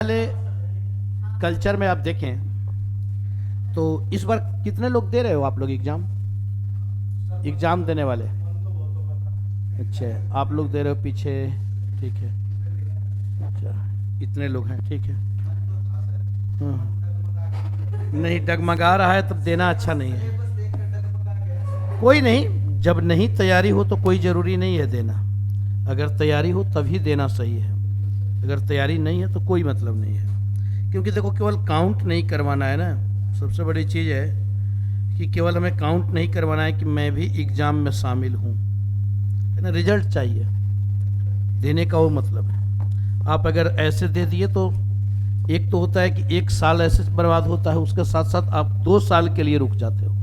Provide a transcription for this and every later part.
पहले कल्चर में आप देखें तो इस बार कितने लोग दे रहे हो आप लोग एग्जाम एग्जाम देने वाले? अच्छा, आप लोग दे रहे हो पीछे, ठीक है। अच्छा, इतने लोग हैं, ठीक है। नहीं, डगमगा रहा है तब देना अच्छा नहीं है। कोई नहीं, जब नहीं तैयारी हो तो कोई ज़रूरी नहीं है देना। अगर तैयारी हो तभी देना सही है, अगर तैयारी नहीं है तो कोई मतलब नहीं है। क्योंकि देखो, केवल काउंट नहीं करवाना है ना, सबसे बड़ी चीज़ है कि केवल हमें काउंट नहीं करवाना है कि मैं भी एग्ज़ाम में शामिल हूँ, है ना। रिजल्ट चाहिए, देने का वो मतलब है। आप अगर ऐसे दे दिए तो एक तो होता है कि एक साल ऐसे बर्बाद होता है, उसके साथ साथ आप 2 साल के लिए रुक जाते हो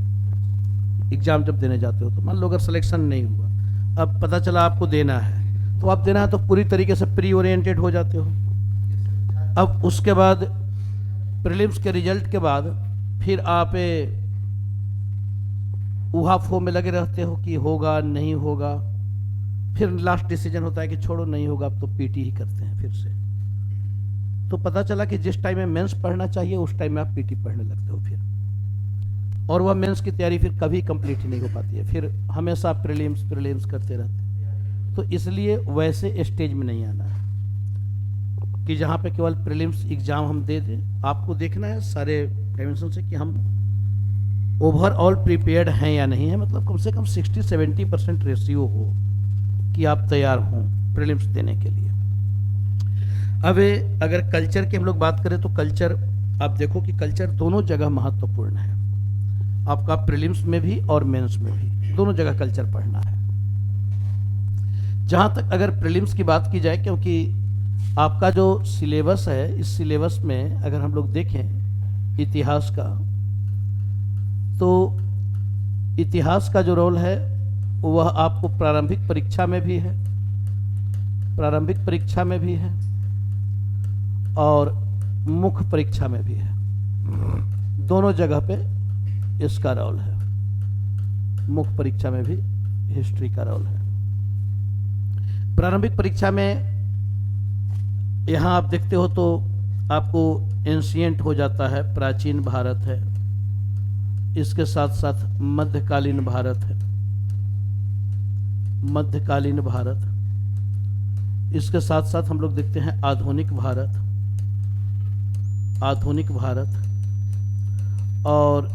एग्ज़ाम जब देने जाते हो। तो मान लो अगर सिलेक्शन नहीं हुआ, अब पता चला आपको देना है, तो आप देना है तो पूरी तरीके से प्री ओरिएंटेड हो जाते हो। अब उसके बाद प्रीलिम्स के रिजल्ट के बाद फिर आप ऊहा-फो में लगे रहते हो कि होगा नहीं होगा। फिर लास्ट डिसीजन होता है कि छोड़ो, नहीं होगा, अब तो पीटी ही करते हैं फिर से। तो पता चला कि जिस टाइम में मेंस पढ़ना चाहिए उस टाइम में आप पीटी पढ़ने लगते हो फिर, और वह मेंस की तैयारी फिर कभी कंप्लीट ही नहीं हो पाती है, फिर हमेशा प्रीलिम्स प्रीलिम्स करते रहते हैं। तो इसलिए वैसे स्टेज में नहीं आना है कि जहाँ पे केवल प्रीलिम्स एग्जाम हम दे दें। आपको देखना है सारे डायमेंशन से कि हम ओवरऑल प्रिपेयर्ड हैं या नहीं है, मतलब कम से कम 60-70% रेशियो हो कि आप तैयार हों प्रीलिम्स देने के लिए। अब अगर कल्चर की हम लोग बात करें तो कल्चर आप देखो कि कल्चर दोनों जगह महत्वपूर्ण है, आपका प्रीलिम्स में भी और मेंस में भी, दोनों जगह कल्चर पढ़ना है। जहाँ तक अगर प्रीलिम्स की बात की जाए, क्योंकि आपका जो सिलेबस है, इस सिलेबस में अगर हम लोग देखें इतिहास का, तो इतिहास का जो रोल है वह आपको प्रारंभिक परीक्षा में भी है, प्रारंभिक परीक्षा में भी है और मुख्य परीक्षा में भी है। दोनों जगह पे इसका रोल है। मुख्य परीक्षा में भी हिस्ट्री का रोल है। प्रारंभिक परीक्षा में यहाँ आप देखते हो तो आपको एंशिएंट हो जाता है, प्राचीन भारत है, इसके साथ साथ मध्यकालीन भारत है, मध्यकालीन भारत, इसके साथ साथ हम लोग देखते हैं आधुनिक भारत, आधुनिक भारत, और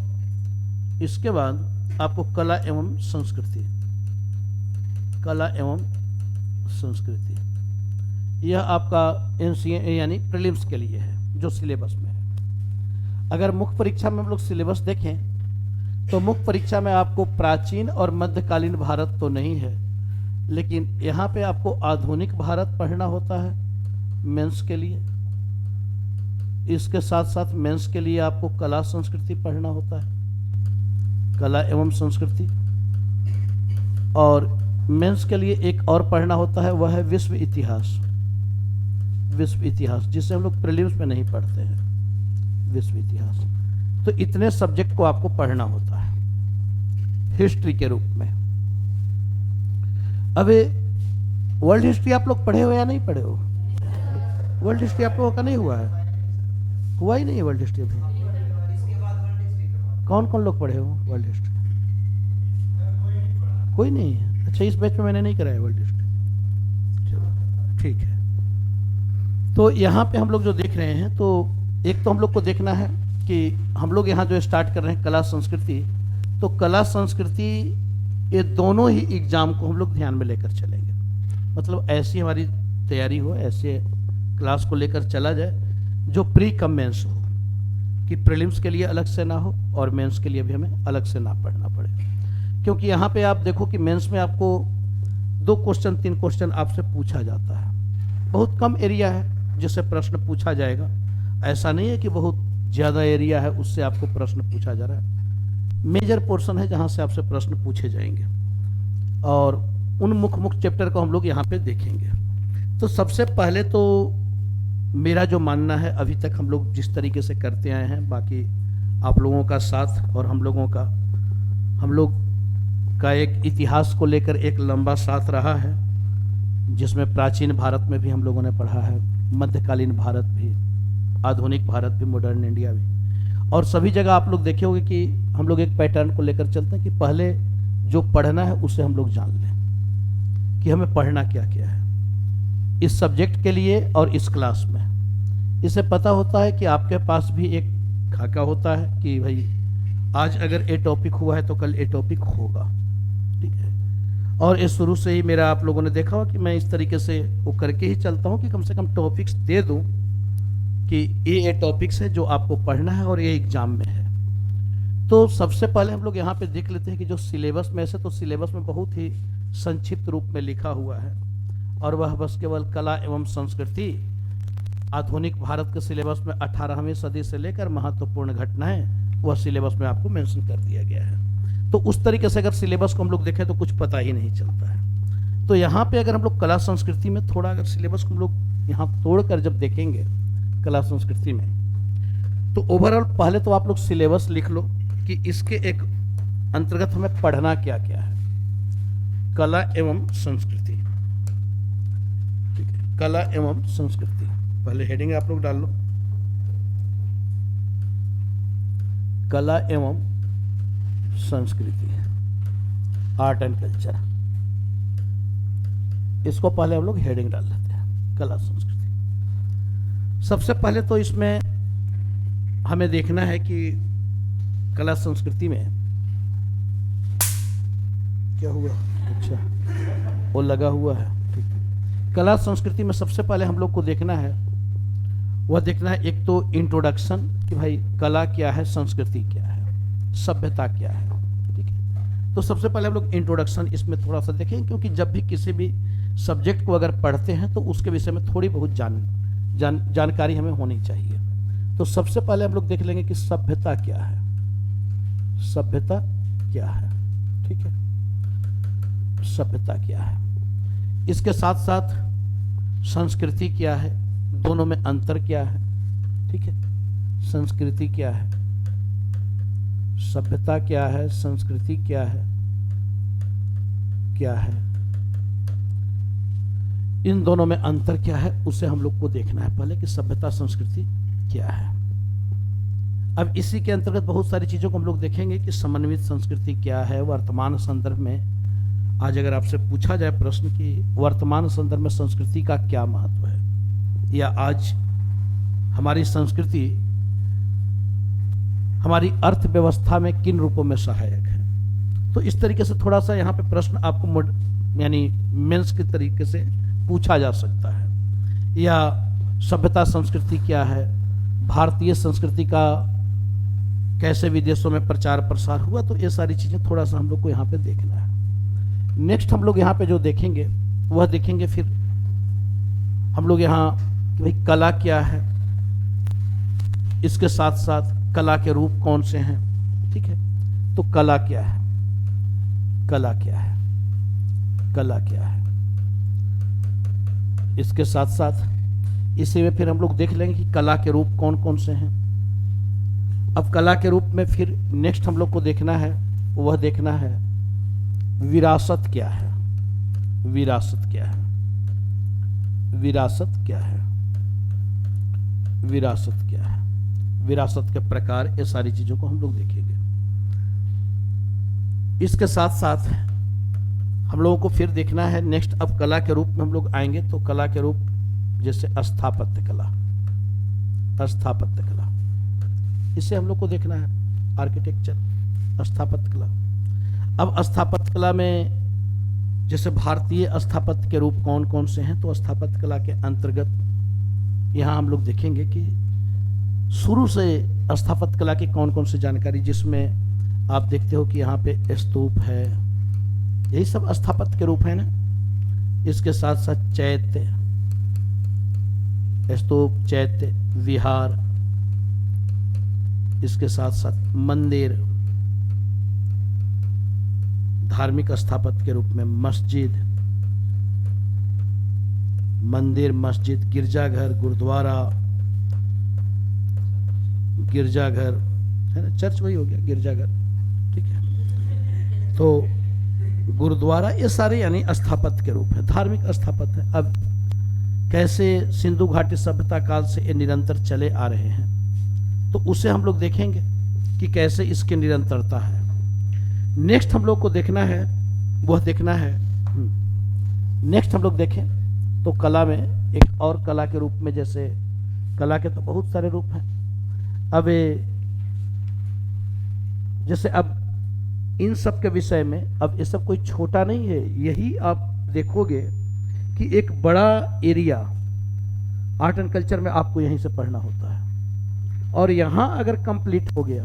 इसके बाद आपको कला एवं संस्कृति, कला एवं संस्कृति, यह आपका एनसीए यानी प्रीलिम्स के लिए है जो सिलेबस में है। अगर मुख्य परीक्षा में हम लोग सिलेबस देखें तो मुख्य परीक्षा में आपको प्राचीन और मध्यकालीन भारत तो नहीं है, लेकिन यहाँ पे आपको आधुनिक भारत पढ़ना होता है मेंस के लिए। इसके साथ साथ मेंस के लिए आपको कला संस्कृति पढ़ना होता है, कला एवं संस्कृति, और मेंस के लिए एक और पढ़ना होता है, वह है विश्व इतिहास, विश्व इतिहास, जिसे हम लोग प्रीलिम्स में नहीं पढ़ते हैं, विश्व इतिहास। तो इतने सब्जेक्ट को आपको पढ़ना होता है हिस्ट्री के रूप में। अब वर्ल्ड हिस्ट्री आप लोग पढ़े हो या नहीं पढ़े हो? वर्ल्ड हिस्ट्री आप लोगों का नहीं हुआ है? हुआ ही नहीं है वर्ल्ड हिस्ट्री अभी? कौन कौन लोग पढ़े हो वर्ल्ड हिस्ट्री? कोई नहीं है? अच्छा, इस बैच में मैंने नहीं कराया वर्ल्ड हिस्ट्री, चलो ठीक है। तो यहाँ पे हम लोग जो देख रहे हैं, तो एक तो हम लोग को देखना है कि हम लोग यहाँ जो स्टार्ट कर रहे हैं कला संस्कृति, तो कला संस्कृति ये दोनों ही एग्जाम को हम लोग ध्यान में लेकर चलेंगे। मतलब ऐसी हमारी तैयारी हो, ऐसे क्लास को लेकर चला जाए जो प्री कम मेंस हो, कि प्रीलिम्स के लिए अलग से ना हो और मेंस के लिए भी हमें अलग से ना पढ़ना पड़े। क्योंकि यहाँ पे आप देखो कि मेंस में आपको 2 क्वेश्चन 3 क्वेश्चन आपसे पूछा जाता है, बहुत कम एरिया है जिससे प्रश्न पूछा जाएगा। ऐसा नहीं है कि बहुत ज़्यादा एरिया है उससे आपको प्रश्न पूछा जा रहा है, मेजर पोर्शन है जहाँ से आपसे प्रश्न पूछे जाएंगे, और उन मुख्य चैप्टर को हम लोग यहाँ पे देखेंगे। तो सबसे पहले तो मेरा जो मानना है, अभी तक हम लोग जिस तरीके से करते आए हैं, बाकी आप लोगों का साथ और हम लोग का एक इतिहास को लेकर एक लंबा साथ रहा है, जिसमें प्राचीन भारत में भी हम लोगों ने पढ़ा है, मध्यकालीन भारत भी, आधुनिक भारत भी, मॉडर्न इंडिया भी। और सभी जगह आप लोग देखे होंगे कि हम लोग एक पैटर्न को लेकर चलते हैं कि पहले जो पढ़ना है उसे हम लोग जान लें कि हमें पढ़ना क्या क्या है इस सब्जेक्ट के लिए और इस क्लास में। इसे पता होता है कि आपके पास भी एक खाका होता है कि भाई आज अगर ए टॉपिक हुआ है तो कल ए टॉपिक होगा, ठीक है। और ये शुरू से ही मेरा आप लोगों ने देखा हो कि मैं इस तरीके से वो करके ही चलता हूँ कि कम से कम टॉपिक्स दे दूँ कि ये टॉपिक्स है जो आपको पढ़ना है और ये एग्जाम में है। तो सबसे पहले हम लोग यहाँ पे देख लेते हैं कि जो सिलेबस में से, तो सिलेबस में बहुत ही संक्षिप्त रूप में लिखा हुआ है और वह बस केवल कला एवं संस्कृति आधुनिक भारत के सिलेबस में 18वीं सदी से लेकर महत्वपूर्ण घटनाएं वह सिलेबस में आपको मेंशन कर दिया गया है। तो उस तरीके से अगर सिलेबस को हम लोग देखें तो कुछ पता ही नहीं चलता है। तो यहाँ पे अगर हम लोग कला संस्कृति में थोड़ा अगर सिलेबस को हम लोग यहाँ तोड़कर जब देखेंगे कला संस्कृति में, तो ओवरऑल पहले तो आप लोग सिलेबस लिख लो कि इसके एक अंतर्गत हमें पढ़ना क्या क्या है। कला एवं संस्कृति, ठीक है, कला एवं संस्कृति पहले हेडिंग आप लोग डाल लो, कला एवं संस्कृति, आर्ट एंड कल्चर। इसको पहले हम लोग हेडिंग डाल लेते हैं, कला संस्कृति। सबसे पहले तो इसमें हमें देखना है कि कला संस्कृति में क्या हुआ, अच्छा वो लगा हुआ है, ठीक है। कला संस्कृति में सबसे पहले हम लोग को देखना है, वह देखना है एक तो इंट्रोडक्शन कि भाई कला क्या है, संस्कृति क्या है, सभ्यता क्या है, ठीक है। तो सबसे पहले हम लोग इंट्रोडक्शन इसमें थोड़ा सा देखें, क्योंकि जब भी किसी भी सब्जेक्ट को अगर पढ़ते हैं तो उसके विषय में थोड़ी बहुत जानकारी हमें होनी चाहिए। तो सबसे पहले हम लोग देख लेंगे कि सभ्यता क्या है, सभ्यता क्या है, ठीक है, सभ्यता क्या है। इसके साथ साथ संस्कृति क्या है, दोनों में अंतर क्या है, ठीक है। संस्कृति क्या है, सभ्यता क्या है, संस्कृति क्या है, क्या है, इन दोनों में अंतर क्या है उसे हम लोग को देखना है पहले कि सभ्यता संस्कृति क्या है। अब इसी के अंतर्गत बहुत सारी चीजों को हम लोग देखेंगे कि समन्वित संस्कृति क्या है। वर्तमान संदर्भ में आज अगर आपसे पूछा जाए प्रश्न कि वर्तमान संदर्भ में संस्कृति का क्या महत्व है, या आज हमारी संस्कृति हमारी अर्थव्यवस्था में किन रूपों में सहायक है, तो इस तरीके से थोड़ा सा यहाँ पे प्रश्न आपको यानी मेंस के तरीके से पूछा जा सकता है। या सभ्यता संस्कृति क्या है, भारतीय संस्कृति का कैसे विदेशों में प्रचार प्रसार हुआ, तो ये सारी चीजें थोड़ा सा हम लोग को यहाँ पे देखना है। नेक्स्ट हम लोग यहाँ पे जो देखेंगे वह देखेंगे फिर हम लोग यहाँ कि भाई कला क्या है, इसके साथ साथ कला के रूप कौन से हैं, ठीक है। तो कला क्या है, कला क्या है, कला क्या है, इसके साथ साथ इसी में फिर हम लोग देख लेंगे कि कला के रूप कौन कौन से हैं। अब कला के रूप में फिर नेक्स्ट हम लोग को देखना है, वह देखना है विरासत क्या है, विरासत क्या है, विरासत क्या है, विरासत क्या है, विरासत के प्रकार, ये सारी चीजों को हम लोग देखेंगे। इसके साथ साथ हम लोगों को फिर देखना है नेक्स्ट, अब कला के रूप में हम लोग आएंगे तो कला के रूप जैसे स्थापत्य कला, स्थापत्य कला इसे हम लोग को देखना है, आर्किटेक्चर, स्थापत्य कला। अब स्थापत्य कला में जैसे भारतीय स्थापत्य के रूप कौन कौन से हैं, तो स्थापत्य कला के अंतर्गत यहाँ हम लोग देखेंगे कि शुरू से स्थापत्य कला की कौन कौन सी जानकारी, जिसमें आप देखते हो कि यहाँ पे स्तूप है, यही सब स्थापत्य के रूप है ना। इसके साथ साथ चैत्य, स्तूप, चैत्य, विहार, इसके साथ साथ मंदिर, धार्मिक स्थापत्य के रूप में मस्जिद, मंदिर, मस्जिद, गिरजाघर, गुरुद्वारा, गिरजाघर है ना, चर्च वही हो गया गिरजाघर, ठीक है। तो गुरुद्वारा, ये सारे यानी स्थापत्य के रूप है, धार्मिक स्थापत्य है। अब कैसे सिंधु घाटी सभ्यता काल से ये निरंतर चले आ रहे हैं, तो उसे हम लोग देखेंगे कि कैसे इसकी निरंतरता है। नेक्स्ट हम लोग को देखना है, वह देखना है, नेक्स्ट हम लोग देखें तो कला में एक और कला के रूप में, जैसे कला के तो बहुत सारे रूप हैं। अब जैसे अब इन सब के विषय में, अब ये सब कोई छोटा नहीं है, यही आप देखोगे कि एक बड़ा एरिया आर्ट एंड कल्चर में आपको यहीं से पढ़ना होता है। और यहाँ अगर कंप्लीट हो गया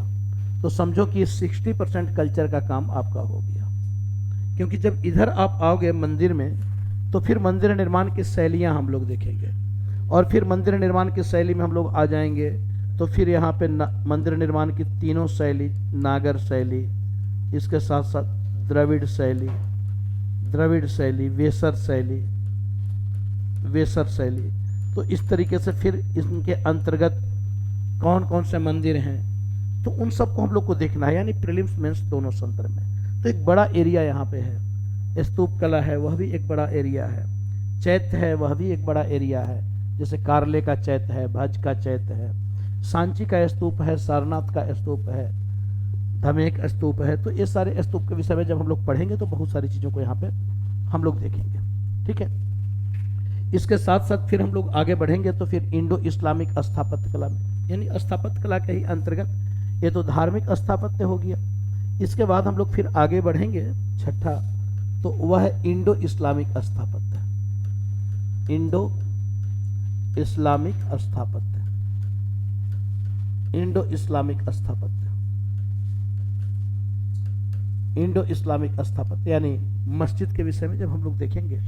तो समझो कि 60% कल्चर का काम आपका हो गया। क्योंकि जब इधर आप आओगे मंदिर में, तो फिर मंदिर निर्माण की शैलियाँ हम लोग देखेंगे, और फिर मंदिर निर्माण की शैली में हम लोग आ जाएंगे तो फिर यहाँ पे मंदिर निर्माण की तीनों शैली, नागर शैली, इसके साथ साथ द्रविड़ शैली, वेसर शैली, तो इस तरीके से फिर इनके अंतर्गत कौन कौन से मंदिर हैं, तो उन सबको हम लोग को देखना है, यानी प्रीलिम्स मेंस दोनों संदर्भ में। तो एक बड़ा एरिया यहाँ पे है। स्तूप कला है, वह भी एक बड़ा एरिया है। चैत्य है, वह भी एक बड़ा एरिया है। जैसे कारले का चैत्य है, भज का चैत्य है, सांची का स्तूप है, सारनाथ का स्तूप है, धमेक स्तूप है। तो ये सारे स्तूप के विषय में जब हम लोग पढ़ेंगे तो बहुत सारी चीज़ों को यहाँ पे हम लोग देखेंगे। ठीक है, इसके साथ साथ फिर हम लोग आगे बढ़ेंगे तो फिर इंडो इस्लामिक स्थापत्य कला में, यानी स्थापत्य कला के ही अंतर्गत ये तो धार्मिक स्थापत्य हो गया। इसके बाद हम लोग फिर आगे बढ़ेंगे, छठा तो वह है इंडो इस्लामिक स्थापत्य। इंडो इस्लामिक स्थापत्य, इंडो इस्लामिक स्थापत्य, इंडो इस्लामिक स्थापत्य यानी मस्जिद के विषय में जब हम लोग देखेंगे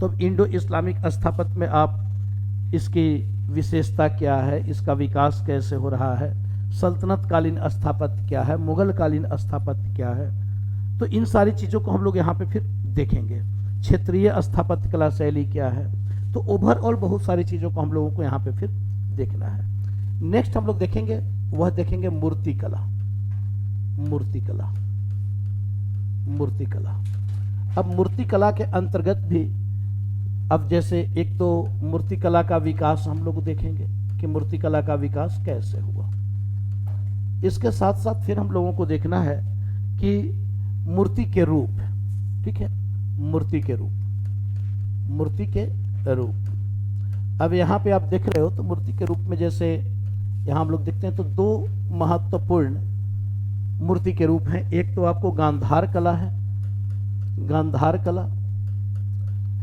तो इंडो इस्लामिक स्थापत्य में आप इसकी विशेषता क्या है, इसका विकास कैसे हो रहा है, सल्तनत कालीन स्थापत्य क्या है, मुगल कालीन स्थापत्य क्या है, तो इन सारी चीज़ों को हम लोग यहाँ पे फिर देखेंगे। क्षेत्रीय स्थापत्य कला शैली क्या है, तो ओवरऑल बहुत सारी चीज़ों को हम लोगों को यहाँ पे फिर देखना है। नेक्स्ट हम लोग देखेंगे, वह देखेंगे मूर्ति कला। मूर्ति कला, मूर्ति कला। अब मूर्ति कला के अंतर्गत भी, अब जैसे एक तो मूर्ति कला का विकास हम लोग देखेंगे कि मूर्ति कला का विकास कैसे हुआ। इसके साथ साथ फिर हम लोगों को देखना है कि मूर्ति के रूप, ठीक है, मूर्ति के रूप, मूर्ति के रूप। अब यहाँ पे आप देख रहे हो तो मूर्ति के रूप में जैसे यहाँ हम लोग देखते हैं तो दो महत्वपूर्ण मूर्ति के रूप हैं। एक तो आपको गांधार कला है, गांधार कला,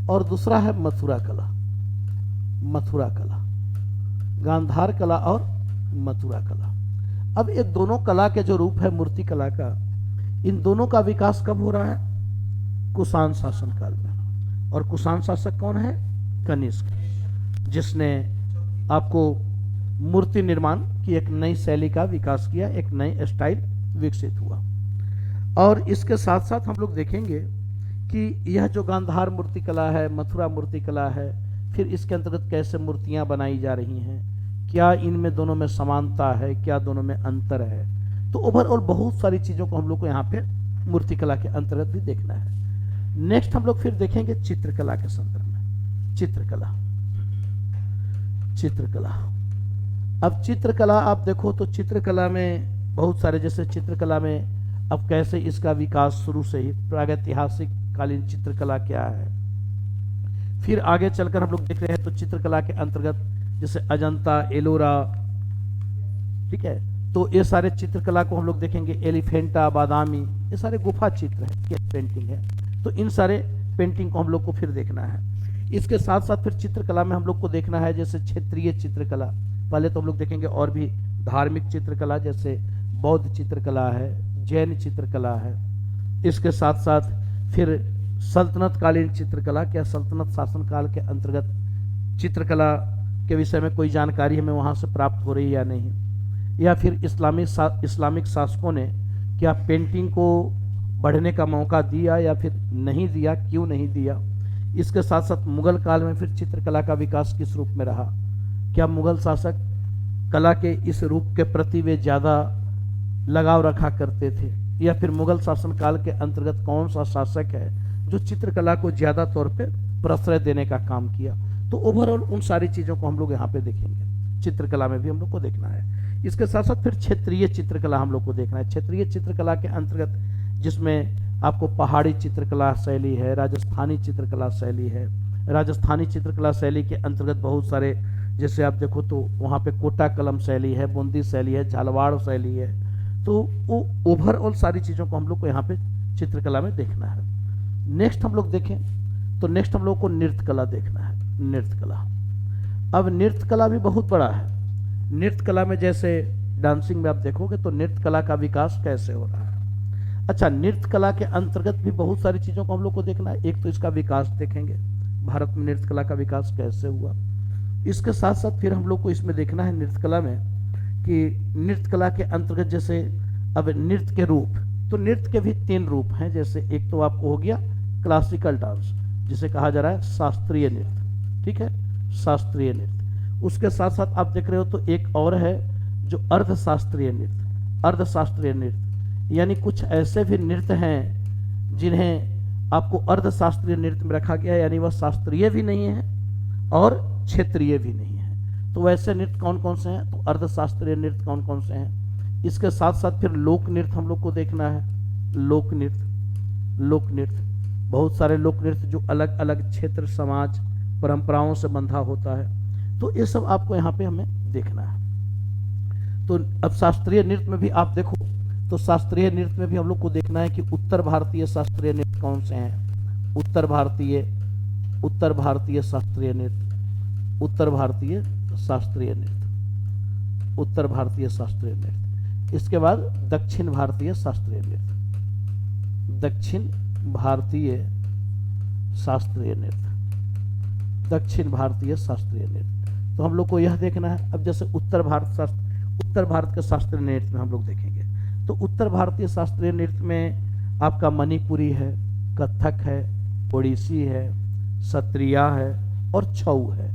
और दूसरा है मथुरा कला। मथुरा कला, गांधार कला और मथुरा कला। अब ये दोनों कला के जो रूप है मूर्ति कला का, इन दोनों का विकास कब हो रहा है? कुषाण शासन काल में। और कुषाण शासक कौन है? कनिष्क, जिसने आपको मूर्ति निर्माण की एक नई शैली का विकास किया, एक नई स्टाइल विकसित हुआ। और इसके साथ साथ हम लोग देखेंगे कि यह जो गांधार मूर्ति कला है, मथुरा मूर्ति कला है, फिर इसके अंतर्गत कैसे मूर्तियां बनाई जा रही हैं, क्या इनमें दोनों में समानता है, क्या दोनों में अंतर है। तो ओवरऑल बहुत सारी चीज़ों को हम लोग को यहाँ पे मूर्ति कला के अंतर्गत भी देखना है। नेक्स्ट हम लोग फिर देखेंगे चित्रकला के संदर्भ में। चित्रकला, चित्रकला। अब चित्रकला आप देखो तो चित्रकला में बहुत सारे, जैसे चित्रकला में अब कैसे इसका विकास शुरू से ही प्रागैतिहासिक कालीन चित्रकला क्या है, फिर आगे चलकर हम लोग देख रहे हैं तो चित्रकला के अंतर्गत जैसे अजंता, एलोरा, ठीक है, तो ये सारे चित्रकला को हम लोग देखेंगे। एलिफेंटा, बादामी, ये सारे गुफा चित्र है, पेंटिंग है, तो इन सारे पेंटिंग को हम लोग को फिर देखना है। इसके साथ साथ फिर चित्रकला में हम लोग को देखना है जैसे क्षेत्रीय चित्रकला। पहले तो हम लोग देखेंगे और भी धार्मिक चित्रकला, जैसे बौद्ध चित्रकला है, जैन चित्रकला है। इसके साथ साथ फिर सल्तनत कालीन चित्रकला, क्या सल्तनत शासनकाल के अंतर्गत चित्रकला के विषय में कोई जानकारी हमें वहाँ से प्राप्त हो रही है या नहीं, या फिर इस्लामिक शासकों ने क्या पेंटिंग को बढ़ने का मौका दिया या फिर नहीं दिया, क्यों नहीं दिया। इसके साथ साथ मुगल काल में फिर चित्रकला का विकास किस रूप में रहा, क्या मुगल शासक कला के इस रूप के प्रति वे ज़्यादा लगाव रखा करते थे, या फिर मुगल शासन काल के अंतर्गत कौन सा शासक है जो चित्रकला को ज़्यादा तौर पे प्रश्रय देने का काम किया। तो ओवरऑल उन सारी चीज़ों को हम लोग यहाँ पे देखेंगे। चित्रकला में भी हम लोग को देखना है। इसके साथ साथ फिर क्षेत्रीय चित्रकला हम लोग को देखना है। क्षेत्रीय चित्रकला के अंतर्गत जिसमें आपको पहाड़ी चित्रकला शैली है, राजस्थानी चित्रकला शैली है। राजस्थानी चित्रकला शैली के अंतर्गत बहुत सारे, जैसे आप देखो तो वहाँ पे कोटा कलम शैली है, बूंदी शैली है, झालवाड़ शैली है। तो वो ओवरऑल सारी चीज़ों को हम लोग को यहाँ पे चित्रकला में देखना है। नेक्स्ट हम लोग देखें तो नेक्स्ट हम लोग को नृत्य कला देखना है। नृत्य कला, अब नृत्य कला भी बहुत बड़ा है। नृत्य कला में जैसे डांसिंग में आप देखोगे तो नृत्य कला का विकास कैसे हो रहा है। अच्छा, नृत्य कला के अंतर्गत भी बहुत सारी चीज़ों को हम लोग को देखना है। एक तो इसका विकास देखेंगे, भारत में नृत्य कला का विकास कैसे हुआ। इसके साथ साथ फिर हम लोग को इसमें देखना है नृत्य कला में कि नृत्य कला के अंतर्गत जैसे अब नृत्य के रूप, तो नृत्य के भी 3 रूप हैं। जैसे एक तो आपको हो गया क्लासिकल डांस, जिसे कहा जा रहा है शास्त्रीय नृत्य, ठीक है, शास्त्रीय नृत्य। उसके साथ साथ आप देख रहे हो तो एक और है जो अर्धशास्त्रीय नृत्य। अर्धशास्त्रीय नृत्य यानी कुछ ऐसे भी नृत्य हैं जिन्हें आपको अर्धशास्त्रीय नृत्य में रखा गया है, यानी वह शास्त्रीय भी नहीं है और क्षेत्रीय भी नहीं है। तो वैसे नृत्य कौन कौन से हैं, तो अर्धशास्त्रीय नृत्य कौन कौन से हैं। इसके साथ साथ फिर लोक नृत्य हम लोग को देखना है। लोक नृत्य, लोक नृत्य, बहुत सारे लोक नृत्य जो अलग अलग क्षेत्र, समाज, परंपराओं से बंधा होता है। तो ये सब आपको यहाँ पे हमें देखना है। तो अब शास्त्रीय नृत्य में भी आप देखो तो शास्त्रीय नृत्य में भी हम लोग को देखना है कि उत्तर भारतीय शास्त्रीय नृत्य कौन से हैं। उत्तर भारतीय शास्त्रीय नृत्य, उत्तर भारतीय शास्त्रीय नृत्य, उत्तर भारतीय शास्त्रीय नृत्य। इसके बाद दक्षिण भारतीय शास्त्रीय नृत्य, दक्षिण भारतीय शास्त्रीय नृत्य, दक्षिण भारतीय शास्त्रीय नृत्य। तो हम लोग को यह देखना है। अब जैसे उत्तर भारत के शास्त्रीय नृत्य में हम लोग देखेंगे तो उत्तर भारतीय शास्त्रीय नृत्य में आपका मणिपुरी है, कथक है, ओडिसी है, सत्रिया है और छऊ है।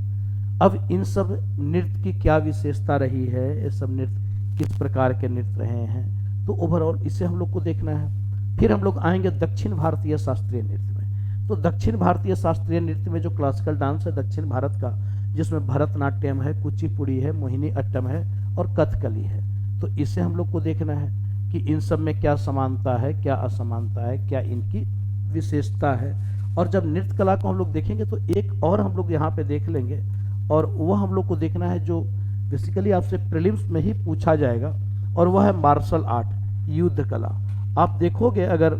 अब इन सब नृत्य की क्या विशेषता रही है, ये सब नृत्य किस प्रकार के नृत्य रहे हैं, तो ओवरऑल इसे हम लोग को देखना है। फिर हम लोग आएंगे दक्षिण भारतीय शास्त्रीय नृत्य में। तो दक्षिण भारतीय शास्त्रीय नृत्य में जो क्लासिकल डांस है दक्षिण भारत का, जिसमें भरतनाट्यम है, कुचिपुड़ी है, मोहिनी अट्टम है और कथकली है, तो इसे हम लोग को देखना है कि इन सब में क्या समानता है, क्या असमानता है, क्या इनकी विशेषता है। और जब नृत्य कला को हम लोग देखेंगे तो एक और हम लोग यहाँ पे देख लेंगे, और वह हम लोग को देखना है जो बेसिकली आपसे प्रीलिम्स में ही पूछा जाएगा, और वह है मार्शल आर्ट, युद्ध कला। आप देखोगे अगर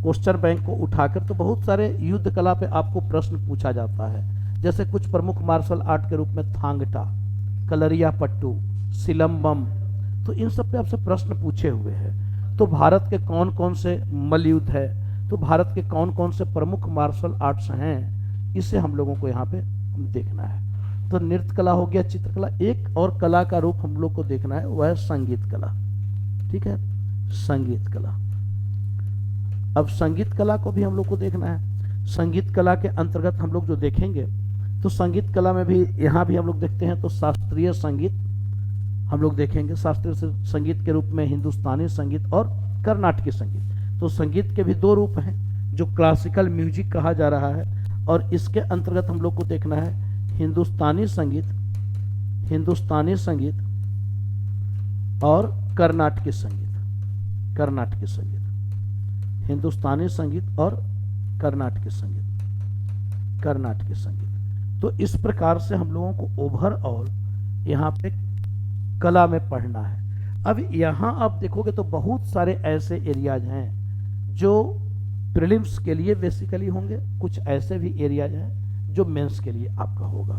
क्वेश्चन बैंक को उठाकर तो बहुत सारे युद्ध कला पे आपको प्रश्न पूछा जाता है। जैसे कुछ प्रमुख मार्शल आर्ट के रूप में थांगटा, कलरिया पट्टू, सिलम्बम, तो इन सब पे आपसे प्रश्न पूछे हुए हैं। तो भारत के कौन कौन से मल्लयुद्ध है, तो भारत के कौन कौन से प्रमुख मार्शल आर्ट्स हैं, इसे हम लोगों को यहाँ पे देखना है। तो नृत्य कला हो गया, चित्रकला। एक और कला का रूप हम लोग को देखना है, वह है संगीत कला, ठीक है, संगीत कला। अब संगीत कला को भी हम लोग को देखना है। संगीत कला के अंतर्गत हम लोग जो देखेंगे तो संगीत कला में भी यहाँ भी हम लोग देखते हैं तो शास्त्रीय संगीत हम लोग देखेंगे। शास्त्रीय संगीत के रूप में हिंदुस्तानी संगीत और कर्नाटकी संगीत। तो संगीत के भी 2 रूप हैं, जो क्लासिकल म्यूजिक कहा जा रहा है, और इसके अंतर्गत हम लोग को देखना है हिंदुस्तानी संगीत, हिंदुस्तानी संगीत और कर्नाटकी संगीत, कर्नाटकी संगीत, हिंदुस्तानी संगीत और कर्नाटकी संगीत, कर्नाटकी संगीत। तो इस प्रकार से हम लोगों को ओवरऑल यहाँ पे कला में पढ़ना है। अब यहाँ आप देखोगे तो बहुत सारे ऐसे एरियाज हैं जो प्रीलिम्स के लिए बेसिकली होंगे, कुछ ऐसे भी एरियाज हैं जो मेंस के लिए आपका होगा।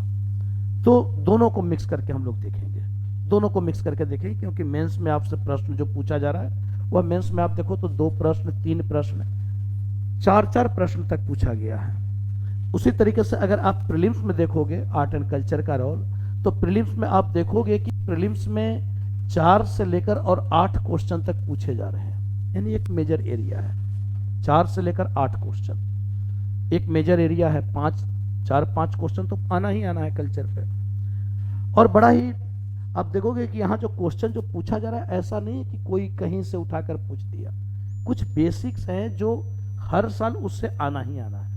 तो दोनों को मिक्स करके हम लोग देखेंगे, दोनों को मिक्स करके देखेंगे, क्योंकि मेंस में आपसे प्रश्न जो पूछा जा रहा है वह मेंस में आप देखो तो 2 प्रश्न, 3 प्रश्न, 4 प्रश्न तक पूछा गया है। उसी तरीके से अगर आप प्रीलिम्स में देखोगे आर्ट एंड कल्चर का रोल, तो प्रीलिम्स में आप देखोगे कि प्रीलिम्स में 4 से लेकर और 8 क्वेश्चन तक पूछे जा रहे हैं, यानी एक मेजर एरिया है। 4 से लेकर 8 क्वेश्चन एक मेजर एरिया है। 4-5 क्वेश्चन तो आना ही आना है कल्चर पे। और बड़ा ही आप देखोगे कि यहाँ जो क्वेश्चन जो पूछा जा रहा है, ऐसा नहीं है कि कोई कहीं से उठाकर पूछ दिया, कुछ बेसिक्स हैं जो हर साल उससे आना ही आना है।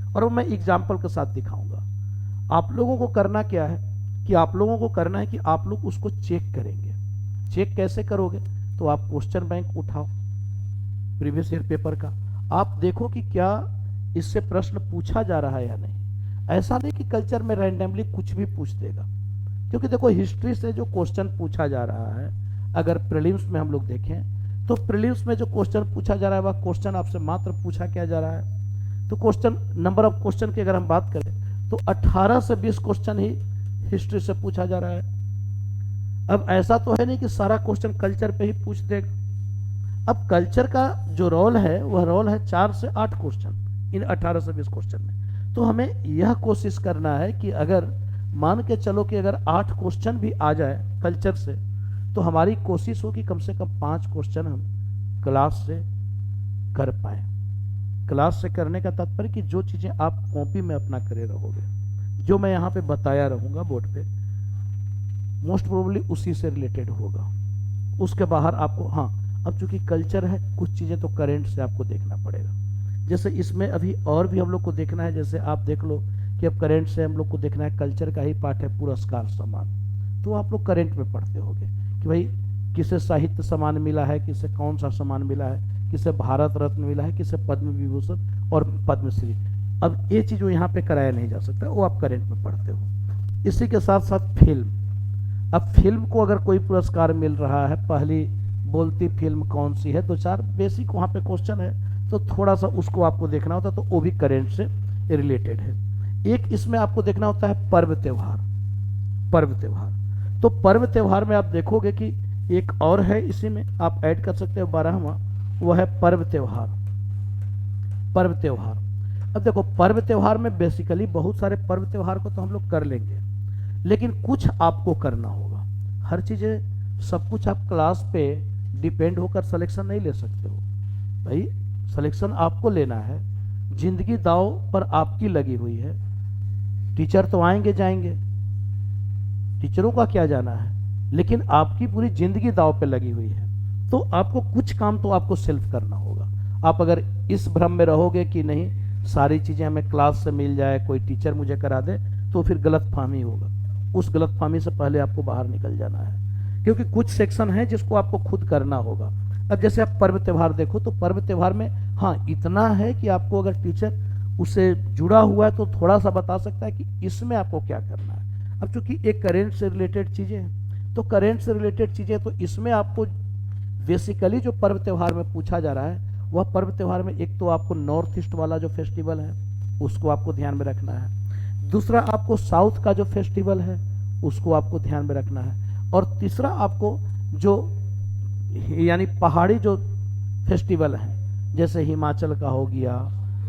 और वो मैं एग्जाम्पल के साथ दिखाऊंगा। आप लोगों को करना क्या है कि आप लोगों को करना है कि आप लोग उसको चेक करेंगे। चेक कैसे करोगे? तो आप क्वेश्चन बैंक उठाओ प्रीवियस ईयर पेपर का, आप देखो कि क्या इससे प्रश्न पूछा जा रहा है या नहीं। ऐसा नहीं कि कल्चर में रैंडमली कुछ भी पूछ देगा, क्योंकि देखो हिस्ट्री से जो क्वेश्चन पूछा जा रहा है, अगर प्रीलिम्स में हम लोग देखें तो प्रीलिम्स में जो क्वेश्चन पूछा जा रहा है वह क्वेश्चन आपसे मात्र पूछा क्या जा रहा है। तो क्वेश्चन नंबर ऑफ क्वेश्चन की अगर हम बात करें तो 18 से 20 क्वेश्चन ही हिस्ट्री से पूछा जा रहा है। अब ऐसा तो है नहीं कि सारा क्वेश्चन कल्चर पे ही पूछ देगा। अब कल्चर का जो रोल है वह रोल है 4 से 8 क्वेश्चन इन 18 से 20 क्वेश्चन में। तो हमें यह कोशिश करना है कि अगर मान के चलो कि अगर 8 क्वेश्चन भी आ जाए कल्चर से, तो हमारी कोशिश हो कि कम से कम 5 क्वेश्चन हम क्लास से कर पाए। क्लास से करने का तात्पर्य कि जो चीजें आप कॉपी में अपना करे रहोगे, जो मैं यहाँ पे बताया रहूंगा बोर्ड पे, मोस्ट प्रोबेबली उसी से रिलेटेड होगा। उसके बाहर आपको, हाँ अब चूंकि कल्चर है कुछ चीजें तो करेंट से आपको देखना पड़ेगा। जैसे इसमें अभी और भी हम लोग को देखना है, जैसे आप देख लो कि अब करेंट से हम लोग को देखना है, कल्चर का ही पाठ है पुरस्कार सम्मान, तो आप लोग करेंट में पढ़ते होगे कि भाई किसे साहित्य सम्मान मिला है, किसे कौन सा सम्मान मिला है, किसे भारत रत्न मिला है, किसे पद्म विभूषण और पद्मश्री। अब ये चीज यहाँ पे कराया नहीं जा सकता, वो आप करेंट में पढ़ते हो। इसी के साथ साथ फिल्म, अब फिल्म को अगर कोई पुरस्कार मिल रहा है, पहली बोलती फिल्म कौन सी है, 2-4 बेसिक वहाँ पे क्वेश्चन है, तो थोड़ा सा उसको आपको देखना होता है, तो वो भी करेंट से रिलेटेड है। एक इसमें आपको देखना होता है पर्व त्योहार। पर्व त्योहार, तो पर्व त्योहार में आप देखोगे कि एक और है, इसी में आप ऐड कर सकते हो 12वां, वो है पर्व त्योहार। पर्व त्योहार, अब देखो पर्व त्योहार में बेसिकली बहुत सारे पर्व त्योहार को तो हम लोग कर लेंगे, लेकिन कुछ आपको करना होगा। हर चीजें सब कुछ आप क्लास पे डिपेंड होकर सिलेक्शन नहीं ले सकते हो भाई, सिलेक्शन आपको लेना है। जिंदगी दांव पर आपकी लगी हुई है। टीचर तो आएंगे जाएंगे, टीचरों का क्या जाना है, लेकिन आपकी पूरी जिंदगी दांव पे लगी हुई है। तो आपको कुछ काम तो आपको सेल्फ करना होगा। आप अगर इस भ्रम में रहोगे कि नहीं सारी चीजें हमें क्लास से मिल जाए, कोई टीचर मुझे करा दे, तो फिर गलतफहमी होगा। उस गलतफहमी से पहले आपको बाहर निकल जाना है, क्योंकि कुछ सेक्शन है जिसको आपको खुद करना होगा। अब जैसे आप पर्व त्योहार देखो, तो पर्व त्योहार में हाँ इतना है कि आपको अगर टीचर उससे जुड़ा हुआ है तो थोड़ा सा बता सकता है कि इसमें आपको क्या करना है। अब चूंकि एक करेंट से रिलेटेड चीजें हैं, तो करेंट से रिलेटेड चीजें, तो इसमें आपको बेसिकली जो पर्व त्योहार में पूछा जा रहा है, वह पर्व त्योहार में एक तो आपको नॉर्थ ईस्ट वाला जो फेस्टिवल है उसको आपको ध्यान में रखना है, दूसरा आपको साउथ का जो फेस्टिवल है उसको आपको ध्यान में रखना है, और तीसरा आपको जो यानी पहाड़ी जो फेस्टिवल है जैसे हिमाचल का हो गया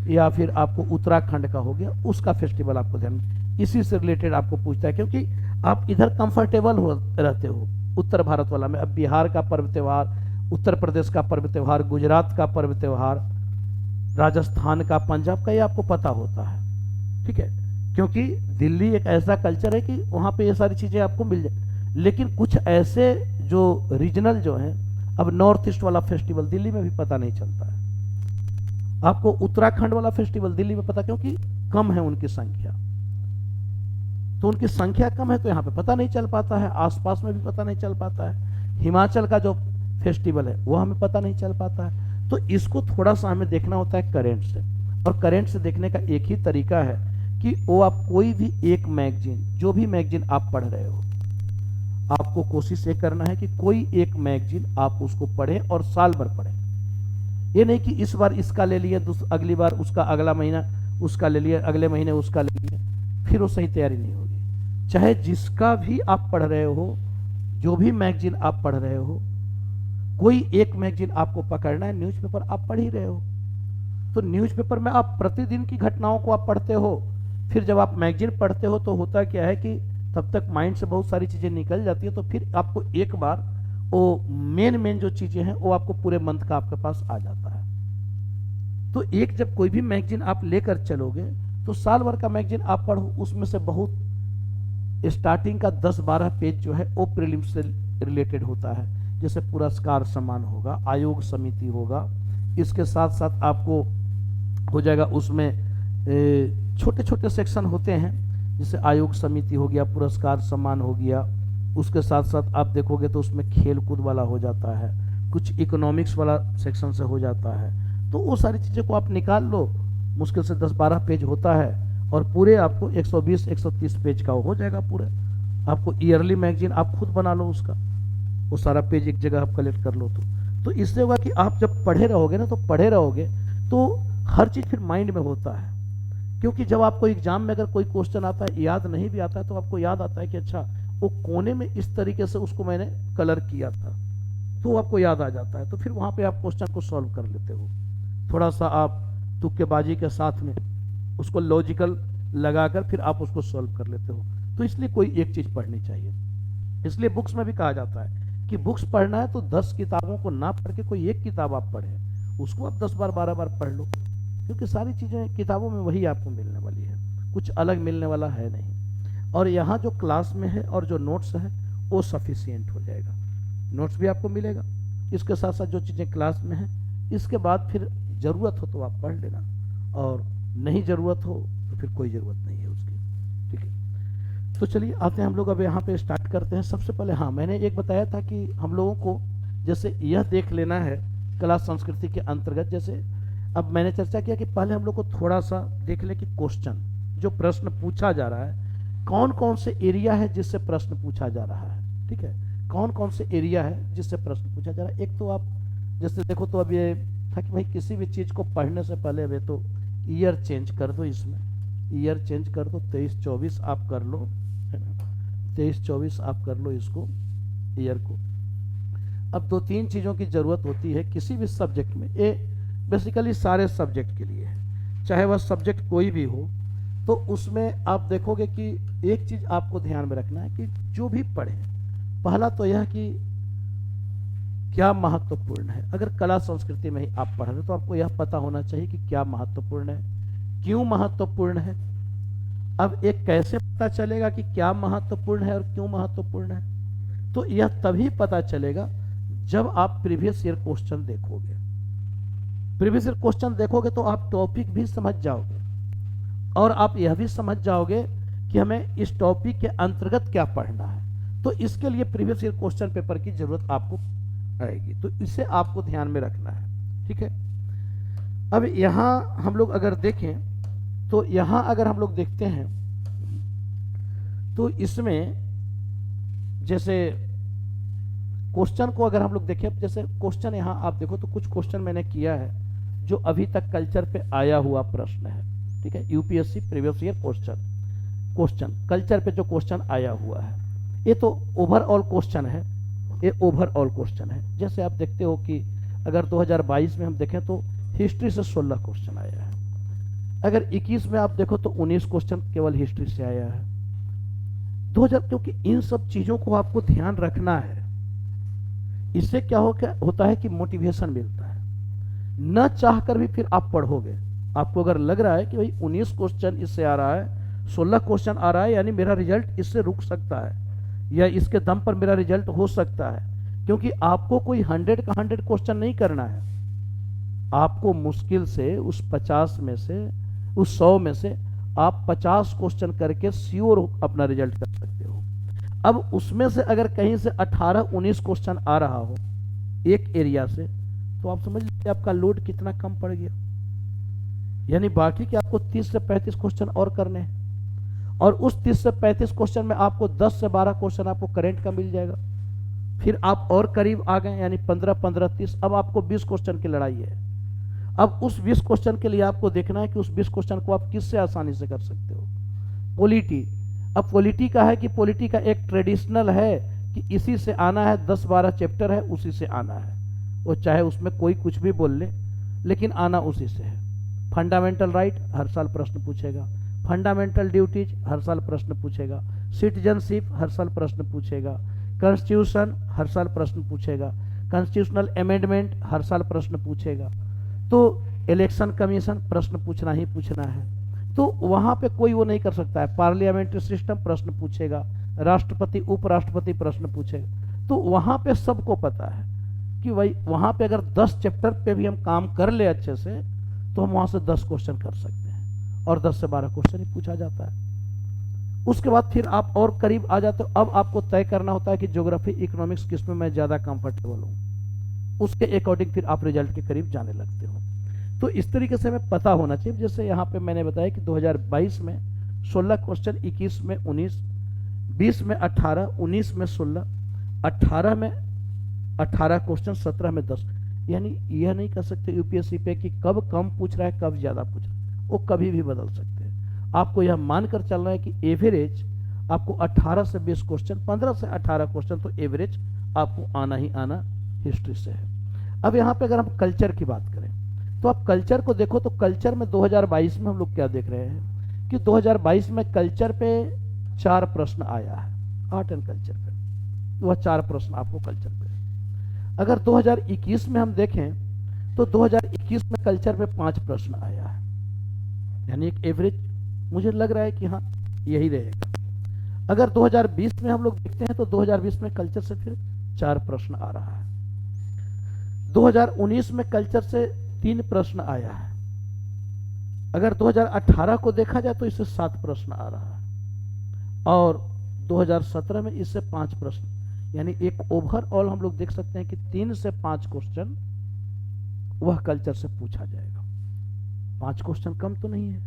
या फिर आपको उत्तराखंड का हो गया, उसका फेस्टिवल आपको ध्यान में, इसी से रिलेटेड आपको पूछता है, क्योंकि आप इधर कंफर्टेबल हो रहते हो उत्तर भारत वाला में। अब बिहार का पर्व त्योहार, उत्तर प्रदेश का पर्व त्योहार, गुजरात का पर्व त्योहार, राजस्थान का, पंजाब का, ये आपको पता होता है, ठीक है, क्योंकि दिल्ली एक ऐसा कल्चर है कि वहां पे ये सारी चीजें आपको मिल जाए। लेकिन कुछ ऐसे जो रीजनल जो हैं, अब नॉर्थ ईस्ट वाला फेस्टिवल दिल्ली में भी पता नहीं चलता है आपको, उत्तराखंड वाला फेस्टिवल दिल्ली में पता, क्योंकि कम है उनकी संख्या, तो उनकी संख्या कम है तो यहाँ पे पता नहीं चल पाता है, आसपास में भी पता नहीं चल पाता है। हिमाचल का जो फेस्टिवल है वो हमें पता नहीं चल पाता है। तो इसको थोड़ा सा हमें देखना होता है करेंट से, और करेंट से देखने का एक ही तरीका है कि वो आप कोई भी एक मैगजीन, जो भी मैगजीन आप पढ़ रहे हो, आपको कोशिश ये करना है कि कोई एक मैगजीन आप उसको पढ़ें और साल भर पढ़ें। ये नहीं कि इस बार इसका ले लिए, अगली बार उसका, अगला महीना उसका ले लिए, अगले महीने उसका ले लिए, फिर वो सही तैयारी नहीं होगी। चाहे जिसका भी आप पढ़ रहे हो, जो भी मैगजीन आप पढ़ रहे हो, कोई एक मैगजीन आपको पकड़ना है। न्यूज़पेपर आप पढ़ ही रहे हो, तो न्यूज़पेपर में आप प्रतिदिन की घटनाओं को आप पढ़ते हो, फिर जब आप मैगजीन पढ़ते हो तो होता क्या है कि तब तक माइंड से बहुत सारी चीजें निकल जाती है, तो फिर आपको एक बार वो मेन जो चीजें हैं वो आपको पूरे मंथ का आपके पास आ जाता है। तो एक जब कोई भी मैगजीन आप लेकर चलोगे तो साल भर का मैगजीन आप पढ़ो, उसमें से बहुत स्टार्टिंग का 10-12 पेज जो है वो प्रीलिम्स से रिलेटेड होता है, जैसे पुरस्कार सम्मान होगा, आयोग समिति होगा, इसके साथ साथ आपको हो जाएगा उसमें छोटे छोटे सेक्शन होते हैं जैसे आयोग समिति हो गया, पुरस्कार सम्मान हो गया, उसके साथ साथ आप देखोगे तो उसमें खेल कूद वाला हो जाता है, कुछ इकोनॉमिक्स वाला सेक्शन से हो जाता है। तो वो सारी चीज़ों को आप निकाल लो, मुश्किल से 10-12 पेज होता है और पूरे आपको 120-130 पेज का हो जाएगा पूरा। आपको ईयरली मैगजीन आप खुद बना लो उसका, वो सारा पेज एक जगह आप कलेक्ट कर लो। तो इससे होगा कि आप जब पढ़े रहोगे ना, तो पढ़े रहोगे तो हर चीज़ फिर माइंड में होता है। क्योंकि जब आपको एग्जाम में अगर कोई क्वेश्चन आता है, याद नहीं भी आता है, तो आपको याद आता है कि अच्छा वो कोने में इस तरीके से उसको मैंने कलर किया था, तो आपको याद आ जाता है। तो फिर वहाँ पे आप क्वेश्चन को सॉल्व कर लेते हो। थोड़ा सा आप तुक्केबाजी के साथ में उसको लॉजिकल लगाकर फिर आप उसको सॉल्व कर लेते हो। तो इसलिए कोई एक चीज़ पढ़नी चाहिए। इसलिए बुक्स में भी कहा जाता है कि बुक्स पढ़ना है तो 10 किताबों को ना पढ़ के कोई एक किताब आप पढ़ें, उसको आप 10 बार 12 बार पढ़ लो, क्योंकि सारी चीज़ें किताबों में वही आपको मिलने वाली है, कुछ अलग मिलने वाला है नहीं। और यहाँ जो क्लास में है और जो नोट्स है वो सफिशियंट हो जाएगा। नोट्स भी आपको मिलेगा, इसके साथ साथ जो चीज़ें क्लास में हैं, इसके बाद फिर ज़रूरत हो तो आप पढ़ लेना, और नहीं ज़रूरत हो तो फिर कोई ज़रूरत नहीं है उसकी। ठीक है, तो चलिए आते हैं हम लोग अब यहाँ पे स्टार्ट करते हैं। सबसे पहले हाँ, मैंने एक बताया था कि हम लोगों को जैसे यह देख लेना है कला संस्कृति के अंतर्गत। जैसे अब मैंने चर्चा किया कि पहले हम लोग को थोड़ा सा देख ले कि क्वेश्चन जो प्रश्न पूछा जा रहा है, कौन कौन से एरिया है जिससे प्रश्न पूछा जा रहा है। ठीक है, कौन कौन से एरिया है जिससे प्रश्न पूछा जा रहा है। एक तो आप जैसे देखो तो अब ये था कि भाई किसी भी चीज़ को पढ़ने से पहले वे तो ईयर चेंज कर दो, इसमें ईयर चेंज कर दो, 23-24 आप कर लो, है ना, 23-24 आप कर लो इसको ईयर को। अब 2-3 चीज़ों की ज़रूरत होती है किसी भी सब्जेक्ट में, ये बेसिकली सारे सब्जेक्ट के लिए है, चाहे वह सब्जेक्ट कोई भी हो। तो उसमें आप देखोगे कि एक चीज़ आपको ध्यान में रखना है कि जो भी पढ़े, पहला तो यह कि क्या महत्वपूर्ण है। अगर कला संस्कृति में ही आप पढ़ रहे हो तो आपको यह पता होना चाहिए कि क्या महत्वपूर्ण है, क्यों महत्वपूर्ण है। अब एक कैसे पता चलेगा कि क्या महत्वपूर्ण है और क्यों महत्वपूर्ण है, तो यह तभी पता चलेगा जब आप प्रीवियस ईयर क्वेश्चन देखोगे। प्रीवियस ईयर क्वेश्चन देखोगे तो आप टॉपिक भी समझ जाओगे, और आप यह भी समझ जाओगे कि हमें इस टॉपिक के अंतर्गत क्या पढ़ना है। तो इसके लिए प्रीवियस ईयर क्वेश्चन पेपर की जरूरत आपको आएगी, तो इसे आपको ध्यान में रखना है। ठीक है, अब यहां हम लोग अगर देखें तो यहां अगर हम लोग देखते हैं तो इसमें जैसे क्वेश्चन को अगर हम लोग देखें, जैसे क्वेश्चन यहां आप देखो तो कुछ क्वेश्चन मैंने किया है जो अभी तक कल्चर पे आया हुआ प्रश्न है। ठीक है, UPSC previous year question culture पे जो क्वेश्चन आया हुआ है, ये तो ओवरऑल क्वेश्चन है, ये ओवरऑल क्वेश्चन है। जैसे आप देखते हो कि अगर 2022 में हम देखें तो हिस्ट्री से 16 क्वेश्चन आया है, अगर 21 में आप देखो तो 19 क्वेश्चन केवल हिस्ट्री से आया है। 2000, क्योंकि इन सब चीजों को आपको ध्यान रखना है, इससे क्या होता है कि मोटिवेशन मिलता है, न चाहकर भी फिर आप पढ़ोगे। आपको अगर लग रहा है कि भाई 19 क्वेश्चन इससे आ रहा है, 16 क्वेश्चन आ रहा है, यानी मेरा रिजल्ट इससे रुक सकता है या इसके दम पर मेरा रिजल्ट हो सकता है, क्योंकि आपको कोई 100 का 100 क्वेश्चन नहीं करना है। आपको मुश्किल से उस 50 में से, उस 100 में से आप 50 क्वेश्चन करके श्योर अपना रिजल्ट कर सकते हो। अब उसमें से अगर कहीं से 18-19 क्वेश्चन आ रहा हो एक एरिया से, तो आप समझ लीजिए आपका लोड कितना कम पड़ गया। यानी बाकी के आपको 30 से 35 क्वेश्चन और करने हैं, और उस 30 से 35 क्वेश्चन में आपको 10 से 12 क्वेश्चन आपको करंट का मिल जाएगा। फिर आप और करीब आ गए, यानी 15-15-30, अब आपको 20 क्वेश्चन की लड़ाई है। अब उस 20 क्वेश्चन के लिए आपको देखना है कि उस 20 क्वेश्चन को आप किससे आसानी से कर सकते हो। पॉलिटी, अब पॉलिटी का है कि पॉलिटी का एक ट्रेडिशनल है कि इसी से आना है, 10-12 चैप्टर है उसी से आना है, वो चाहे उसमें कोई कुछ भी बोल ले, लेकिन आना उसी से है। फंडामेंटल राइट हर साल प्रश्न पूछेगा, फंडामेंटल ड्यूटीज हर साल प्रश्न पूछेगा, सिटीजनशिप हर साल प्रश्न पूछेगा, कॉन्स्टिट्यूशन हर साल प्रश्न पूछेगा, कॉन्स्टिट्यूशनल अमेंडमेंट हर साल प्रश्न पूछेगा, तो इलेक्शन कमीशन प्रश्न पूछना ही पूछना है। तो वहां पे कोई वो नहीं कर सकता है। पार्लियामेंट्री सिस्टम प्रश्न पूछेगा, राष्ट्रपति उपराष्ट्रपति प्रश्न पूछेगा। तो वहां पे सबको पता है कि भाई वहां पे अगर 10 चैप्टर पे भी हम काम कर ले अच्छे से, तो हम वहां से 10 क्वेश्चन कर सकते हैं, और 10 से 12 क्वेश्चन ही पूछा जाता है। उसके बाद फिर आप और करीब आ जाते हो, अब आपको तय करना होता है कि ज्योग्राफी इकोनॉमिक्स किसमें मैं ज़्यादा कंफर्टेबल हूँ, उसके अकॉर्डिंग फिर आप रिजल्ट के करीब जाने लगते हो। तो इस तरीके से हमें पता होना चाहिए। जैसे यहाँ पे मैंने बताया कि 2022 में 16 क्वेश्चन, 21 में 19, 20 में 18, 19 में 16, 18 में 18 क्वेश्चन, 17 में 10। यानी यह नहीं कह सकते यूपीएससी पे कि कब कम पूछ रहा है कब ज्यादा पूछ रहा है, वो कभी भी बदल सकते हैं। आपको यह मानकर चलना है कि एवरेज आपको 18 से 20 क्वेश्चन, 15 से 18 क्वेश्चन तो एवरेज आपको आना ही आना हिस्ट्री से है। अब यहाँ पे अगर हम कल्चर की बात करें तो आप कल्चर को देखो, तो कल्चर में 2022 में हम लोग क्या देख रहे हैं कि 2022 में कल्चर पे 4 प्रश्न आया है, आर्ट एंड कल्चर पे वह 4 प्रश्न आपको कल्चर पे। अगर 2021 में हम देखें तो 2021 में कल्चर पे 5 प्रश्न आया है, यानी एक एवरेज मुझे लग रहा है कि हाँ यही रहेगा। अगर 2020 में हम लोग देखते हैं तो 2020 में कल्चर से फिर 4 प्रश्न आ रहा है। 2019 में कल्चर से 3 प्रश्न आया है। अगर 2018 को देखा जाए तो इससे 7 प्रश्न आ रहा है, और 2017 में इससे 5 प्रश्न, यानी एक ओवरऑल हम लोग देख सकते हैं कि 3 से 5 क्वेश्चन वह कल्चर से पूछा जाएगा। 5 क्वेश्चन कम तो नहीं है,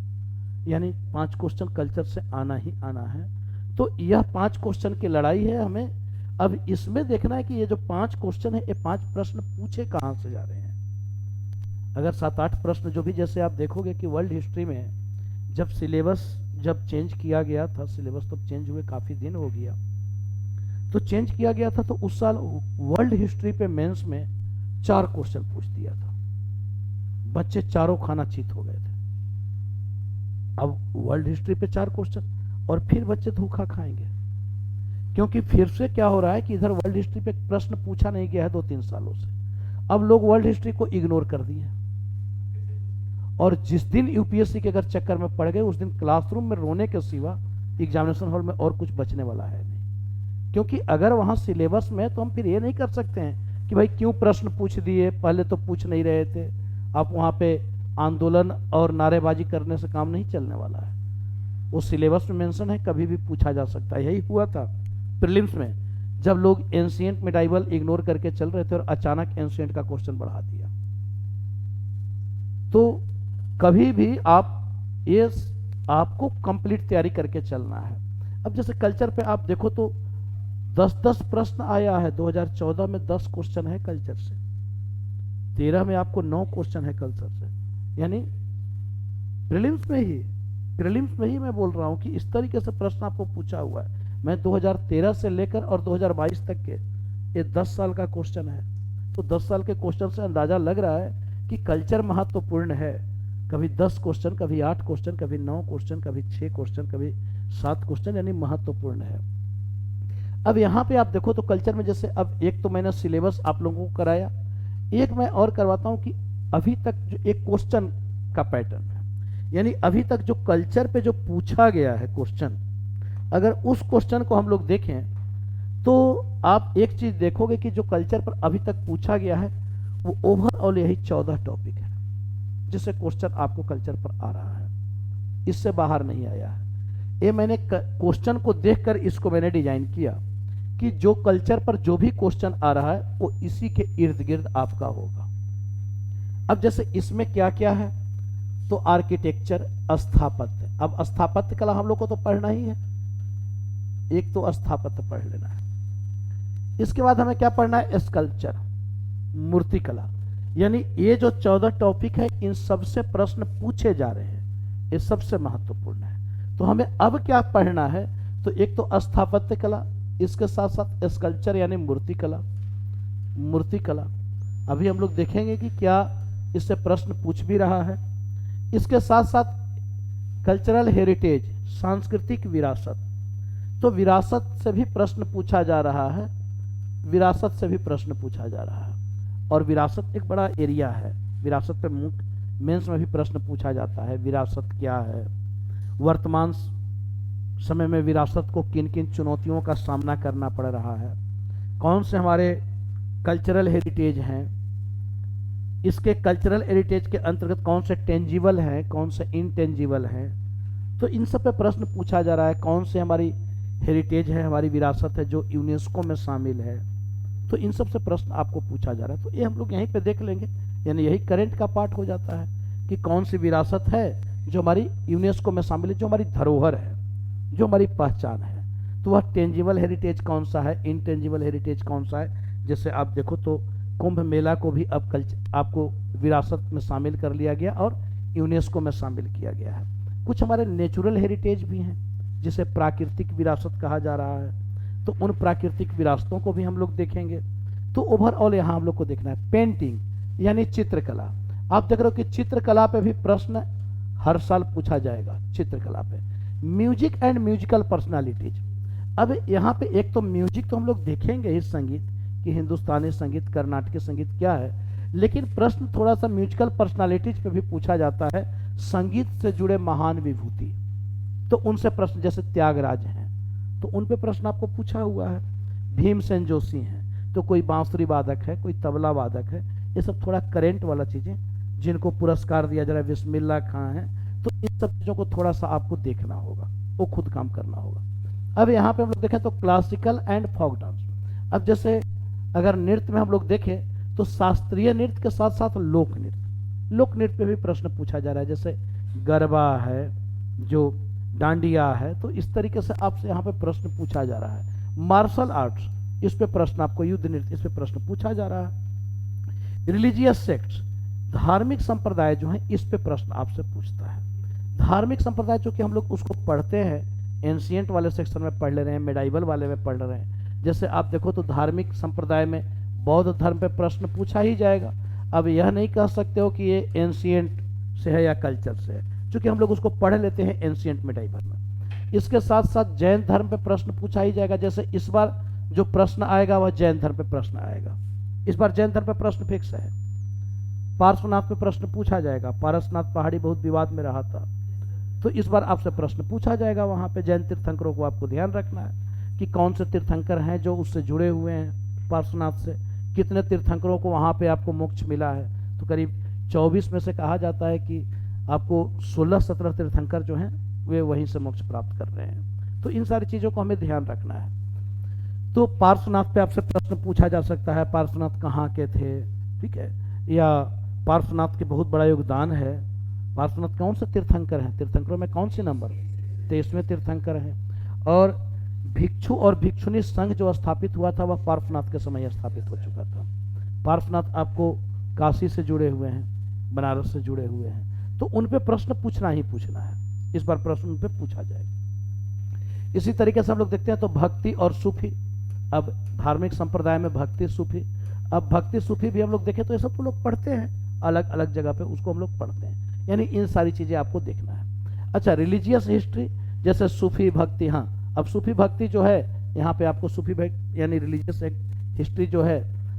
यानी 5 क्वेश्चन कल्चर से आना ही आना है। तो यह 5 क्वेश्चन की लड़ाई है। हमें अब इसमें देखना है कि ये जो 5 क्वेश्चन है, ये 5 प्रश्न पूछे कहां से जा रहे हैं। अगर 7-8 प्रश्न जो भी, जैसे आप देखोगे कि वर्ल्ड हिस्ट्री में जब सिलेबस जब चेंज किया गया था, सिलेबस तो चेंज हुए काफी दिन हो गया, तो चेंज किया गया था, तो उस साल वर्ल्ड हिस्ट्री पे मेंस में 4 क्वेश्चन पूछ दिया था, बच्चे चारों खाना चीत हो गए थे। अब वर्ल्ड हिस्ट्री पे 4 क्वेश्चन, और फिर बच्चे धोखा खाएंगे, क्योंकि फिर से क्या हो रहा है कि इधर वर्ल्ड हिस्ट्री पे प्रश्न पूछा नहीं गया है 2-3 सालों से। अब लोग वर्ल्ड हिस्ट्री को इग्नोर कर दिए, और जिस दिन यूपीएससी के अगर चक्कर में पड़ गए, उस दिन क्लासरूम में रोने के सिवा एग्जामिनेशन हॉल में और कुछ बचने वाला है नहीं। क्योंकि अगर वहां सिलेबस में, तो हम फिर ये नहीं कर सकते हैं कि भाई क्यों प्रश्न पूछ दिए, पहले तो पूछ नहीं रहे थे। आप वहां पे आंदोलन और नारेबाजी करने से काम नहीं चलने वाला है। वो सिलेबस में मेंशन है, कभी भी पूछा जा सकता है। यही हुआ था प्रीलिम्स में, जब लोग एंशिएंट मिडाइवल इग्नोर करके चल रहे थे और अचानक एंशिएंट का क्वेश्चन बढ़ा दिया। तो कभी भी आप ये आपको कंप्लीट तैयारी करके चलना है। अब जैसे कल्चर पे आप देखो तो 10-10 प्रश्न आया है। 2014 में 10 क्वेश्चन है कल्चर से, 13 में आपको 9 क्वेश्चन है कल्चर से, यानी प्रीलिम्स में ही मैं बोल रहा हूं कि इस तरीके से प्रश्न आपको पूछा हुआ है। मैं 2013 से लेकर और 2022 तक के ये 10 साल का क्वेश्चन है, तो 10 साल के क्वेश्चन से अंदाजा लग रहा है कि कल्चर महत्वपूर्ण है। कभी 10 क्वेश्चन, कभी 8 क्वेश्चन, कभी 9 क्वेश्चन, कभी 6 क्वेश्चन, कभी 7 क्वेश्चन, यानी महत्वपूर्ण है। अब यहाँ पे आप देखो तो कल्चर में जैसे, अब एक तो मैंने सिलेबस आप लोगों को कराया, एक मैं और करवाता हूँ कि अभी तक जो एक क्वेश्चन का पैटर्न है, यानी अभी तक जो कल्चर पे जो पूछा गया है क्वेश्चन, अगर उस क्वेश्चन को हम लोग देखें तो आप एक चीज देखोगे कि जो कल्चर पर अभी तक पूछा गया है वो ओवरऑल यही 14 टॉपिक है जिससे क्वेश्चन आपको कल्चर पर आ रहा है, इससे बाहर नहीं आया है। ये मैंने क्वेश्चन को देखकर इसको मैंने डिजाइन किया कि जो कल्चर पर जो भी क्वेश्चन आ रहा है वो इसी के इर्द गिर्द आपका होगा। अब जैसे इसमें क्या क्या है, तो आर्किटेक्चर, स्थापत्य। अब स्थापत्य कला हम लोग को तो पढ़ना ही है, एक तो स्थापत्य पढ़ लेना है। इसके बाद हमें क्या पढ़ना है, स्कल्पचर, मूर्तिकला। यानी ये जो 14 टॉपिक है, इन सबसे प्रश्न पूछे जा रहे हैं, ये सबसे महत्वपूर्ण है। तो हमें अब क्या पढ़ना है, तो एक तो स्थापत्य कला, इसके साथ साथ स्कल्पचर यानी मूर्तिकला। अभी हम लोग देखेंगे कि क्या इससे प्रश्न पूछ भी रहा है। इसके साथ साथ कल्चरल हेरिटेज, सांस्कृतिक विरासत, तो विरासत से भी प्रश्न पूछा जा रहा है, विरासत से भी प्रश्न पूछा जा रहा है। और विरासत एक बड़ा एरिया है, विरासत पे मेंस में भी प्रश्न पूछा जाता है। विरासत क्या है, वर्तमान समय में विरासत को किन किन चुनौतियों का सामना करना पड़ रहा है, कौन से हमारे कल्चरल हेरिटेज हैं, इसके कल्चरल हेरिटेज के अंतर्गत कौन से टेंजिबल हैं, कौन से इनटेंजिबल हैं। तो इन सब पे प्रश्न पूछा जा रहा है, कौन से हमारी हेरिटेज है, हमारी विरासत है जो यूनेस्को में शामिल है। तो इन सब से प्रश्न आपको पूछा जा रहा है, तो ये हम लोग यहीं पे देख लेंगे, यानी यही करंट का पार्ट हो जाता है कि कौन सी विरासत है जो हमारी यूनेस्को में शामिल है, जो हमारी धरोहर है, जो हमारी पहचान है। तो वह टेंजिबल हेरिटेज कौन सा है, इनटेंजिबल हेरिटेज कौन सा है। जैसे आप देखो तो कुंभ मेला को भी अब आपको विरासत में शामिल कर लिया गया और यूनेस्को में शामिल किया गया है। कुछ हमारे नेचुरल हेरिटेज भी हैं जिसे प्राकृतिक विरासत कहा जा रहा है, तो उन प्राकृतिक विरासतों को भी हम लोग देखेंगे। तो ओवरऑल यहाँ हम लोग को देखना है पेंटिंग यानी चित्रकला। आप देख रहे हो कि चित्रकला पे भी प्रश्न हर साल पूछा जाएगा। चित्रकला पे म्यूजिक एंड म्यूजिकल पर्सनालिटीज। अब यहाँ पे एक तो म्यूजिक तो हम लोग देखेंगे ही, संगीत कि हिंदुस्तानी संगीत, कर्नाटकी संगीत क्या है, लेकिन प्रश्न थोड़ा सा म्यूजिकल पर्सनालिटीज पे भी पूछा जाता है, संगीत से जुड़े महान विभूति। तो उनसे प्रश्न जैसे त्यागराज हैं तो उन पे प्रश्न आपको पूछा हुआ है। भीमसेन जोशी हैं तो कोई बांसुरी वादक है, कोई तबला वादक है, ये सब थोड़ा करेंट वाला चीजें जिनको पुरस्कार दिया जा रहा है, बिस्मिल्लाह खां है। तो इन सब चीजों को थोड़ा सा आपको देखना होगा, वो खुद काम करना होगा। अब यहाँ पे हम लोग देखें तो क्लासिकल एंड फोक डांस। अब जैसे अगर नृत्य में हम लोग देखें तो शास्त्रीय नृत्य के साथ साथ लोक नृत्य, लोक नृत्य पे भी प्रश्न पूछा जा रहा है। जैसे गरबा है, जो डांडिया है, तो इस तरीके से आपसे यहाँ पे प्रश्न पूछा जा रहा है। मार्शल आर्ट्स, इस पे प्रश्न आपको, युद्ध नृत्य, इस पे प्रश्न पूछा जा रहा है। रिलीजियस सेक्ट्स, धार्मिक संप्रदाय जो है, इस पे प्रश्न आपसे पूछता है। धार्मिक संप्रदाय जो कि हम लोग उसको पढ़ते हैं, एंशिएंट वाले सेक्शन में पढ़ ले रहे हैं, मेडाइवल वाले में पढ़ रहे हैं। जैसे आप देखो तो धार्मिक संप्रदाय में बौद्ध धर्म पे प्रश्न पूछा ही जाएगा। अब यह नहीं कह सकते हो कि ये एंशिएंट से है या कल्चर से है, क्योंकि हम लोग उसको पढ़ लेते हैं एंशिएंट मेडाइवल में। इसके साथ साथ जैन धर्म पे प्रश्न पूछा ही जाएगा। जैसे इस बार जो प्रश्न आएगा वह जैन धर्म पे प्रश्न आएगा। इस बार जैन धर्म पे प्रश्न फिक्स है। पार्श्वनाथ पे प्रश्न पूछा जाएगा, पारसनाथ पहाड़ी बहुत विवाद में रहा था, तो इस बार आपसे प्रश्न पूछा जाएगा। वहां पे जैन तीर्थंकरों को आपको ध्यान रखना है कि कौन से तीर्थंकर हैं जो उससे जुड़े हुए हैं पार्श्वनाथ से, कितने तीर्थंकरों को वहां पे आपको मोक्ष मिला है। तो करीब 24 में से कहा जाता है कि आपको 16-17 तीर्थंकर जो हैं वे वहीं से मोक्ष प्राप्त कर रहे हैं। तो इन सारी चीजों को हमें ध्यान रखना है। तो पार्श्वनाथ पे आपसे प्रश्न पूछा जा सकता है, पार्श्वनाथ कहाँ के थे, ठीक है, या पार्श्वनाथ के बहुत बड़ा योगदान है। पार्श्वनाथ कौन से तीर्थंकर हैं, तीर्थंकरों में कौन से नंबर, 23वें तीर्थंकर हैं। और भिक्षु और भिक्षुणी संघ जो स्थापित हुआ था वह पार्श्वनाथ के समय स्थापित हो चुका था। पार्श्वनाथ आपको काशी से जुड़े हुए हैं, बनारस से जुड़े हुए हैं, तो उन पे प्रश्न पूछना ही पूछना है। इस बार प्रश्न उन पे पूछा जाएगा। इसी तरीके से हम लोग देखते हैं तो भक्ति और सूफी। अब धार्मिक संप्रदाय में भक्ति सूफी, अब भक्ति सूफी भी हम लोग देखें तो ये सब तो लोग पढ़ते हैं, अलग अलग जगह पे उसको हम लोग पढ़ते हैं, यानी इन सारी चीजें आपको देखना है। अच्छा, रिलीजियस हिस्ट्री, जैसे सूफी भक्ति, हाँ अब सूफी भक्ति जो है यहाँ पे आपको सूफी भक्ति यानी रिलीजियस हिस्ट्री जो है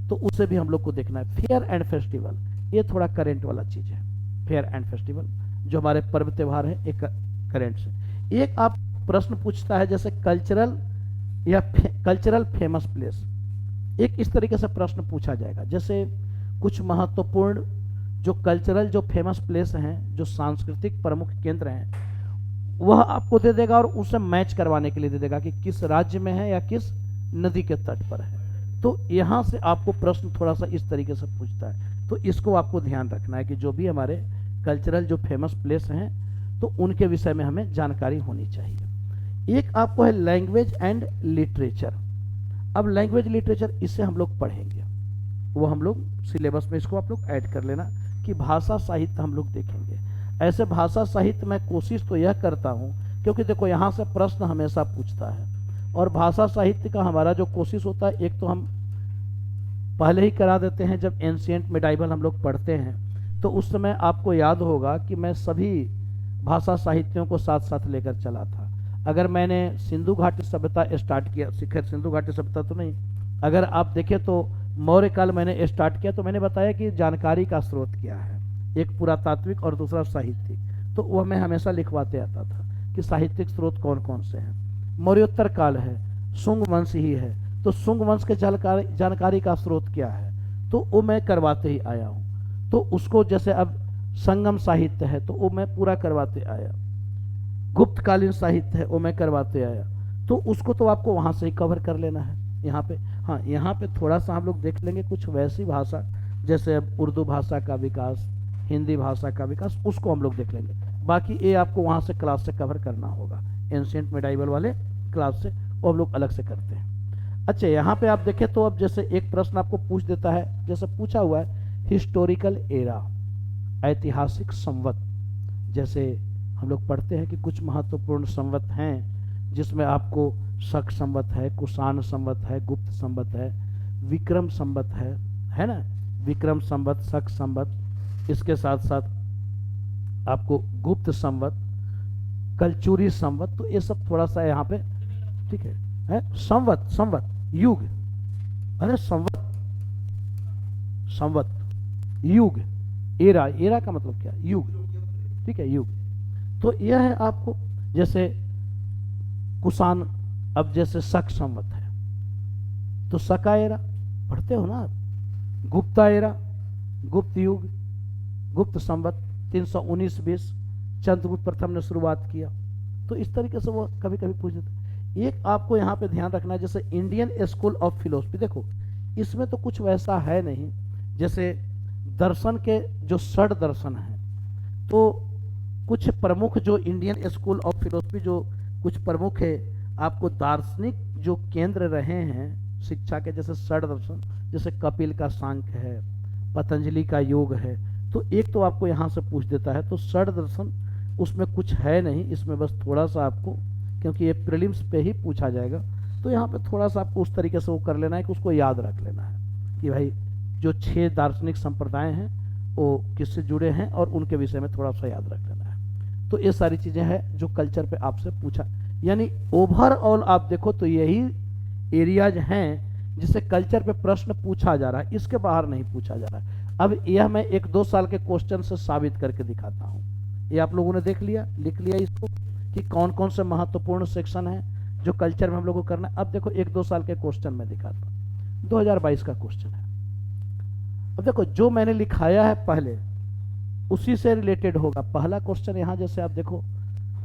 तो उसे भी हम लोग को देखना है। फेयर एंड फेस्टिवल, ये थोड़ा करेंट वाला चीज है। फेयर एंड फेस्टिवल जो हमारे पर्व त्योहार है एक करेंट से। एक आप प्रश्न पूछता है जैसे कल्चरल या कल्चरल फेमस प्लेस, एक इस तरीके से प्रश्न पूछा जाएगा। जैसे कुछ महत्वपूर्ण जो कल्चरल जो फेमस प्लेस हैं, जो सांस्कृतिक प्रमुख केंद्र हैं, वह आपको दे देगा और उसे मैच करवाने के लिए दे देगा कि किस राज्य में है या किस नदी के तट पर है। तो यहां से आपको प्रश्न थोड़ा सा इस तरीके से पूछता है, तो इसको आपको ध्यान रखना है कि जो भी हमारे कल्चरल जो फेमस प्लेस हैं तो उनके विषय में हमें जानकारी होनी चाहिए। एक आपको है लैंग्वेज एंड लिटरेचर। अब लैंग्वेज लिटरेचर इससे हम लोग पढ़ेंगे, वो हम लोग सिलेबस में इसको आप लोग ऐड कर लेना कि भाषा साहित्य हम लोग देखेंगे। ऐसे भाषा साहित्य में कोशिश तो यह करता हूं, क्योंकि देखो यहाँ से प्रश्न हमेशा पूछता है, और भाषा साहित्य का हमारा जो कोशिश होता है, एक तो हम पहले ही करा देते हैं जब एंशिएंट मेडाइवल हम लोग पढ़ते हैं, तो उस समय आपको याद होगा कि मैं सभी भाषा साहित्यों को साथ साथ लेकर चला था। अगर मैंने सिंधु घाटी सभ्यता स्टार्ट किया, खैर सिंधु घाटी सभ्यता तो नहीं, अगर आप देखें तो मौर्य काल मैंने स्टार्ट किया, तो मैंने बताया कि जानकारी का स्रोत क्या है, एक पुरातात्विक और दूसरा साहित्यिक। तो वह मैं हमेशा लिखवाते आता था कि साहित्यिक स्रोत कौन कौन से हैं। मौर्योत्तर काल है, शुंग वंश ही है, तो शुंग वंश के जानकारी का स्रोत क्या है, तो वो मैं करवाते ही आया हूँ। तो उसको जैसे अब संगम साहित्य है तो वो मैं पूरा करवाते आया। गुप्तकालीन साहित्य है वो मैं करवाते आया, तो उसको तो आपको वहां से ही कवर कर लेना है। यहाँ पे हाँ, यहाँ पे थोड़ा सा हम लोग देख लेंगे कुछ वैसी भाषा, जैसे अब उर्दू भाषा का विकास, हिंदी भाषा का विकास, उसको हम लोग देख लेंगे। बाकी ये आपको वहां से क्लास से कवर करना होगा, एंशिएंट मेडाइवल वाले क्लास से, वो हम लोग अलग से करते हैं। अच्छा, यहाँ पे आप देखें तो अब जैसे एक प्रश्न आपको पूछ देता है, जैसे पूछा हुआ है हिस्टोरिकल एरा, ऐतिहासिक संवत। जैसे हम लोग पढ़ते हैं कि कुछ महत्वपूर्ण संवत हैं जिसमें आपको शक संवत है, कुषाण संवत है, गुप्त संवत है, विक्रम संवत है ना, विक्रम संवत, शक संवत, इसके साथ साथ आपको गुप्त संवत, कलचुरी संवत, तो ये सब थोड़ा सा यहाँ पे ठीक है संवत, संवत युग, अरे संवत, संवत युग, एरा, एरा का मतलब क्या, युग, ठीक है, युग। तो यह है आपको, जैसे कुषाण, अब जैसे शक संवत है तो शका एरा पढ़ते हो ना आप, गुप्ता एरा, गुप्त युग, गुप्त संवत 319-20 चंद्रगुप्त प्रथम ने शुरुआत किया। तो इस तरीके से वो कभी कभी पूछ देते। एक आपको यहाँ पे ध्यान रखना है, जैसे इंडियन स्कूल ऑफ फिलोसफी, देखो इसमें तो कुछ वैसा है नहीं, जैसे दर्शन के जो षड दर्शन हैं, तो कुछ प्रमुख जो इंडियन स्कूल ऑफ फिलोसफी जो कुछ प्रमुख है, आपको दार्शनिक जो केंद्र रहे हैं शिक्षा के, जैसे षड दर्शन, जैसे कपिल का सांख्य है, पतंजलि का योग है, तो एक तो आपको यहाँ से पूछ देता है। तो षड दर्शन उसमें कुछ है नहीं, इसमें बस थोड़ा सा आपको, क्योंकि ये प्रीलिम्स पे ही पूछा जाएगा, तो यहाँ पे थोड़ा सा आपको उस तरीके से वो कर लेना है कि उसको याद रख लेना है कि भाई जो 6 दार्शनिक संप्रदाय हैं वो किससे जुड़े हैं, और उनके विषय में थोड़ा सा याद रख लेना है। तो ये सारी चीजें हैं जो कल्चर पे आपसे पूछा, यानी ओवरऑल आप देखो तो यही एरियाज हैं जिससे कल्चर पे प्रश्न पूछा जा रहा है, इसके बाहर नहीं पूछा जा रहा है। अब यह मैं 1-2 साल के क्वेश्चन से साबित करके दिखाता हूँ। ये आप लोगों ने देख लिया, लिख लिया इसको कि कौन कौन से महत्वपूर्ण सेक्शन है जो कल्चर में हम लोग को करना है। अब देखो 1-2 साल के क्वेश्चन में दिखाता हूँ। 2022 का क्वेश्चन है। अब देखो जो मैंने लिखाया है पहले उसी से रिलेटेड होगा। पहला क्वेश्चन यहाँ जैसे आप देखो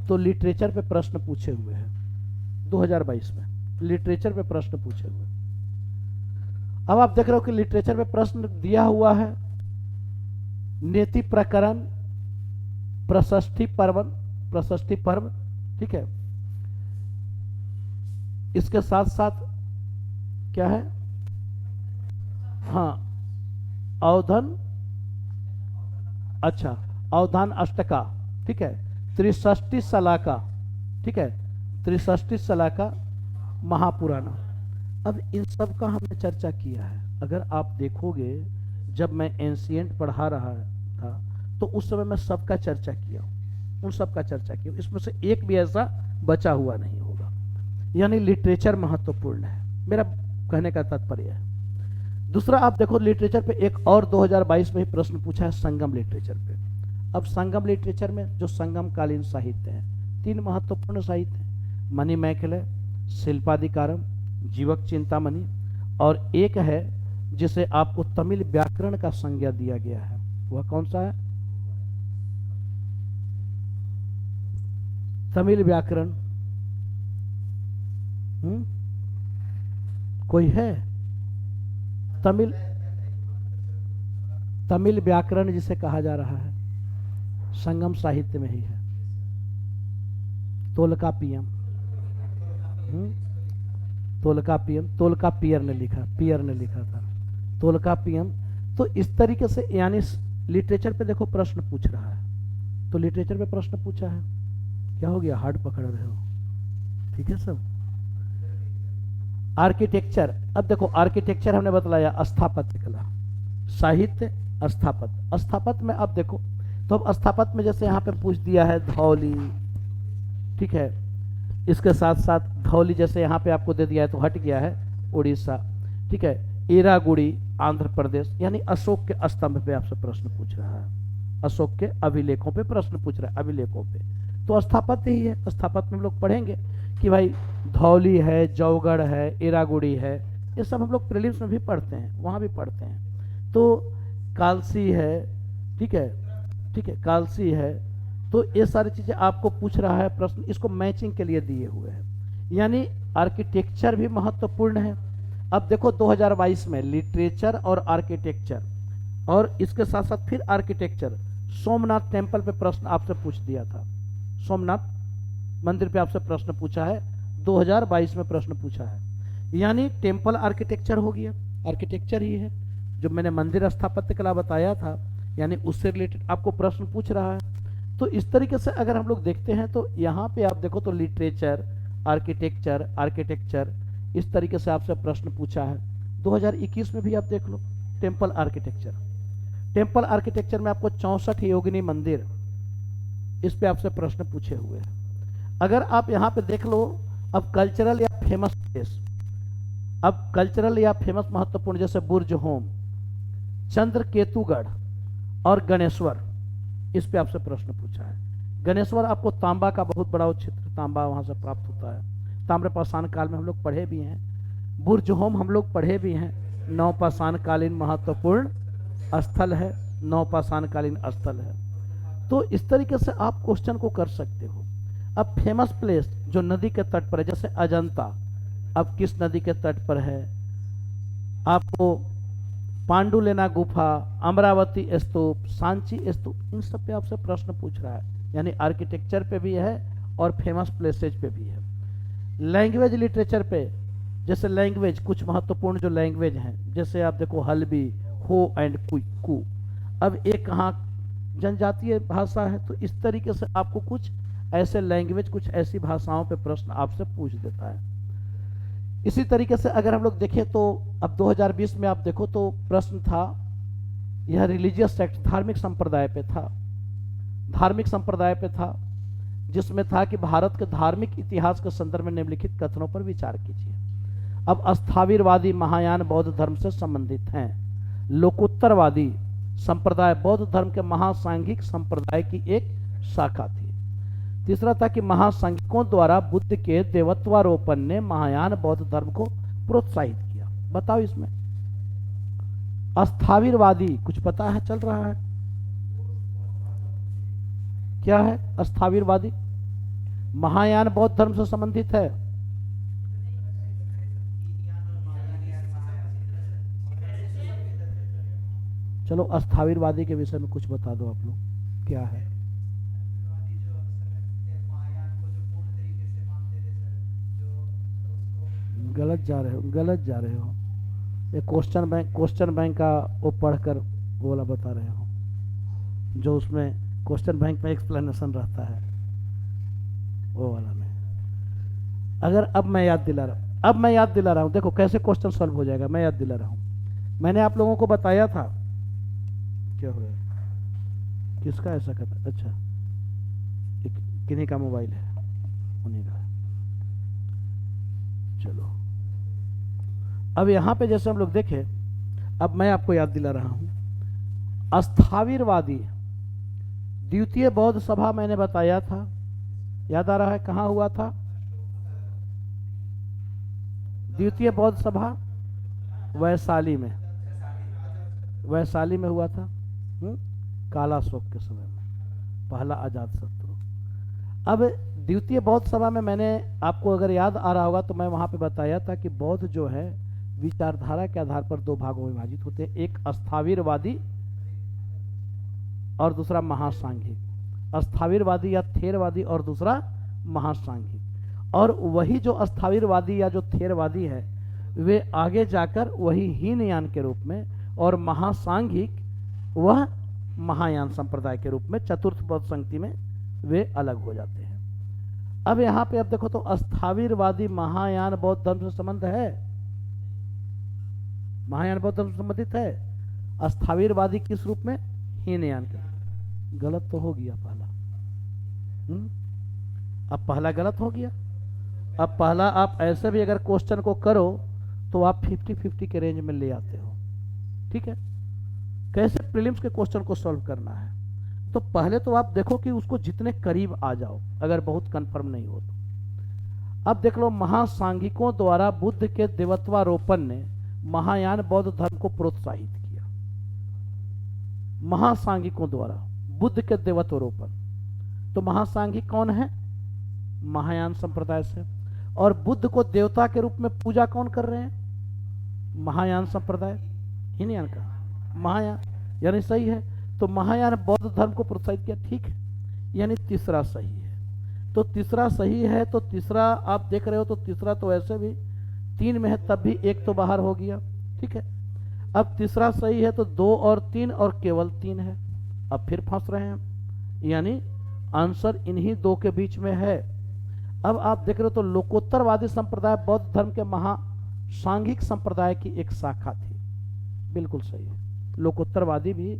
तो लिटरेचर पे प्रश्न पूछे हुए हैं 2022 में, लिटरेचर पे प्रश्न पूछे हुए। अब आप देख रहे हो कि लिटरेचर पे प्रश्न दिया हुआ है नीति प्रकरण, प्रशस्ति पर्वन, प्रशस्ति पर्व, ठीक है। इसके साथ साथ क्या है, हाँ अवधन, अच्छा अवधान अष्टका, ठीक है, त्रिषष्टि सलाका, ठीक है, त्रिषष्टि सलाका महापुराना। अब इन सब का हमने चर्चा किया है। अगर आप देखोगे जब मैं एंशिएंट पढ़ा रहा था तो उस समय मैं सबका चर्चा किया, उन सब का चर्चा किया, इसमें से एक भी ऐसा बचा हुआ नहीं होगा। यानी लिटरेचर महत्वपूर्ण है, मेरा कहने का तात्पर्य है। दूसरा आप देखो लिटरेचर पे एक और 2022 में ही प्रश्न पूछा है संगम लिटरेचर पे। अब संगम लिटरेचर में जो संगम कालीन साहित्य है, 3 महत्वपूर्ण साहित्य है, मणिमेखले, शिल्पाधिकारम, जीवक चिंतामणि, और एक है जिसे आपको तमिल व्याकरण का संज्ञा दिया गया है। वह कौन सा है, तमिल व्याकरण। कोई है तमिल, तमिल व्याकरण जिसे कहा जा रहा है संगम साहित्य में ही है। तोलकापियम, तोलकापियम, तोलकापियर ने लिखा, पियर ने लिखा था तोलकापियम। तो इस तरीके से यानी लिटरेचर पे देखो प्रश्न पूछ रहा है, तो लिटरेचर पे प्रश्न पूछा है। क्या हो गया, हार्ड पकड़ रहे हो, ठीक है सब। आर्किटेक्चर, अब देखो आर्किटेक्चर हमने बतलाया, स्थापत्य कला, साहित्य, स्थापत्य। स्थापत्य में अब देखो तो अब स्थापत्य में जैसे यहाँ पे पूछ दिया है धौली, ठीक है, इसके साथ साथ धौली जैसे यहाँ पे आपको दे दिया है तो हट गया है उड़ीसा, ठीक है, ईरागुड़ी आंध्र प्रदेश। यानी अशोक के स्तंभ पे आपसे प्रश्न पूछ रहा है, अशोक के अभिलेखों पे प्रश्न पूछ रहा है, अभिलेखों पे। तो स्थापत्य ही है, स्थापत्य में हम लोग पढ़ेंगे कि भाई धौली है, जौगढ़ है, ईरागुड़ी है, ये सब हम लोग प्रीलिम्स में भी पढ़ते हैं, वहां भी पढ़ते हैं। तो कालसी है, ठीक है, ठीक है, कालसी है, तो ये सारी चीजें आपको पूछ रहा है प्रश्न, इसको मैचिंग के लिए दिए हुए हैं। यानी आर्किटेक्चर भी महत्वपूर्ण है। अब देखो 2022 में लिटरेचर और आर्किटेक्चर, और इसके साथ साथ फिर आर्किटेक्चर, सोमनाथ टेम्पल पे प्रश्न आपसे पूछ दिया था। सोमनाथ मंदिर पे आपसे प्रश्न पूछा है, 2022 में प्रश्न पूछा है। यानी टेम्पल आर्किटेक्चर हो गया, आर्किटेक्चर ही है जो मैंने मंदिर स्थापत्य कला बताया था, यानी उससे रिलेटेड आपको प्रश्न पूछ रहा है। तो इस तरीके से अगर हम लोग देखते हैं तो यहाँ पे आप देखो तो लिटरेचर, आर्किटेक्चर, आर्किटेक्चर, इस तरीके से आपसे प्रश्न पूछा है। 2021 में भी आप देख लो टेम्पल आर्किटेक्चर, टेम्पल आर्किटेक्चर में आपको 64 योगिनी मंदिर, इस पे आपसे प्रश्न पूछे हुए हैं। अगर आप यहाँ पे देख लो, अब कल्चरल या फेमस प्लेस, अब कल्चरल या फेमस महत्वपूर्ण जैसे बुर्ज होम, चंद्रकेतुगढ़ और गणेश्वर, इस पे आपसे प्रश्न पूछा है। गणेश्वर आपको तांबा का बहुत बड़ा क्षेत्र, तांबा वहां से प्राप्त होता है, ताम्रपाषाण काल में हम लोग पढ़े भी हैं। बुर्ज होम हम लोग पढ़े भी हैं, नवपाषाण कालीन महत्वपूर्ण स्थल है, नवपाषाण कालीन स्थल है। तो इस तरीके से आप क्वेश्चन को कर सकते हो। अब फेमस प्लेस जो नदी के तट पर है, जैसे अजंता, अब किस नदी के तट पर है, आपको पांडुलेना गुफा, अमरावती स्तूप, सांची स्तूप, इन सब पे आपसे प्रश्न पूछ रहा है। यानी आर्किटेक्चर पे भी है और फेमस प्लेसेज पे भी है। लैंग्वेज लिटरेचर पे, जैसे लैंग्वेज कुछ महत्वपूर्ण जो लैंग्वेज हैं, जैसे आप देखो हल्बी, हो एंड कू, अब एक कहाँ जनजातीय भाषा है, तो इस तरीके से आपको कुछ ऐसे लैंग्वेज, कुछ ऐसी भाषाओं पे प्रश्न आपसे पूछ देता है। इसी तरीके से अगर हम लोग देखें तो अब 2020 में आप देखो तो प्रश्न था, यह रिलीजियस सेक्ट, धार्मिक संप्रदाय पे था, धार्मिक संप्रदाय पे था, जिसमें था कि भारत के धार्मिक इतिहास के संदर्भ में निम्नलिखित कथनों पर विचार कीजिए। अब अस्थावीरवादी महायान बौद्ध धर्म से संबंधित हैं। लोकोत्तरवादी संप्रदाय बौद्ध धर्म के महासांघिक संप्रदाय की एक शाखा थी। तीसरा था कि महासांघिकों द्वारा बुद्ध के देवत्वारोपण ने महायान बौद्ध धर्म को प्रोत्साहित किया। बताओ इसमें अस्थावीरवादी कुछ पता है, चल रहा है क्या है? अस्थावीरवादी महायान बौद्ध धर्म से संबंधित है। चलो अस्थावीरवादी के विषय में कुछ बता दो आप लोग, क्या है? गलत जा रहे हो, गलत जा रहे हो। ये क्वेश्चन बैंक का वो पढ़कर वो वाला बता रहे हो, जो उसमें क्वेश्चन बैंक में एक्सप्लेनेशन रहता है, वो वाला नहीं। अगर अब मैं याद दिला रहा हूँ, देखो कैसे क्वेश्चन सॉल्व हो जाएगा, मैं याद दिला रहा हूँ। मैंने आप लोगों को बताया था, क्या हो गया, किसका ऐसा करता, अच्छा किन्हीं का मोबाइल है, उन्हीं का। चलो अब यहां पे जैसे हम लोग देखें, अब मैं आपको याद दिला रहा हूं, अस्थावीरवादी द्वितीय बौद्ध सभा मैंने बताया था, याद आ रहा है कहां हुआ था? द्वितीय बौद्ध सभा वैशाली में, वैशाली में हुआ था, काला शोक के समय में, पहला अजात शत्रु। अब द्वितीय बौद्ध सभा में मैंने आपको अगर याद आ रहा होगा तो मैं वहां पे बताया था कि बौद्ध जो है विचारधारा के आधार पर दो भागों में विभाजित होते हैं, एक अस्थावीरवादी और दूसरा महासांघिक। अस्थावीरवादी या थेरवादी और दूसरा महासांघिक। और वही जो अस्थावीरवादी या जो थेरवादी है वे आगे जाकर वही हीनयान के रूप में, और महासांघिक वह महायान संप्रदाय के रूप में, चतुर्थ बौद्ध संगति में वे अलग हो जाते हैं। अब यहां पे अब देखो तो अस्थावीरवादी महायान बौद्ध धर्म से संबंध है, महायान बौद्ध धर्म से संबंधित है। अस्थावीरवादी किस रूप में? हीनयान के। गलत तो हो गया पहला, अब पहला गलत हो गया। अब पहला आप ऐसे भी अगर क्वेश्चन को करो तो आप 50-50 के रेंज में ले आते हो, ठीक है? कैसे प्रीलिम्स के क्वेश्चन को सॉल्व करना है, तो पहले तो आप देखो कि उसको जितने करीब आ जाओ, अगर बहुत कंफर्म नहीं हो तो। अब देख लो, महासांघिकों द्वारा बुद्ध के देवत्वारोपण ने महायान बौद्ध धर्म को प्रोत्साहित किया। महासांघिकों द्वारा बुद्ध के देवत्वारोपण, तो महासांघिक कौन है? महायान संप्रदाय से। और बुद्ध को देवता के रूप में पूजा कौन कर रहे हैं? महायान संप्रदाय, हीनयान का महायान, यानी सही है। तो महायान बौद्ध धर्म को प्रोत्साहित किया, ठीक है, यानी तीसरा सही है। तो तीसरा सही है, तो तीसरा आप देख रहे हो, तो तीसरा तो ऐसे भी 3 में है, तब भी 1 तो बाहर हो गया, ठीक है। अब तीसरा सही है तो 2 और 3 और केवल 3 है। अब फिर फंस रहे हैं, यानी आंसर इन्हीं 2 के बीच में है। अब आप देख रहे हो तो लोकोत्तरवादी संप्रदाय बौद्ध धर्म के महासांघिक संप्रदाय की एक शाखा थी, बिल्कुल सही है। लोकोत्तरवादी भी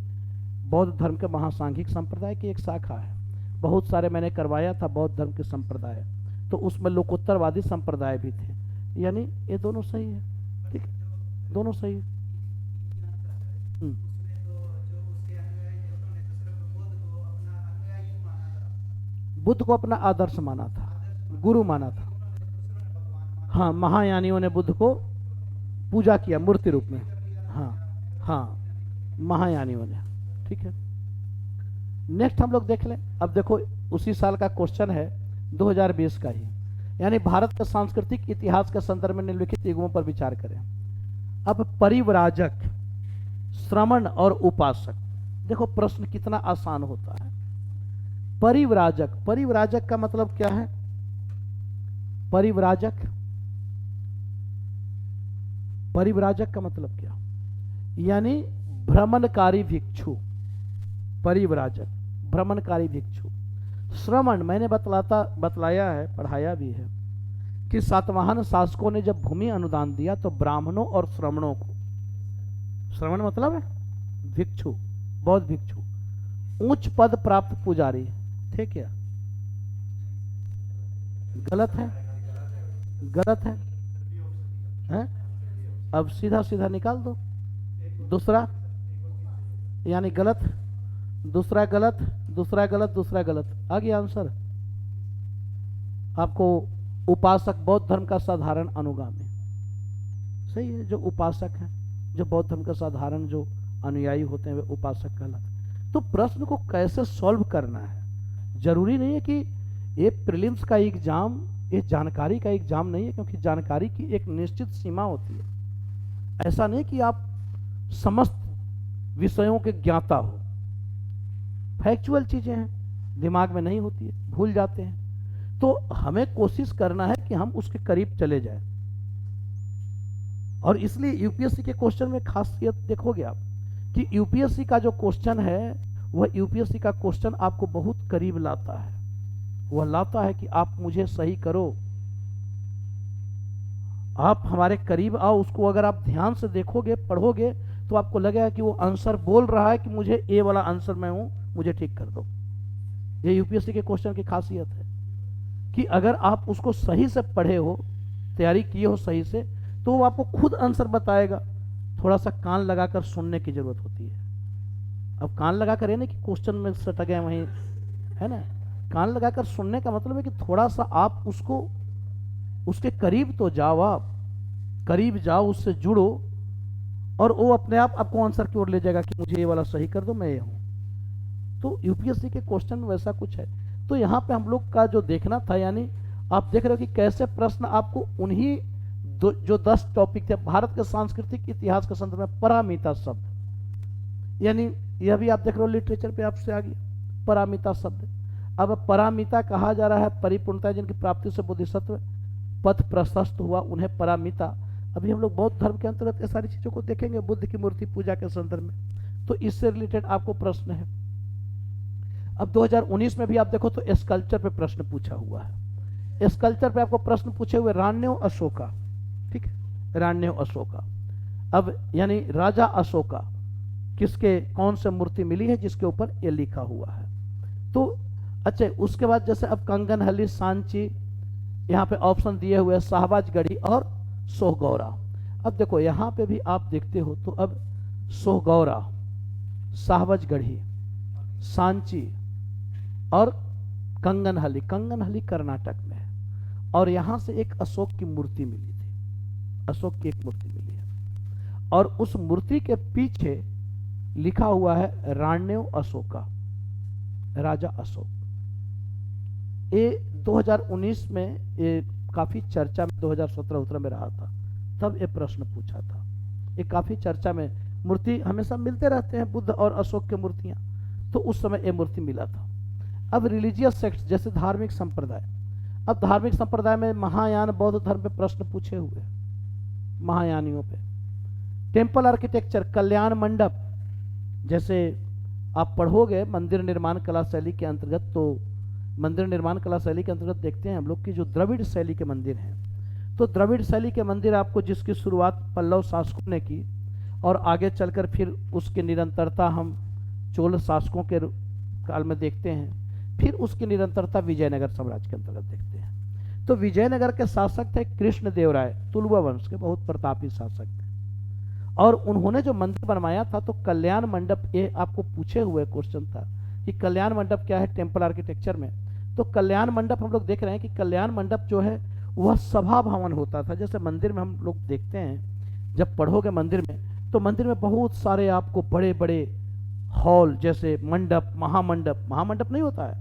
बौद्ध धर्म के महासांघिक संप्रदाय की एक शाखा है। बहुत सारे मैंने करवाया था बौद्ध धर्म के संप्रदाय, तो उसमें लोकोत्तरवादी संप्रदाय भी थे, यानी ये दोनों सही है, ठीक है, दोनों सही है। बुद्ध को अपना आदर्श माना था, गुरु माना था। हाँ, महायानियों ने बुद्ध को पूजा किया मूर्ति रूप में। हाँ हाँ, महायानियों ने, ठीक है। नेक्स्ट हम लोग देख लें। अब देखो उसी साल का क्वेश्चन है, 2020 का ही, यानी भारत के सांस्कृतिक इतिहास के संदर्भ में निम्नलिखित युगों पर विचार करें। अब परिव्राजक, श्रमण और उपासक, देखो प्रश्न कितना आसान होता है। परिव्राजक, परिव्राजक का मतलब क्या है? परिव्राजक, परिव्राजक का मतलब क्या? यानी भ्रमणकारी भिक्षु, परिव्राजक भ्रमणकारी भिक्षु। श्रमण मैंने बतलाया है, पढ़ाया भी है कि सातवाहन शासकों ने जब भूमि अनुदान दिया तो ब्राह्मणों और श्रमणों को, श्रमण मतलब है भिक्षु, बौद्ध भिक्षु, उच्च पद प्राप्त पुजारी थे। क्या गलत है? गलत है, हैं? अब सीधा सीधा निकाल दो। दूसरा यानी गलत, दूसरा गलत, दूसरा गलत, दूसरा गलत, आ गया आंसर आपको। उपासक बौद्ध धर्म का साधारण अनुगामी, सही है। जो उपासक है, जो बौद्ध धर्म का साधारण जो अनुयायी होते हैं वे उपासक कहलाते। तो प्रश्न को कैसे सॉल्व करना है, जरूरी नहीं है कि ये प्रीलिम्स का एग्जाम, ये जानकारी का एग्जाम नहीं है, क्योंकि जानकारी की एक निश्चित सीमा होती है। ऐसा नहीं कि आप समस्त विषयों के ज्ञाता हो। फैक्चुअल चीजें हैं, दिमाग में नहीं होती है, भूल जाते हैं। तो हमें कोशिश करना है कि हम उसके करीब चले जाएं। और इसलिए यूपीएससी के क्वेश्चन में खासियत देखोगे आप कि यूपीएससी का जो क्वेश्चन है वह यूपीएससी का क्वेश्चन आपको बहुत करीब लाता है। वह लाता है कि आप मुझे सही करो, आप हमारे करीब आओ। उसको अगर आप ध्यान से देखोगे, पढ़ोगे, तो आपको लगेगा कि वो आंसर बोल रहा है कि मुझे ए वाला आंसर मैं हूं, मुझे ठीक कर दो। ये यूपीएससी के क्वेश्चन की खासियत है कि अगर आप उसको सही से पढ़े हो, तैयारी किए हो सही से, तो वो आपको खुद आंसर बताएगा। थोड़ा सा कान लगाकर सुनने की जरूरत होती है। अब कान लगाकर, यानी कि क्वेश्चन में सट गए वहीं, है ना। कान लगाकर सुनने का मतलब है कि थोड़ा सा आप उसको, उसके करीब तो जाओ, आप करीब जाओ, उससे जुड़ो, और वो अपने आप आपको आंसर की ओर ले जाएगा कि मुझे ये वाला सही कर दो, मैं ये हूं। तो यूपीएससी के क्वेश्चन में वैसा कुछ है। तो यहां पे हम लोग का जो देखना था, यानी आप देख रहे हो कि कैसे प्रश्न आपको उन्हीं जो 10 टॉपिक थे भारत के सांस्कृतिक इतिहास के संदर्भ में, परामिता शब्द, यानी यह भी आप देख रहे हो लिटरेचर पे आपसे आ गया परामिता शब्द। अब परामिता कहा जा रहा है परिपूर्णता जिनकी प्राप्ति से बोधिसत्व पथ प्रशस्त हुआ, उन्हें परामिता। अभी हम लोग बौद्ध धर्म के अंतर्गत ये सारी चीजों को देखेंगे बुद्ध की मूर्ति पूजा के संदर्भ में, तो इससे रिलेटेड आपको प्रश्न है। अब 2019 में भी आप देखो तो स्कल्पचर पे प्रश्न पूछा हुआ है। स्कल्पचर पे आपको प्रश्न पूछे हुए राण्यो अशोका, ठीक है, राण्यो अशोका। अब यानी राजा अशोका किसके, कौन से मूर्ति मिली है जिसके ऊपर ये लिखा हुआ है। तो अच्छा, उसके बाद जैसे अब कंगनहल्ली, सांची, यहाँ पे ऑप्शन दिए हुए शाहबाजगढ़ी और सोहगौरा। अब देखो यहाँ पे भी आप देखते हो तो अब सोहगौरा, शाहबाजगढ़ी, सांची और कंगनहल्ली, कंगनहल्ली कर्नाटक में है। और यहां से एक अशोक की मूर्ति मिली थी, अशोक की एक मूर्ति मिली है, और उस मूर्ति के पीछे लिखा हुआ है राण्यो अशोका, राजा अशोक। ये 2019 में ये काफी चर्चा में 2017-18 में रहा था, तब ये प्रश्न पूछा था। ये काफी चर्चा में, मूर्ति हमेशा मिलते रहते हैं बुद्ध और अशोक की मूर्तियां, तो उस समय ये मूर्ति मिला था। अब रिलीजियस सेक्ट जैसे धार्मिक संप्रदाय, अब धार्मिक संप्रदाय में महायान बौद्ध धर्म पे प्रश्न पूछे हुए महायानियों पे। टेम्पल आर्किटेक्चर, कल्याण मंडप, जैसे आप पढ़ोगे मंदिर निर्माण कला शैली के अंतर्गत, तो मंदिर निर्माण कला शैली के अंतर्गत देखते हैं हम लोग कि जो द्रविड़ शैली के मंदिर हैं, तो द्रविड़ शैली के मंदिर आपको जिसकी शुरुआत पल्लव शासकों ने की और आगे चलकर फिर उसकी निरंतरता हम चोल शासकों के काल में देखते हैं, फिर उसकी निरंतरता विजयनगर साम्राज्य के अंतर्गत देखते हैं। तो विजयनगर के शासक थे कृष्णदेवराय, तुलुवा वंश के बहुत प्रतापी शासक थे, और उन्होंने जो मंदिर बनवाया था तो कल्याण मंडप, ये आपको पूछे हुए क्वेश्चन था कि कल्याण मंडप क्या है टेम्पल आर्किटेक्चर में। तो कल्याण मंडप हम लोग देख रहे हैं कि कल्याण मंडप जो है वह सभा भवन होता था। जैसे मंदिर में हम लोग देखते हैं, जब पढ़ोगे मंदिर में, तो मंदिर में बहुत सारे आपको बड़े बड़े हॉल, जैसे मंडप, महामंडप, महामंडप नहीं होता है,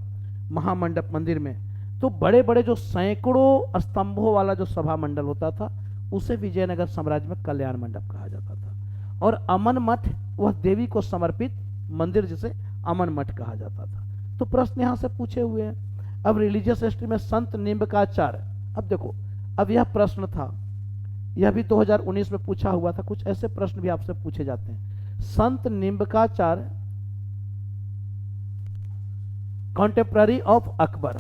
महामंडप मंदिर में, तो बड़े बड़े जो सैकड़ों स्तंभों वाला जो सभा मंडल होता था उसे विजयनगर साम्राज्य में कल्याण मंडप कहा जाता था। और अमन मठ, वह देवी को समर्पित मंदिर जिसे अमन मठ कहा जाता था। तो प्रश्न यहां से पूछे हुए हैं। अब रिलीजियस हिस्ट्री में संत निम्बकाचार्य, अब देखो, अब यह प्रश्न था, यह भी 2019 में पूछा हुआ था, कुछ ऐसे प्रश्न भी आपसे पूछे जाते हैं। संत निम्बकाचार्य कॉन्टेम्प्ररी ऑफ अकबर।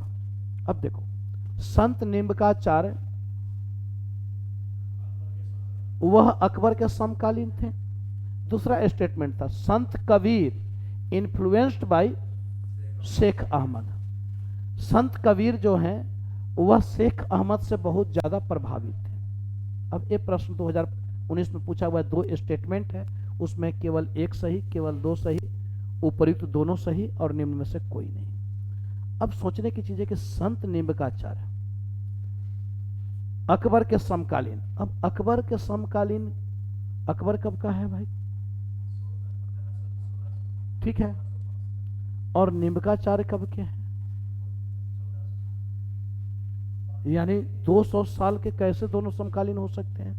अब देखो, संत निम्बकाचार्य वह अकबर के समकालीन थे। दूसरा स्टेटमेंट था संत कबीर इन्फ्लुएंस्ड बाय शेख अहमद। संत कबीर जो हैं वह शेख अहमद से बहुत ज्यादा प्रभावित थे। अब ये प्रश्न 2019 में पूछा हुआ है, 2 स्टेटमेंट है, उसमें केवल एक सही, केवल 2 सही, उपयुक्त दोनों सही और निम्न में से कोई नहीं। अब सोचने की चीज है कि संत निम्बकाचार्य अकबर के समकालीन, अब अकबर के समकालीन, अकबर कब का है भाई, ठीक है, और निम्बकाचार्य कब के हैं, यानी 200 साल के कैसे दोनों समकालीन हो सकते हैं।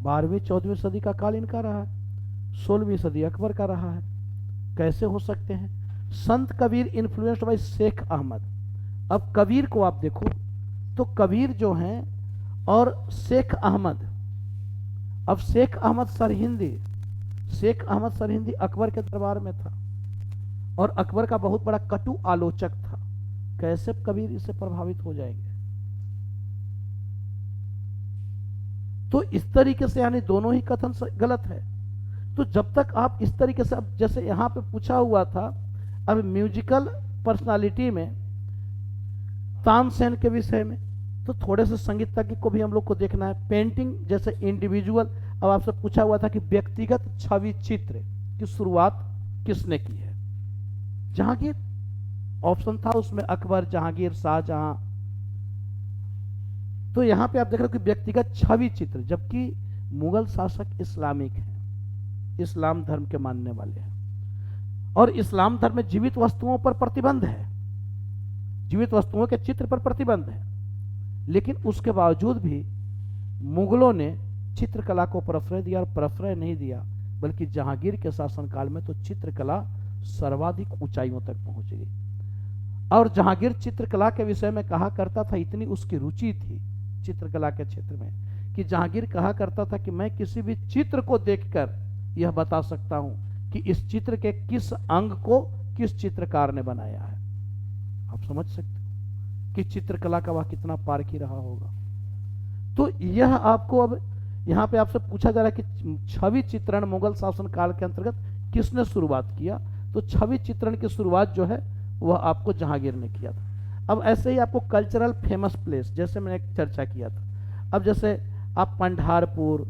12वीं 14वीं सदी का काल इनका रहा है, 16वीं सदी अकबर का रहा है, कैसे हो सकते हैं। संत कबीर इन्फ्लुएंस्ड बाय शेख अहमद। अब कबीर को आप देखो तो कबीर जो हैं और शेख अहमद, अब शेख अहमद सरहिंदी, शेख अहमद सरहिंदी अकबर के दरबार में था और अकबर का बहुत बड़ा कटु आलोचक था, कैसे कबीर इससे प्रभावित हो जाएंगे। तो इस तरीके से यानी दोनों ही कथन गलत है। तो जब तक आप इस तरीके से, अब जैसे यहां पे पूछा हुआ था, अब म्यूजिकल पर्सनालिटी में तानसेन के विषय में, तो थोड़े से संगीतज्ञ को भी हम लोग को देखना है। पेंटिंग जैसे इंडिविजुअल, अब आपसे पूछा हुआ था कि व्यक्तिगत छवि चित्र की शुरुआत किसने की है, जहांगीर ऑप्शन था उसमें, अकबर, जहांगीर, शाहजहां। तो यहां पे आप देख रहे हो कि व्यक्तिगत छवि चित्र, जबकि मुगल शासक इस्लामिक हैं, इस्लाम धर्म के मानने वाले हैं, और इस्लाम धर्म में जीवित वस्तुओं पर प्रतिबंध है, जीवित वस्तुओं के चित्र पर प्रतिबंध है। लेकिन उसके बावजूद भी मुगलों ने चित्रकला को प्रश्रय दिया, और प्रश्रय नहीं दिया बल्कि जहांगीर के शासनकाल में तो चित्रकला सर्वाधिक ऊंचाइयों तक पहुंच गई। और जहांगीर चित्रकला के विषय में कहा करता था, इतनी उसकी रुचि थी चित्रकला के क्षेत्र में, कि जहांगीर कहा करता था कि मैं किसी भी चित्र को देखकर यह बता सकता हूं कि इस चित्र के किस अंग को किस चित्रकार ने बनाया है। आप समझ सकते हो कि चित्रकला का वह कितना पारखी रहा होगा। तो यह आपको अब यहां पे आपसे पूछा जा रहा है कि छवि चित्रण मुगल शासन काल के अंतर्गत किसने शुरुआत किया, तो छवि चित्रण की शुरुआत जो है वह आपको जहांगीर ने किया था। अब ऐसे ही आपको कल्चरल फेमस प्लेस, जैसे मैंने एक चर्चा किया था, अब जैसे आप पंढारपुर,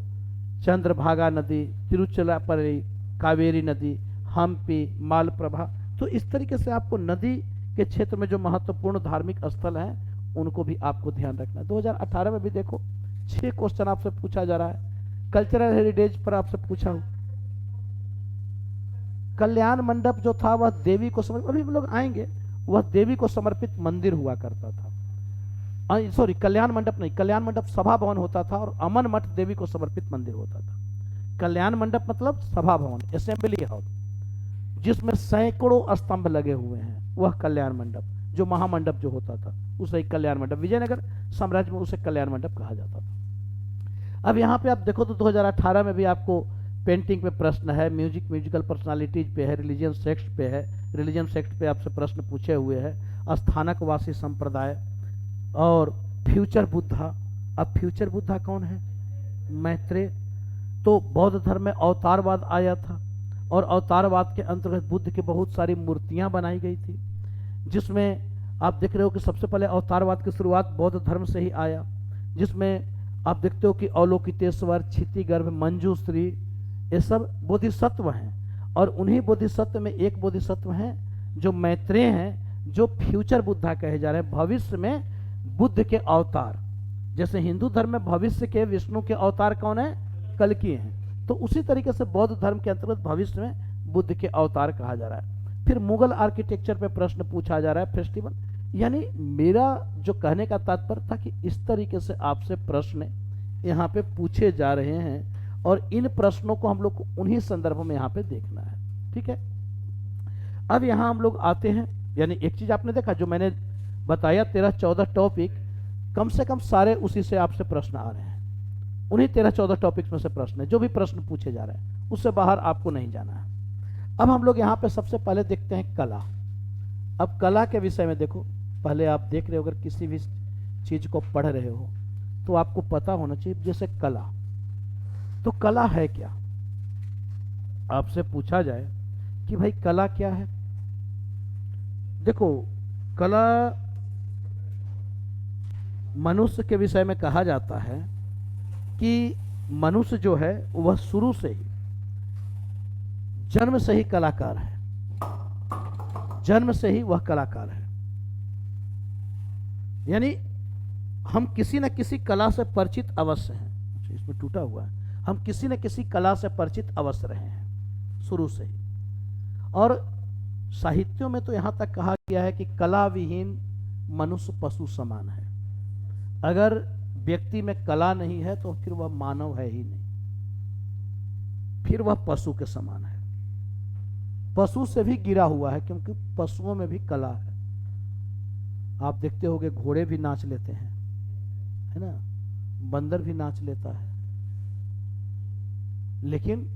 चंद्रभागा नदी, तिरुचिरापल्ली, कावेरी नदी, हम्पी, मालप्रभा, तो इस तरीके से आपको नदी के क्षेत्र में जो महत्वपूर्ण धार्मिक स्थल हैं उनको भी आपको ध्यान रखना है। 2018 में भी देखो 6 क्वेश्चन आपसे पूछा जा रहा है। कल्चरल हेरिटेज पर आपसे पूछा हूं, कल्याण मंडप जो था वह देवी को समझ, अभी हम लोग आएंगे वह देवी को समर्पित मंदिर हुआ करता था। सॉरी, कल्याण मंडप नहीं, कल्याण मंडप सभा भवन होता था और अमन मठ देवी को समर्पित मंदिर होता था। कल्याण मंडप मतलब सभा भवन, असेंबली हॉल, जिसमें सैकड़ों स्तंभ लगे हुए हैं, वह कल्याण मंडप, जो महामंडप जो होता था उसे कल्याण मंडप, विजयनगर साम्राज्य में उसे कल्याण मंडप कहा जाता था। अब यहाँ पे आप देखो तो 2018 में भी आपको पेंटिंग पे प्रश्न है, म्यूजिकल पर्सनालिटीज पे है, रिलीजियन सेक्ट पे है, रिलीजन सेक्ट पे आपसे प्रश्न पूछे हुए हैं, स्थानकवासी संप्रदाय और फ्यूचर बुद्धा। अब फ्यूचर बुद्धा कौन है? मैत्रेय। तो बौद्ध धर्म में अवतारवाद आया था और अवतारवाद के अंतर्गत बुद्ध की बहुत सारी मूर्तियां बनाई गई थी, जिसमें आप देख रहे हो कि सबसे पहले अवतारवाद की शुरुआत बौद्ध धर्म से ही आया, जिसमें आप देखते हो कि अवलोकितेश्वर, क्षितिगर्भ, मंजूश्री, ये सब बोधिसत्व हैं। और उन्हीं बोधिसत्व में एक बोधिसत्व हैं जो मैत्रेय हैं, जो फ्यूचर बुद्धा कहे जा रहे हैं, भविष्य में बुद्ध के अवतार। जैसे हिंदू धर्म में भविष्य के विष्णु के अवतार कौन है? कल्कि हैं। तो उसी तरीके से बौद्ध धर्म के अंतर्गत भविष्य में बुद्ध के अवतार कहा जा रहा है। फिर मुगल आर्किटेक्चर पे प्रश्न पूछा जा रहा है, फेस्टिवल। यानी मेरा जो कहने का तात्पर्य था कि इस तरीके से आपसे प्रश्न यहाँ पे पूछे जा रहे हैं और इन प्रश्नों को हम लोग को उन्हीं संदर्भों में यहाँ पे देखना है। ठीक है, अब यहाँ हम लोग आते हैं, यानी एक चीज आपने देखा जो मैंने बताया 13-14 टॉपिक, कम से कम सारे उसी से आपसे प्रश्न आ रहे हैं, उन्हीं 13-14 टॉपिक्स में से प्रश्न है। जो भी प्रश्न पूछे जा रहे हैं उससे बाहर आपको नहीं जाना है। अब हम लोग यहाँ पे सबसे पहले देखते हैं कला। अब कला के विषय में देखो, पहले आप देख रहे हो, अगर किसी भी चीज को पढ़ रहे हो तो आपको पता होना चाहिए, जैसे कला, तो कला है क्या? आपसे पूछा जाए कि भाई कला क्या है, देखो कला मनुष्य के विषय में कहा जाता है कि मनुष्य जो है वह शुरू से ही, जन्म से ही कलाकार है, जन्म से ही वह कलाकार है। यानी हम किसी न किसी कला से परिचित अवश्य हैं। इसमें टूटा हुआ है, हम किसी न किसी कला से परिचित अवश्य रहे हैं शुरू से ही। और साहित्यों में तो यहां तक कहा गया है कि कला विहीन मनुष्य पशु समान है। अगर व्यक्ति में कला नहीं है तो फिर वह मानव है ही नहीं, फिर वह पशु के समान है। पशु से भी गिरा हुआ है, क्योंकि पशुओं में भी कला है। आप देखते होंगे घोड़े भी नाच लेते हैं, है ना, बंदर भी नाच लेता है। लेकिन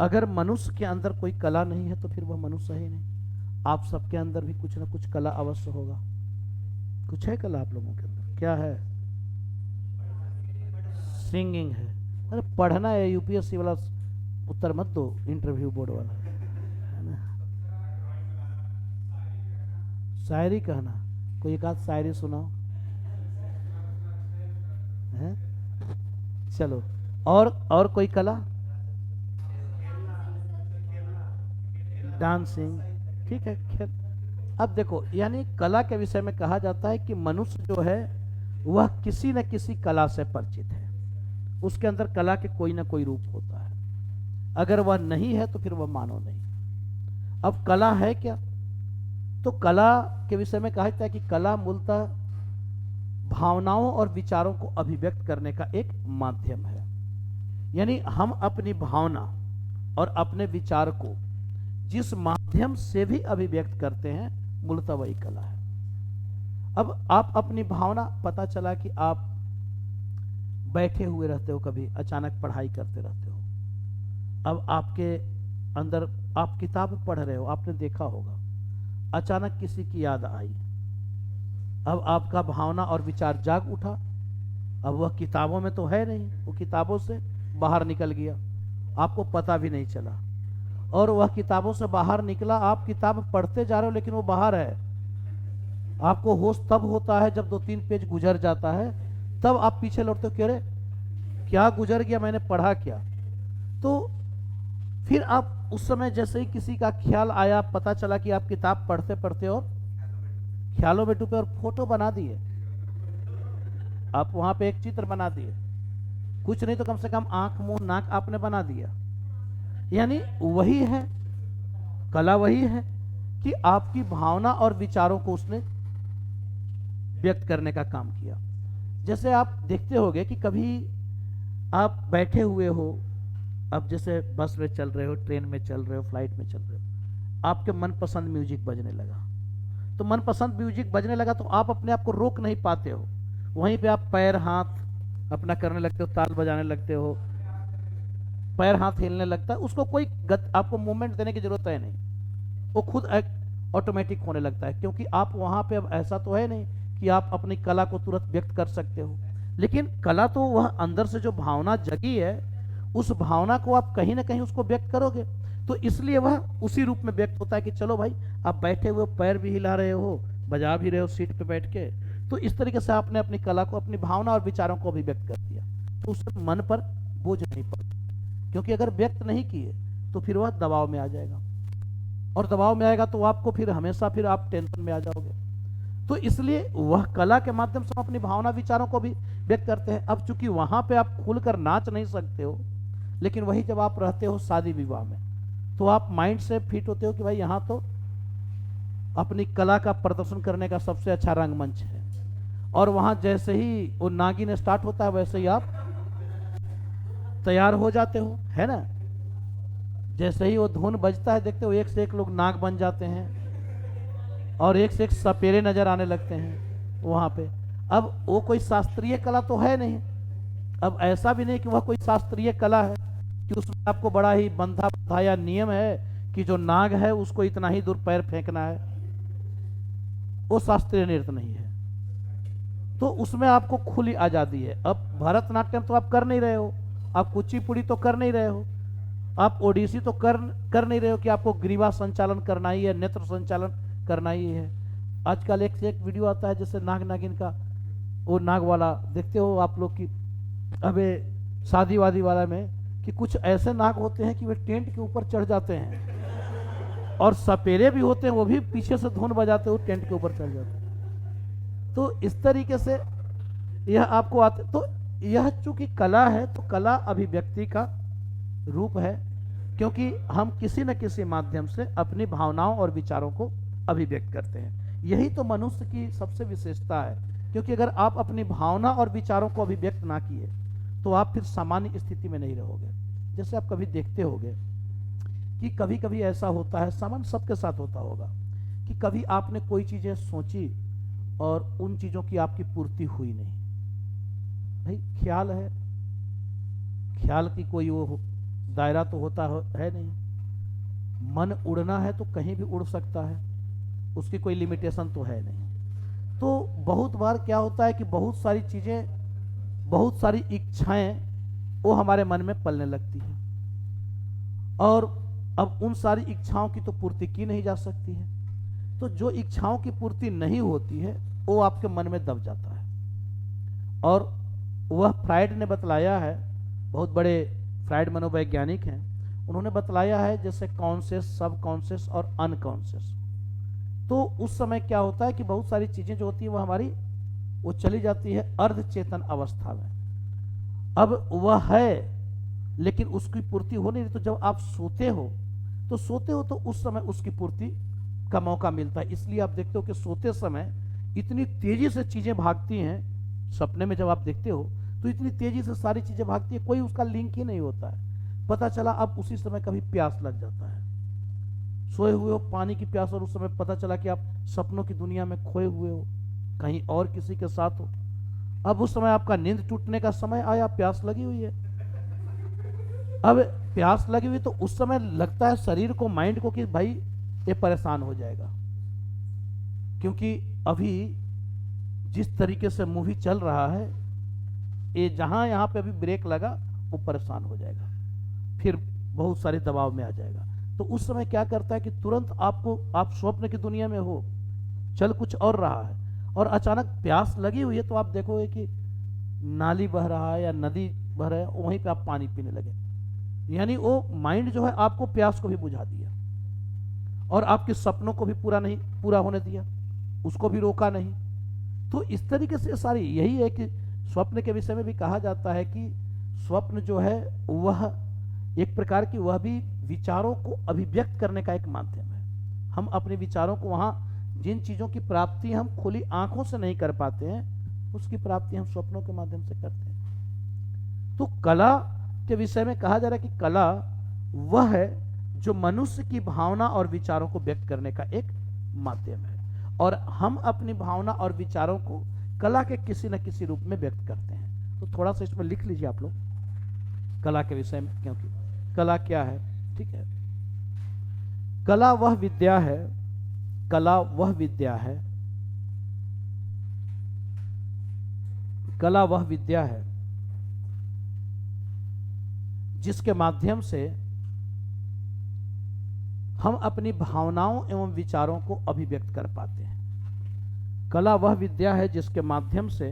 अगर मनुष्य के अंदर कोई कला नहीं है तो फिर वह मनुष्य ही नहीं। आप सबके अंदर भी कुछ ना कुछ कला अवश्य होगा। कुछ है कला आप लोगों के अंदर? क्या है? सिंगिंग है। अरे पढ़ना है, यूपीएससी वाला उत्तर मत दो, इंटरव्यू बोर्ड वाला, है ना। शायरी कहना, कोई एक आध शायरी सुनाओ, है? चलो, और कोई कला? डांसिंग, ठीक है, खेल। अब देखो, यानी कला के विषय में कहा जाता है कि मनुष्य जो है वह किसी न किसी कला से परिचित है, उसके अंदर कला के कोई ना कोई रूप होता है। अगर वह नहीं है तो फिर वह मानव नहीं। अब कला है क्या? तो कला के विषय में कहा जाता है कि कला मूलतः भावनाओं और विचारों को अभिव्यक्त करने का एक माध्यम है। यानी हम अपनी भावना और अपने विचार को जिस माध्यम से भी अभिव्यक्त करते हैं, मूलतः वही कला है। अब आप अपनी भावना, पता चला कि आप बैठे हुए रहते हो, कभी अचानक पढ़ाई करते रहते हो, अब आपके अंदर आप किताब पढ़ रहे हो, आपने देखा होगा, अचानक किसी की याद आई, अब आपका भावना और विचार जाग उठा। अब वह किताबों में तो है नहीं, वो किताबों से बाहर निकल गया, आपको पता भी नहीं चला। और वह किताबों से बाहर निकला, आप किताब पढ़ते जा रहे हो लेकिन वो बाहर है। आपको होश तब होता है जब 2-3 पेज गुजर जाता है, तब आप पीछे लौटते हो कि अरे क्या गुजर गया, मैंने पढ़ा क्या। तो फिर आप उस समय जैसे ही किसी का ख्याल आया, पता चला कि आप किताब पढ़ते पढ़ते और ख्यालों में डूबे और फोटो बना दिए, आप वहां पे एक चित्र बना दिए, कुछ नहीं तो कम से कम आंख, मुंह, नाक आपने बना दिया। यानी वही है, कला वही है कि आपकी भावना और विचारों को उसने व्यक्त करने का काम किया। जैसे आप देखते होंगे कि कभी आप बैठे हुए हो, अब जैसे बस में चल रहे हो, ट्रेन में चल रहे हो, फ्लाइट में चल रहे हो, आपके मनपसंद म्यूजिक बजने लगा। तो मनपसंद म्यूजिक बजने लगा तो आप अपने आप को रोक नहीं पाते हो, वहीं पे आप पैर हाथ अपना करने लगते हो, ताल बजाने लगते हो, पैर हाथ हिलने लगता है। उसको कोई आपको मूवमेंट देने की जरूरत है नहीं, वो खुद ऑटोमेटिक होने लगता है, क्योंकि आप वहां पे अब ऐसा तो है नहीं कि आप अपनी कला को तुरंत व्यक्त कर सकते हो। लेकिन कला तो वह अंदर से जो भावना जगी है, उस भावना को आप कहीं ना कहीं उसको व्यक्त करोगे, तो इसलिए वह उसी रूप में व्यक्त होता है कि चलो भाई, आप बैठे हुए पैर भी हिला रहे हो, बजा भी रहे हो सीट पे बैठ के, तो इस तरीके से आपने अपनी कला को, अपनी भावना और विचारों को भी व्यक्त कर दिया, तो उससे मन पर बोझ नहीं पड़ता। क्योंकि अगर व्यक्त नहीं किए तो फिर वह दबाव में आ जाएगा, और दबाव में आएगा तो आपको फिर हमेशा फिर आप टेंशन में आ जाओगे। तो इसलिए वह कला के माध्यम से अपनी भावना विचारों को भी व्यक्त करते हैं। अब चूंकि वहां पे आप खुलकर नाच नहीं सकते हो, लेकिन वही जब आप रहते हो शादी विवाह में, तो आप माइंड से फिट होते हो कि भाई यहां तो अपनी कला का प्रदर्शन करने का सबसे अच्छा रंगमंच है, और वहां जैसे ही वो नागिन स्टार्ट होता है वैसे ही आप तैयार हो जाते हो, है ना। जैसे ही वो धुन बजता है, देखते हो एक से एक लोग नाग बन जाते हैं, और एक से एक सपेरे नजर आने लगते हैं वहां पे। अब वो कोई शास्त्रीय कला तो है नहीं, अब ऐसा भी नहीं कि वह कोई शास्त्रीय कला है कि उसमें आपको बड़ा ही बंधा बंधाया नियम है कि जो नाग है उसको इतना ही दूर पैर फेंकना है, वो शास्त्रीय नृत्य नहीं है। तो उसमें आपको खुली आजादी है। अब भरतनाट्यम तो आप कर नहीं रहे हो, आप कुचिपुड़ी तो कर नहीं रहे हो, आप ओडिसी तो कर नहीं रहे हो कि आपको ग्रीवा संचालन करना ही है, नेत्र संचालन करना ही है। आजकल एक से एक वीडियो आता है जैसे नाग नागिन का, वो नाग वाला देखते हो आप लोग की, अबे शादी वादी वाला में, कि कुछ ऐसे नाग होते हैं कि वे टेंट के ऊपर चढ़ जाते हैं, और सपेरे भी होते हैं, वो भी पीछे से धुन बजाते हुए टेंट के ऊपर चढ़ जाते हैं। तो इस तरीके से यह आपको आते, तो यह चूंकि कला है, तो कला अभिव्यक्ति का रूप है, क्योंकि हम किसी न किसी माध्यम से अपनी भावनाओं और विचारों को अभिव्यक्त करते हैं। यही तो मनुष्य की सबसे विशेषता है, क्योंकि अगर आप अपनी भावना और विचारों को अभिव्यक्त ना किए तो आप फिर सामान्य स्थिति में नहीं रहोगे। जैसे आप कभी देखते होंगे कि कभी कभी ऐसा होता है, सामान्य सबके साथ होता होगा, कि कभी आपने कोई चीजें सोची और उन चीजों की आपकी पूर्ति हुई नहीं। भाई ख्याल है, ख्याल की कोई वो दायरा तो होता है नहीं, मन उड़ना है तो कहीं भी उड़ सकता है, उसकी कोई लिमिटेशन तो है नहीं। तो बहुत बार क्या होता है कि बहुत सारी चीजें, बहुत सारी इच्छाएं वो हमारे मन में पलने लगती हैं, और अब उन सारी इच्छाओं की तो पूर्ति की नहीं जा सकती है। तो जो इच्छाओं की पूर्ति नहीं होती है वो आपके मन में दब जाता है, और वह फ्राइड ने बतलाया है, बहुत बड़े फ्राइड मनोवैज्ञानिक हैं, उन्होंने बतलाया है जैसे कॉन्शियस, सब कॉन्शियस और अनकॉन्शियस। तो उस समय क्या होता है कि बहुत सारी चीजें जो होती है वह हमारी वो चली जाती है अर्ध चेतन अवस्था में। अब वह है लेकिन उसकी पूर्ति हो नहीं रही, तो जब आप सोते हो तो उस समय उसकी पूर्ति का मौका मिलता है। इसलिए आप देखते हो कि सोते समय इतनी तेजी से चीजें भागती हैं, सपने में जब आप देखते हो तो इतनी तेजी से सारी चीजें भागती है, कोई उसका लिंक ही नहीं होता है। पता चला अब उसी समय कभी प्यास लग जाता है, सोए हुए हो पानी की प्यास, और उस समय पता चला कि आप सपनों की दुनिया में खोए हुए हो, कहीं और किसी के साथ हो। अब उस समय आपका नींद टूटने का समय आया, प्यास लगी हुई है। अब प्यास लगी हुई तो उस समय लगता है शरीर को, माइंड को, कि भाई ये परेशान हो जाएगा, क्योंकि अभी जिस तरीके से मूवी चल रहा है, ये जहां यहां पे अभी ब्रेक लगा वो परेशान हो जाएगा, फिर बहुत सारे दबाव में आ जाएगा। तो उस समय क्या करता है कि तुरंत आपको, आप स्वप्न की दुनिया में हो, चल कुछ और रहा है, और अचानक प्यास लगी हुई है, तो आप देखोगे कि नाली बह रहा है या नदी बह रहा है, वहीं पे आप पानी पीने लगे। यानी वो माइंड जो है आपको प्यास को भी बुझा दिया, और आपके सपनों को भी पूरा होने दिया, उसको भी रोका नहीं। तो इस तरीके से सारी, यही है कि स्वप्न के विषय में भी कहा जाता है कि स्वप्न जो है वह एक प्रकार की, वह भी विचारों को अभिव्यक्त करने का एक माध्यम है। हम अपने विचारों को वहां, जिन चीजों की प्राप्ति हम खुली आंखों से नहीं कर पाते हैं, उसकी प्राप्ति हम स्वप्नों के माध्यम से करते हैं। तो कला के विषय में कहा जा रहा है कि कला वह है जो मनुष्य की भावना और विचारों को व्यक्त करने का एक माध्यम है, और हम अपनी भावना और विचारों को कला के किसी न किसी रूप में व्यक्त करते हैं। तो थोड़ा सा इसमें लिख लीजिए आप लोग कला के विषय में, क्योंकि कला क्या है, ठीक है। कला वह विद्या है, कला वह विद्या है, कला वह विद्या है जिसके माध्यम से हम अपनी भावनाओं एवं विचारों को अभिव्यक्त कर पाते हैं। कला वह विद्या है जिसके माध्यम से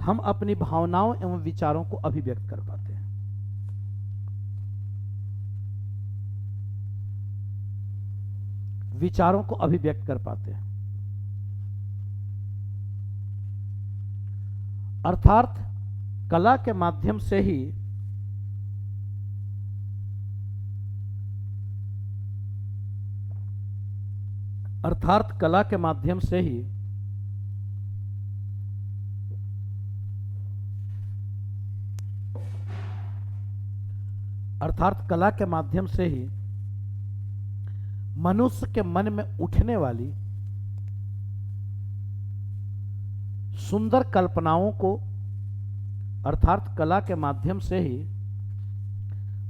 हम अपनी भावनाओं एवं विचारों को अभिव्यक्त कर पाते हैं। विचारों को अभिव्यक्त कर पाते हैं, अर्थात कला के माध्यम से ही कला के माध्यम से ही मनुष्य के मन में उठने वाली सुंदर कल्पनाओं को, अर्थात कला के माध्यम से ही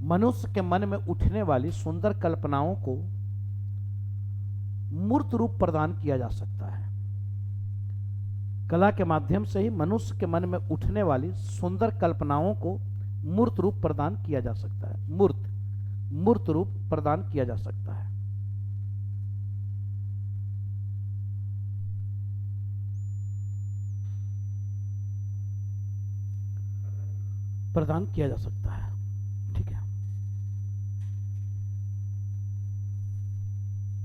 मनुष्य के मन में उठने वाली सुंदर कल्पनाओं को मूर्त रूप प्रदान किया जा सकता है। कला के माध्यम से ही मनुष्य के मन में उठने वाली सुंदर कल्पनाओं को मूर्त रूप प्रदान किया जा सकता है। मूर्त रूप प्रदान किया जा सकता है। प्रदान किया जा सकता है, ठीक है,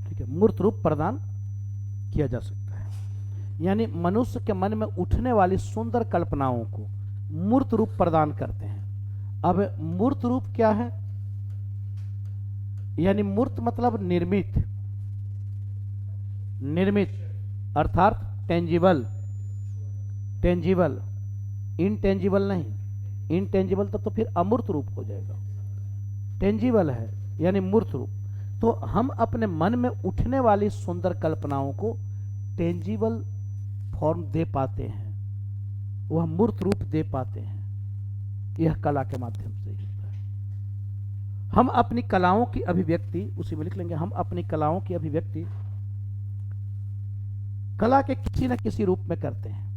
ठीक है। मूर्त रूप प्रदान किया जा सकता है, यानी मनुष्य के मन में उठने वाली सुंदर कल्पनाओं को मूर्त रूप प्रदान करते हैं। अब मूर्त रूप क्या है, यानी मूर्त मतलब निर्मित, अर्थात टेंजिबल, इनटेंजिबल नहीं। इनटेंजिबल तो फिर अमूर्त रूप हो जाएगा। टेंजिबल है यानी मूर्त रूप। तो हम अपने मन में उठने वाली सुंदर कल्पनाओं को टेंजिबल फॉर्म दे पाते हैं, वह मूर्त रूप दे पाते हैं। यह कला के माध्यम से ही होता है। हम अपनी कलाओं की अभिव्यक्ति, उसी में लिख लेंगे, हम अपनी कलाओं की अभिव्यक्ति कला के किसी न किसी रूप में करते हैं,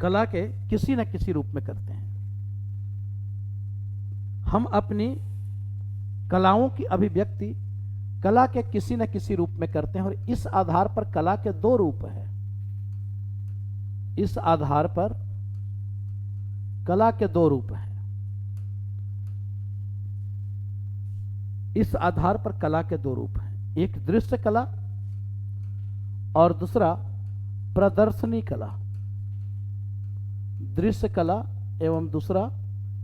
कला के किसी न किसी रूप में करते हैं। हम अपनी कलाओं की अभिव्यक्ति कला के किसी न किसी रूप में करते हैं, और इस आधार पर कला के दो रूप हैं। इस आधार पर कला के दो रूप हैं। इस आधार पर कला के दो रूप हैं, एक दृश्य कला और दूसरा प्रदर्शनी कला। दृश्य कला एवं दूसरा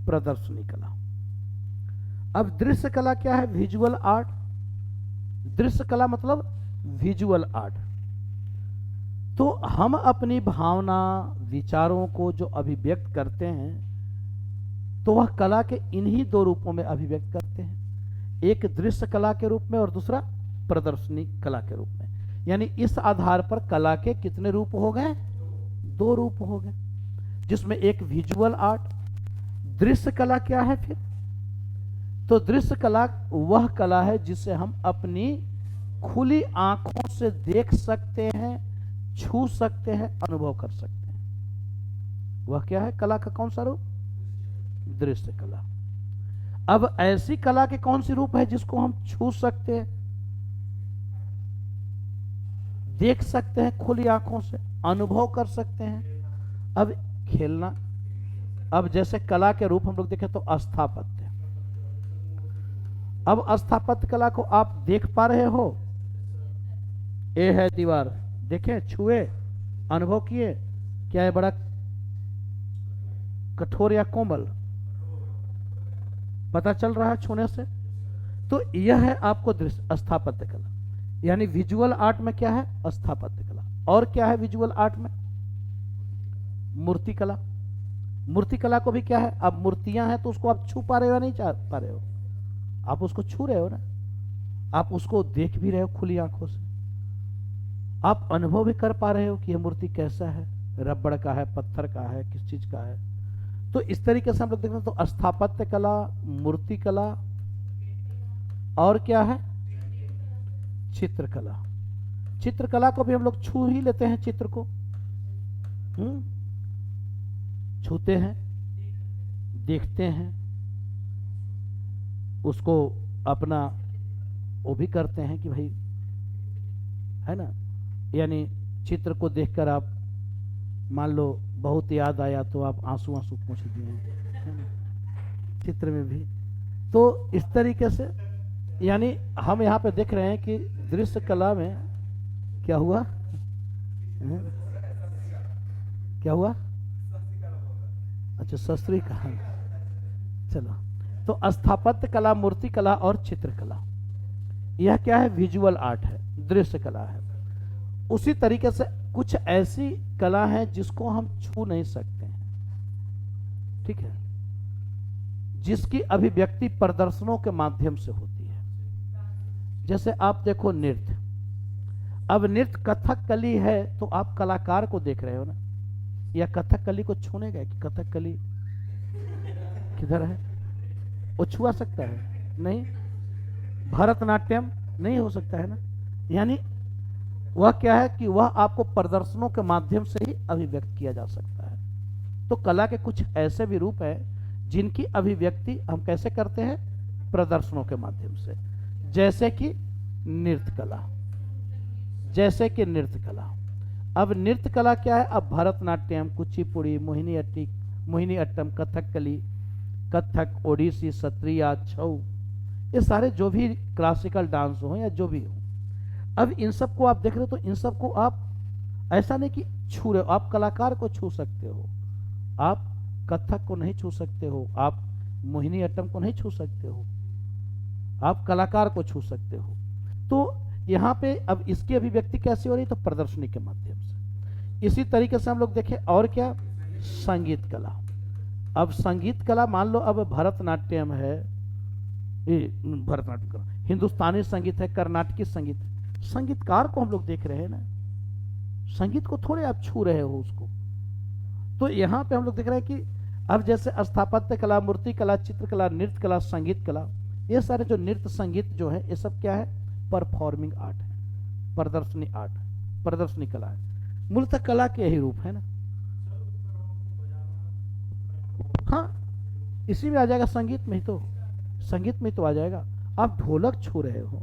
प्रदर्शनी कला। अब दृश्य कला क्या है? Visual art. दृश्य कला मतलब विजुअल आर्ट। तो हम अपनी भावना विचारों को जो अभिव्यक्त करते हैं तो वह कला के इन्हीं दो रूपों में अभिव्यक्त करते हैं, एक दृश्य कला के रूप में और दूसरा प्रदर्शनी कला के रूप में। यानी इस आधार पर कला के कितने रूप हो गए? दो रूप हो गए, जिसमें एक विजुअल आर्ट। दृश्य कला क्या है फिर? तो दृश्य कला वह कला है जिसे हम अपनी खुली आंखों से देख सकते हैं, छू सकते हैं, अनुभव कर सकते हैं। वह क्या है? कला का कौन सा रूप? दृश्य कला। अब ऐसी कला के कौन सी रूप है जिसको हम छू सकते हैं, देख सकते हैं, खुली आंखों से अनुभव कर सकते हैं? अब खेलना, अब जैसे कला के रूप हम लोग देखें तो स्थापत्य। अब स्थापत्य कला को आप देख पा रहे हो? ये है दीवार, देखे, छुए, अनुभव किए, क्या है बड़ा कठोर या कोमल? पता चल रहा है छूने से? तो यह है आपको दृश्य स्थापत्य कला। यानी विजुअल आर्ट में क्या है? स्थापत्य कला। और क्या है विजुअल आर्ट में? मूर्ति कला। मूर्ति कला को भी क्या है? अब मूर्तियां हैं तो उसको आप छू पा रहे हो या नहीं चाह पा रहे हो? आप उसको छू रहे हो ना, आप उसको देख भी रहे हो खुली आंखों से, आप अनुभव भी कर पा रहे हो कि यह मूर्ति कैसा है, रबड़ का है, पत्थर का है, किस चीज का है। तो इस तरीके से हम लोग देखते हैं। तो स्थापत्य कला, मूर्ति कला, और क्या है? चित्रकला। चित्रकला को भी हम लोग छू ही लेते हैं, चित्र को छूते हैं, देखते हैं, उसको अपना वो भी करते हैं कि भाई, है ना। यानी चित्र को देखकर आप मान लो बहुत याद आया तो आप आंसू आंसू पोंछ दिए, है ना, चित्र में भी। तो इस तरीके से यानी हम यहाँ पे देख रहे हैं कि दृश्य कला में क्या हुआ? क्या हुआ? अच्छा, शस्त्री कहा। चलो, तो स्थापत्य कला, मूर्ति कला और चित्रकला, यह क्या है? विजुअल आर्ट है, दृश्य कला है। उसी तरीके से कुछ ऐसी कला है जिसको हम छू नहीं सकते हैं, ठीक है, जिसकी अभिव्यक्ति प्रदर्शनों के माध्यम से होती है। जैसे आप देखो नृत्य, अब नृत्य कथकली है तो आप कलाकार को देख रहे हो ना, या कथकली को छूने गए कि कथकली किधर है? वो छुआ सकता है? नहीं। भरतनाट्यम नहीं हो सकता है ना। यानी वह क्या है कि वह आपको प्रदर्शनों के माध्यम से ही अभिव्यक्त किया जा सकता है। तो कला के कुछ ऐसे भी रूप हैं जिनकी अभिव्यक्ति हम कैसे करते हैं? प्रदर्शनों के माध्यम से। जैसे कि नृत्य कला, जैसे कि नृत्य कला। अब नृत्य कला क्या है? अब भरतनाट्यम, कुचिपुड़ी, मोहिनी अट्टम, कथकली, कथक, ओडिसी, सत्रिया, छऊ, ये सारे जो भी क्लासिकल डांस हो या जो भी हो, अब इन सब को आप देख रहे हो तो इन सब को आप ऐसा नहीं कि छू रहे हो। आप कलाकार को छू सकते हो, आप कथक को नहीं छू सकते हो, आप मोहिनी अट्टम को नहीं छू सकते हो, आप कलाकार को छू सकते हो। तो यहाँ पे अब इसकी अभिव्यक्ति कैसे हो रही? तो प्रदर्शनी के माध्यम से। इसी तरीके से हम लोग देखें और क्या? संगीत कला। अब संगीत कला मान लो अब भरतनाट्यम है, भरतनाट्यम कला, हिंदुस्तानी संगीत है, कर्नाटकी संगीत है, संगीतकार को हम लोग देख रहे हैं ना, संगीत को थोड़े आप छू रहे हो उसको। तो यहाँ पे हम लोग देख रहे हैं कि अब जैसे स्थापत्य कला, मूर्ति कला, चित्रकला, नृत्य कला, संगीत कला, ये सारे जो नृत्य संगीत जो है, ये सब क्या है? परफॉर्मिंग आर्ट है, प्रदर्शनी आर्ट है, प्रदर्शनी कला है। मूलतः कला के यही रूप है ना। हाँ, इसी में आ जाएगा, संगीत में ही तो, संगीत में तो आ जाएगा। आप ढोलक छू रहे हो,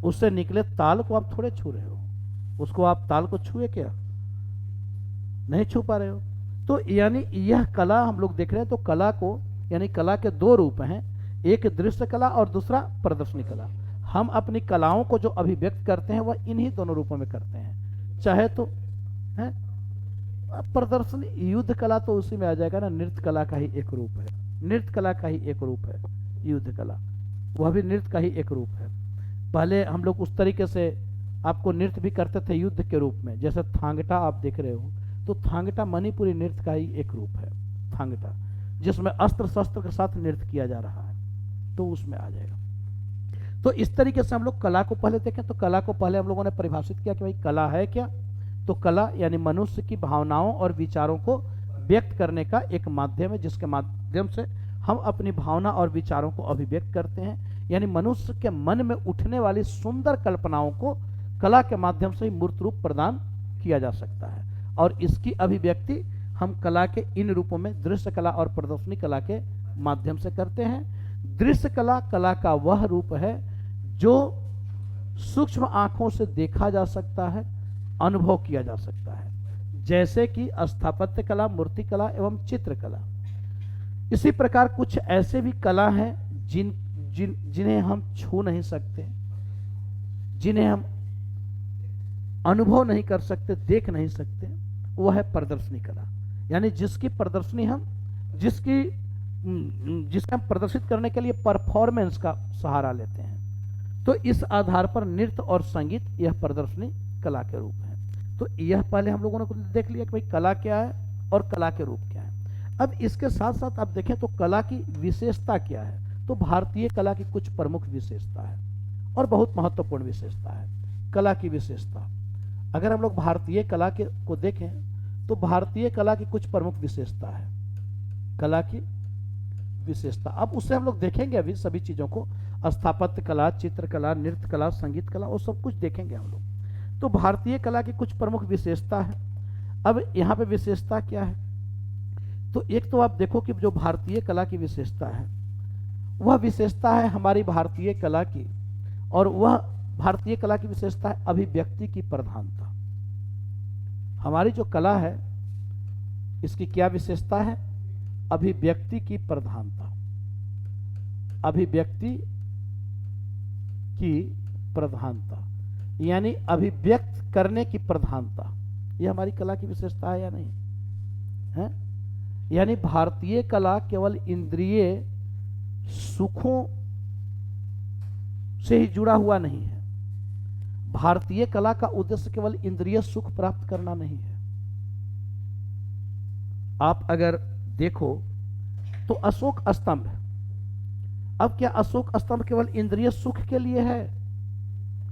उससे निकले ताल को आप थोड़े छू रहे हो, उसको आप ताल को छुए क्या? नहीं छू पा रहे हो। तो यानी यह कला हम लोग देख रहे हैं। तो कला को, यानी कला के दो रूप हैं, एक दृश्य कला और दूसरा प्रदर्शनी कला। हम अपनी कलाओं को जो अभिव्यक्त करते हैं वह इन्हीं दोनों रूपों में करते हैं। चाहे तो है प्रदर्शनी, युद्ध कला तो उसी में आ जाएगा ना, नृत्य कला का ही एक रूप है, नृत्य कला का ही एक रूप है युद्ध कला, वह भी नृत्य का ही एक रूप है। पहले हम लोग उस तरीके से आपको नृत्य भी करते थे युद्ध के रूप में। जैसे थांगटा आप देख रहे हो, तो थांगटा मणिपुरी नृत्य का ही एक रूप है, थांगटा, जिसमें अस्त्र शस्त्र के साथ नृत्य किया जा रहा है, तो उसमें आ जाएगा। तो इस तरीके से हम लोग कला को पहले देखें। तो कला को पहले हम लोगों ने परिभाषित किया कि भाई कला है क्या? तो कला यानी मनुष्य की भावनाओं और विचारों को व्यक्त करने का एक माध्यम है, जिसके माध्यम से हम अपनी भावना और विचारों को अभिव्यक्त करते हैं। यानी मनुष्य के मन में उठने वाली सुंदर कल्पनाओं को कला के माध्यम से ही मूर्त रूप प्रदान किया जा सकता है। और इसकी अभिव्यक्ति हम कला के इन रूपों में दृश्य कला और प्रदर्शनी कला के माध्यम से करते हैं। दृश्य कला कला का वह रूप है जो सूक्ष्म आंखों से देखा जा सकता है, अनुभव किया जा सकता है, जैसे कि स्थापत्य कला, मूर्ति कला एवं चित्रकला। इसी प्रकार कुछ ऐसे भी कला हैं जिन्हें हम छू नहीं सकते, जिन्हें हम अनुभव नहीं कर सकते, देख नहीं सकते, वह है प्रदर्शनी कला। यानी जिसकी प्रदर्शनी हम, जिसकी जिसका हम प्रदर्शित करने के लिए परफॉर्मेंस का सहारा लेते हैं। तो इस आधार पर नृत्य और संगीत यह प्रदर्शनी कला के रूप है। तो यह पहले हम लोगों ने देख लिया कि भाई कला क्या है और कला के रूप क्या है। अब इसके साथ साथ आप देखें तो कला की विशेषता क्या है। तो भारतीय कला की कुछ प्रमुख विशेषता है और बहुत महत्वपूर्ण विशेषता है। कला की विशेषता, अगर हम लोग भारतीय कला को देखें तो भारतीय कला की कुछ प्रमुख विशेषता है। कला की विशेषता, अब उससे हम लोग देखेंगे अभी सभी चीजों को, स्थापत्य कला, चित्रकला, नृत्य कला, संगीत कला, वो सब कुछ देखेंगे हम लोग। तो भारतीय कला की कुछ प्रमुख विशेषता है। अब यहाँ पे विशेषता क्या है, तो एक तो आप देखो कि जो भारतीय कला की विशेषता है वह विशेषता है हमारी भारतीय कला की, और वह भारतीय कला की विशेषता है अभिव्यक्ति की प्रधानता। हमारी जो कला है इसकी क्या विशेषता है, अभिव्यक्ति की प्रधानता। अभिव्यक्ति की प्रधानता यानी अभिव्यक्त करने की प्रधानता, यह हमारी कला की विशेषता है या नहीं है। यानी भारतीय कला केवल इंद्रिय सुखों से ही जुड़ा हुआ नहीं है। भारतीय कला का उद्देश्य केवल इंद्रिय सुख प्राप्त करना नहीं है। आप अगर देखो तो अशोक स्तंभ, अब क्या अशोक स्तंभ केवल इंद्रिय सुख के लिए है?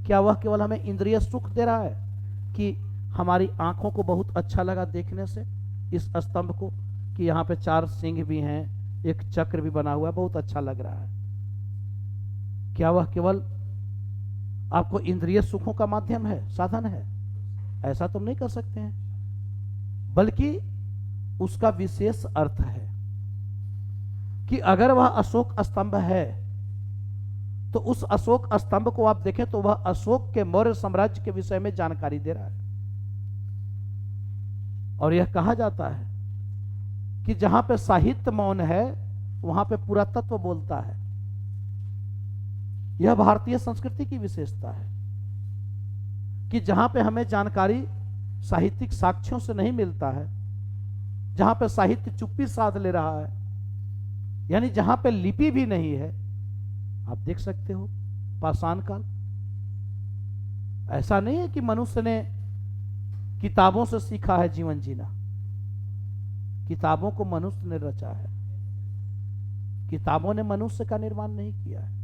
क्या वह केवल हमें इंद्रिय सुख दे रहा है कि हमारी आंखों को बहुत अच्छा लगा देखने से इस स्तंभ को, कि यहां पे 4 सिंह भी हैं, एक चक्र भी बना हुआ है, बहुत अच्छा लग रहा है? क्या वह केवल आपको इंद्रिय सुखों का माध्यम है, साधन है? ऐसा तुम नहीं कर सकते हैं, बल्कि उसका विशेष अर्थ है कि अगर वह अशोक स्तंभ है तो उस अशोक स्तंभ को आप देखें तो वह अशोक के मौर्य साम्राज्य के विषय में जानकारी दे रहा है। और यह कहा जाता है कि जहां पे साहित्य मौन है वहां पे पुरातत्व बोलता है। यह भारतीय संस्कृति की विशेषता है कि जहां पे हमें जानकारी साहित्यिक साक्ष्यों से नहीं मिलता है, जहां पे साहित्य चुप्पी साध ले रहा है, यानी जहां पे लिपि भी नहीं है। आप देख सकते हो पाषाण काल, ऐसा नहीं है कि मनुष्य ने किताबों से सीखा है जीवन जीना, किताबों को मनुष्य ने रचा है, किताबों ने मनुष्य का निर्माण नहीं किया है।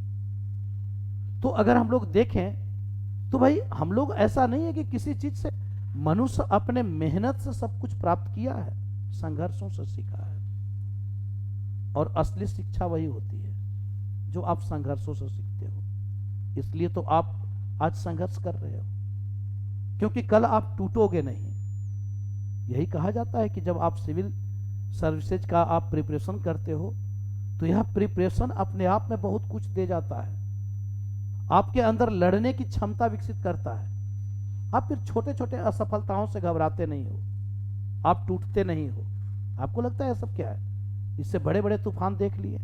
तो अगर हम लोग देखें तो भाई हम लोग, ऐसा नहीं है कि किसी चीज से मनुष्य अपने मेहनत से सब कुछ प्राप्त किया है, संघर्षों से सीखा है। और असली शिक्षा वही होती है जो आप संघर्षों से सीखते हो। इसलिए तो आप आज संघर्ष कर रहे हो, क्योंकि कल आप टूटोगे नहीं। यही कहा जाता है कि जब आप सिविल सर्विसेज का आप प्रिपरेशन करते हो तो यह प्रिपरेशन अपने आप में बहुत कुछ दे जाता है, आपके अंदर लड़ने की क्षमता विकसित करता है। आप फिर छोटे छोटे असफलताओं से घबराते नहीं हो, आप टूटते नहीं हो। आपको लगता है सब क्या है, इससे बड़े बड़े तूफान देख लिए,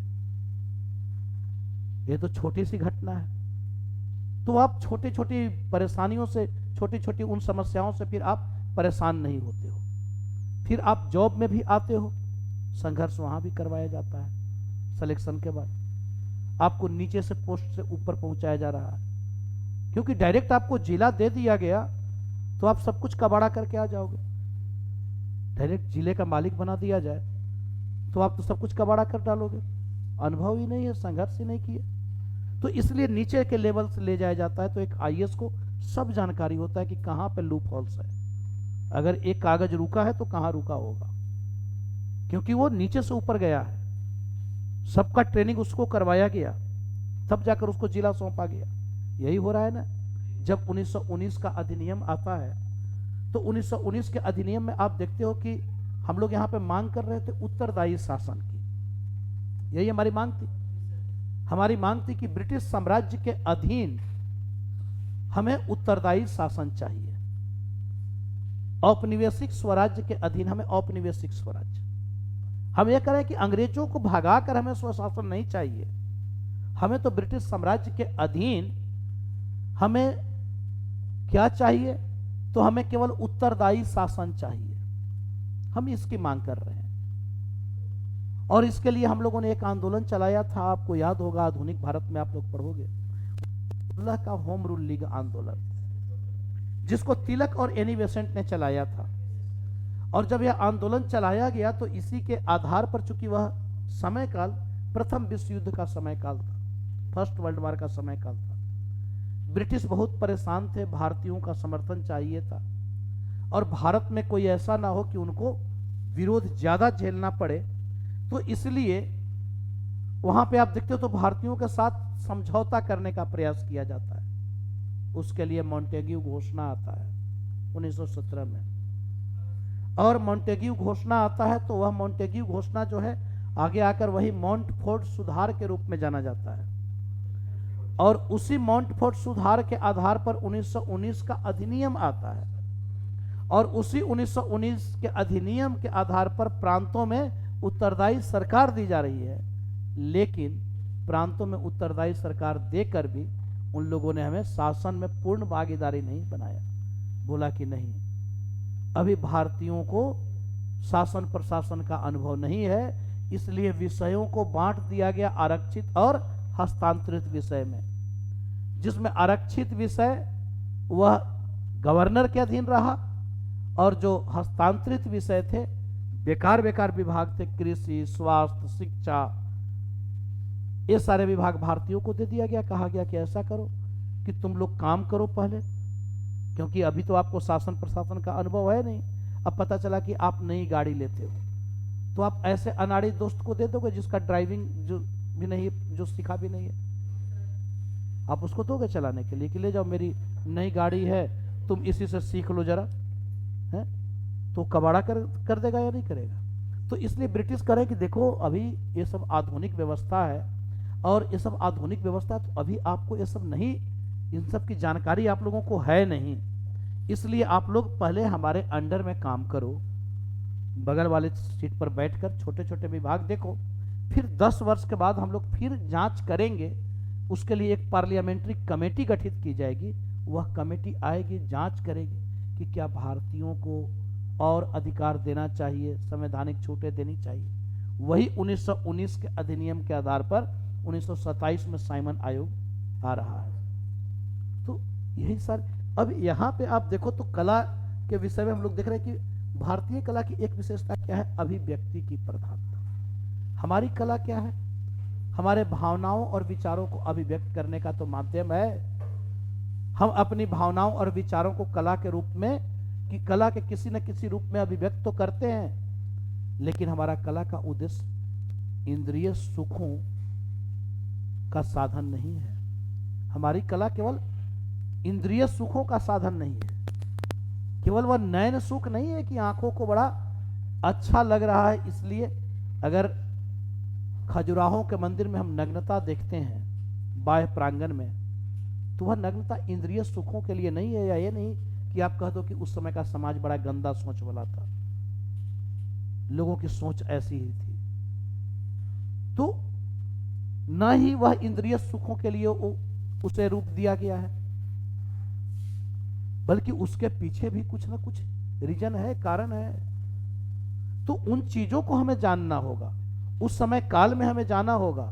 ये तो छोटी सी घटना है। तो आप छोटी छोटी परेशानियों से, छोटी छोटी उन समस्याओं से फिर आप परेशान नहीं होते हो। फिर आप जॉब में भी आते हो, संघर्ष वहां भी करवाया जाता है। सिलेक्शन के बाद आपको नीचे से पोस्ट से ऊपर पहुंचाया जा रहा है, क्योंकि डायरेक्ट आपको जिला दे दिया गया तो आप सब कुछ कबाड़ा करके आ जाओगे। डायरेक्ट जिले का मालिक बना दिया जाए तो आप तो सब कुछ कबाड़ा कर डालोगे। अनुभव ही नहीं है, संघर्ष ही नहीं किए। तो इसलिए नीचे के लेवल से ले जाया जाता है। तो एक आईएएस को सब जानकारी होता है कि कहां पे लूप होल्स है, अगर एक कागज रुका है तो कहां रुका होगा, क्योंकि वो नीचे से ऊपर गया है, सबका ट्रेनिंग उसको करवाया गया, तब जाकर उसको जिला सौंपा गया। यही हो रहा है ना। जब 1919 का अधिनियम आता है तो 1919 के अधिनियम में आप देखते हो कि हम लोग यहां पे मांग कर रहे थे उत्तरदायी शासन की। यही हमारी मांग थी। हमारी मांग थी कि ब्रिटिश साम्राज्य के अधीन हमें उत्तरदायी शासन चाहिए, औपनिवेशिक स्वराज्य के अधीन हमें औपनिवेशिक स्वराज्य। हम यह कह रहे हैं कि अंग्रेजों को भगाकर हमें स्वशासन नहीं चाहिए, हमें तो ब्रिटिश साम्राज्य के अधीन हमें क्या चाहिए, तो हमें केवल उत्तरदायी शासन चाहिए। हम इसकी मांग कर रहे हैं। और इसके लिए हम लोगों ने एक आंदोलन चलाया था, आपको याद होगा, आधुनिक भारत में आप लोग पढ़ोगे, अब्दुल्ला का होम रूल लीग आंदोलन, जिसको तिलक और एनी बेसेंट ने चलाया था। और जब यह आंदोलन चलाया गया तो इसी के आधार पर, चूंकि वह समय काल प्रथम विश्व युद्ध का समय काल था, फर्स्ट वर्ल्ड वॉर का समय काल था, ब्रिटिश बहुत परेशान थे, भारतीयों का समर्थन चाहिए था, और भारत में कोई ऐसा ना हो कि उनको विरोध ज्यादा झेलना पड़े, तो इसलिए वहां पे आप देखते हो तो भारतीयों के साथ समझौता करने का प्रयास किया जाता है। उसके लिए मॉन्टेग्यू घोषणा आता है 1917 में, और मॉन्टेग्यू घोषणा आता है तो वह मॉन्टेग्यू घोषणा जो है आगे आकर वही मॉन्टफोर्ट सुधार के रूप में जाना जाता है, और उसी मॉन्टफोर्ट सुधार के आधार पर 1919 का अधिनियम आता है, और उसी 1919 के अधिनियम के आधार पर प्रांतों में उत्तरदायी सरकार दी जा रही है। लेकिन प्रांतों में उत्तरदायी सरकार देकर भी उन लोगों ने हमें शासन में पूर्ण भागीदारी नहीं बनाया, बोला कि नहीं, अभी भारतीयों को शासन प्रशासन का अनुभव नहीं है, इसलिए विषयों को बांट दिया गया आरक्षित और हस्तांतरित विषय में, जिसमें आरक्षित विषय वह गवर्नर के अधीन रहा, और जो हस्तांतरित विषय थे बेकार बेकार विभाग थे, कृषि, स्वास्थ्य, शिक्षा, ये सारे विभाग भारतीयों को दे दिया गया। कहा गया कि ऐसा करो कि तुम लोग काम करो पहले, क्योंकि अभी तो आपको शासन प्रशासन का अनुभव है नहीं। अब पता चला कि आप नई गाड़ी लेते हो तो आप ऐसे अनाड़ी दोस्त को दे दोगे जिसका ड्राइविंग जो भी नहीं है, जो सीखा भी नहीं है, आप उसको दोगे चलाने के लिए कि ले जाओ मेरी नई गाड़ी है, तुम इसी से सीख लो जरा, है तो कबाड़ा कर देगा या नहीं करेगा। तो इसलिए ब्रिटिश करें कि देखो अभी ये सब आधुनिक व्यवस्था है, और ये सब आधुनिक व्यवस्था, तो अभी आपको ये सब नहीं, इन सब की जानकारी आप लोगों को है नहीं, इसलिए आप लोग पहले हमारे अंडर में काम करो, बगल वाले सीट पर बैठकर छोटे छोटे विभाग देखो, फिर 10 वर्ष के बाद हम लोग फिर जांच करेंगे। उसके लिए एक पार्लियामेंट्री कमेटी गठित की जाएगी, वह कमेटी आएगी, जांच करेगी कि क्या भारतीयों को और अधिकार देना चाहिए, संवैधानिक छूटें देनी चाहिए। वही 1919 के अधिनियम के आधार पर 1927 में साइमन आयोग आ रहा है। तो यही सारे, अब यहाँ पे आप देखो तो कला के विषय में हम लोग देख रहे हैं कि भारतीय कला की एक विशेषता क्या है, अभिव्यक्ति की प्रधानता। हमारी कला क्या है, हमारे भावनाओं और विचारों को अभिव्यक्त करने का तो माध्यम है। हम अपनी भावनाओं और विचारों को कला के रूप में, कि कला के किसी न किसी रूप में अभिव्यक्त तो करते हैं, लेकिन हमारा कला का उद्देश्य इंद्रिय सुखों का साधन नहीं है। हमारी कला केवल इंद्रिय सुखों का साधन नहीं है, केवल वह नयन सुख नहीं है कि आंखों को बड़ा अच्छा लग रहा है, इसलिए अगर खजुराहों के मंदिर में हम नग्नता देखते हैं बाह्य प्रांगण में, तो वह नग्नता इंद्रिय सुखों के लिए नहीं है, या ये नहीं कि आप कह दो कि उस समय का समाज बड़ा गंदा सोच वाला था, लोगों की सोच ऐसी ही थी, तो न ही वह इंद्रिय सुखों के लिए उसे रूप दिया गया है, बल्कि उसके पीछे भी कुछ ना कुछ रीजन है, कारण है। तो उन चीजों को हमें जानना होगा, उस समय काल में हमें जाना होगा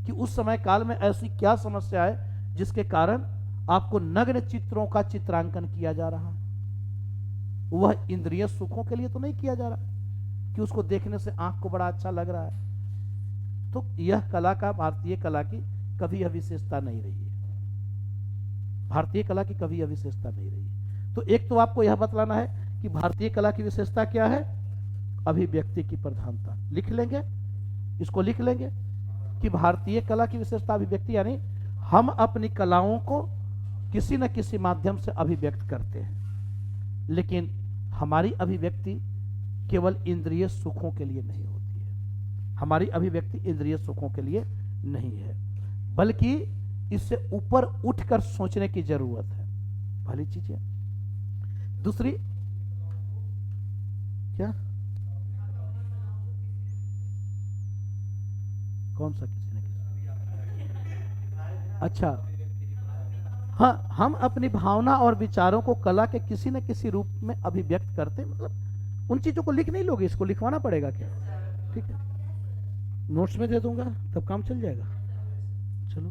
कि उस समय काल में ऐसी क्या समस्या है जिसके कारण आपको नग्न चित्रों का चित्रांकन किया जा रहा है। वह इंद्रिय सुखों के लिए तो नहीं किया जा रहा कि उसको देखने से आंख को बड़ा अच्छा लग रहा है। तो यह कला का, भारतीय कला की कभी यह विशेषता नहीं रही है, भारतीय कला की कभी यह विशेषता नहीं रही है। तो एक तो आपको यह बतलाना है कि भारतीय कला की विशेषता क्या है, अभिव्यक्ति की प्रधानता। लिख लेंगे, इसको लिख लेंगे कि भारतीय कला की विशेषता अभिव्यक्ति, यानी हम अपनी कलाओं को किसी न किसी माध्यम से अभिव्यक्त करते हैं, लेकिन हमारी अभिव्यक्ति केवल इंद्रिय सुखों के लिए नहीं होती है। हमारी अभिव्यक्ति इंद्रिय सुखों के लिए नहीं है, बल्कि इससे ऊपर उठकर सोचने की जरूरत है। पहली चीज है। दूसरी क्या, कौन सा किसी ने अच्छा, हाँ, हम अपनी भावना और विचारों को कला के किसी न किसी रूप में अभिव्यक्त करते, मतलब उन चीजों को लिख नहीं लोगे, इसको लिखवाना पड़ेगा क्या, ठीक है। नोट्स में दे दूंगा तब काम चल जाएगा। चलो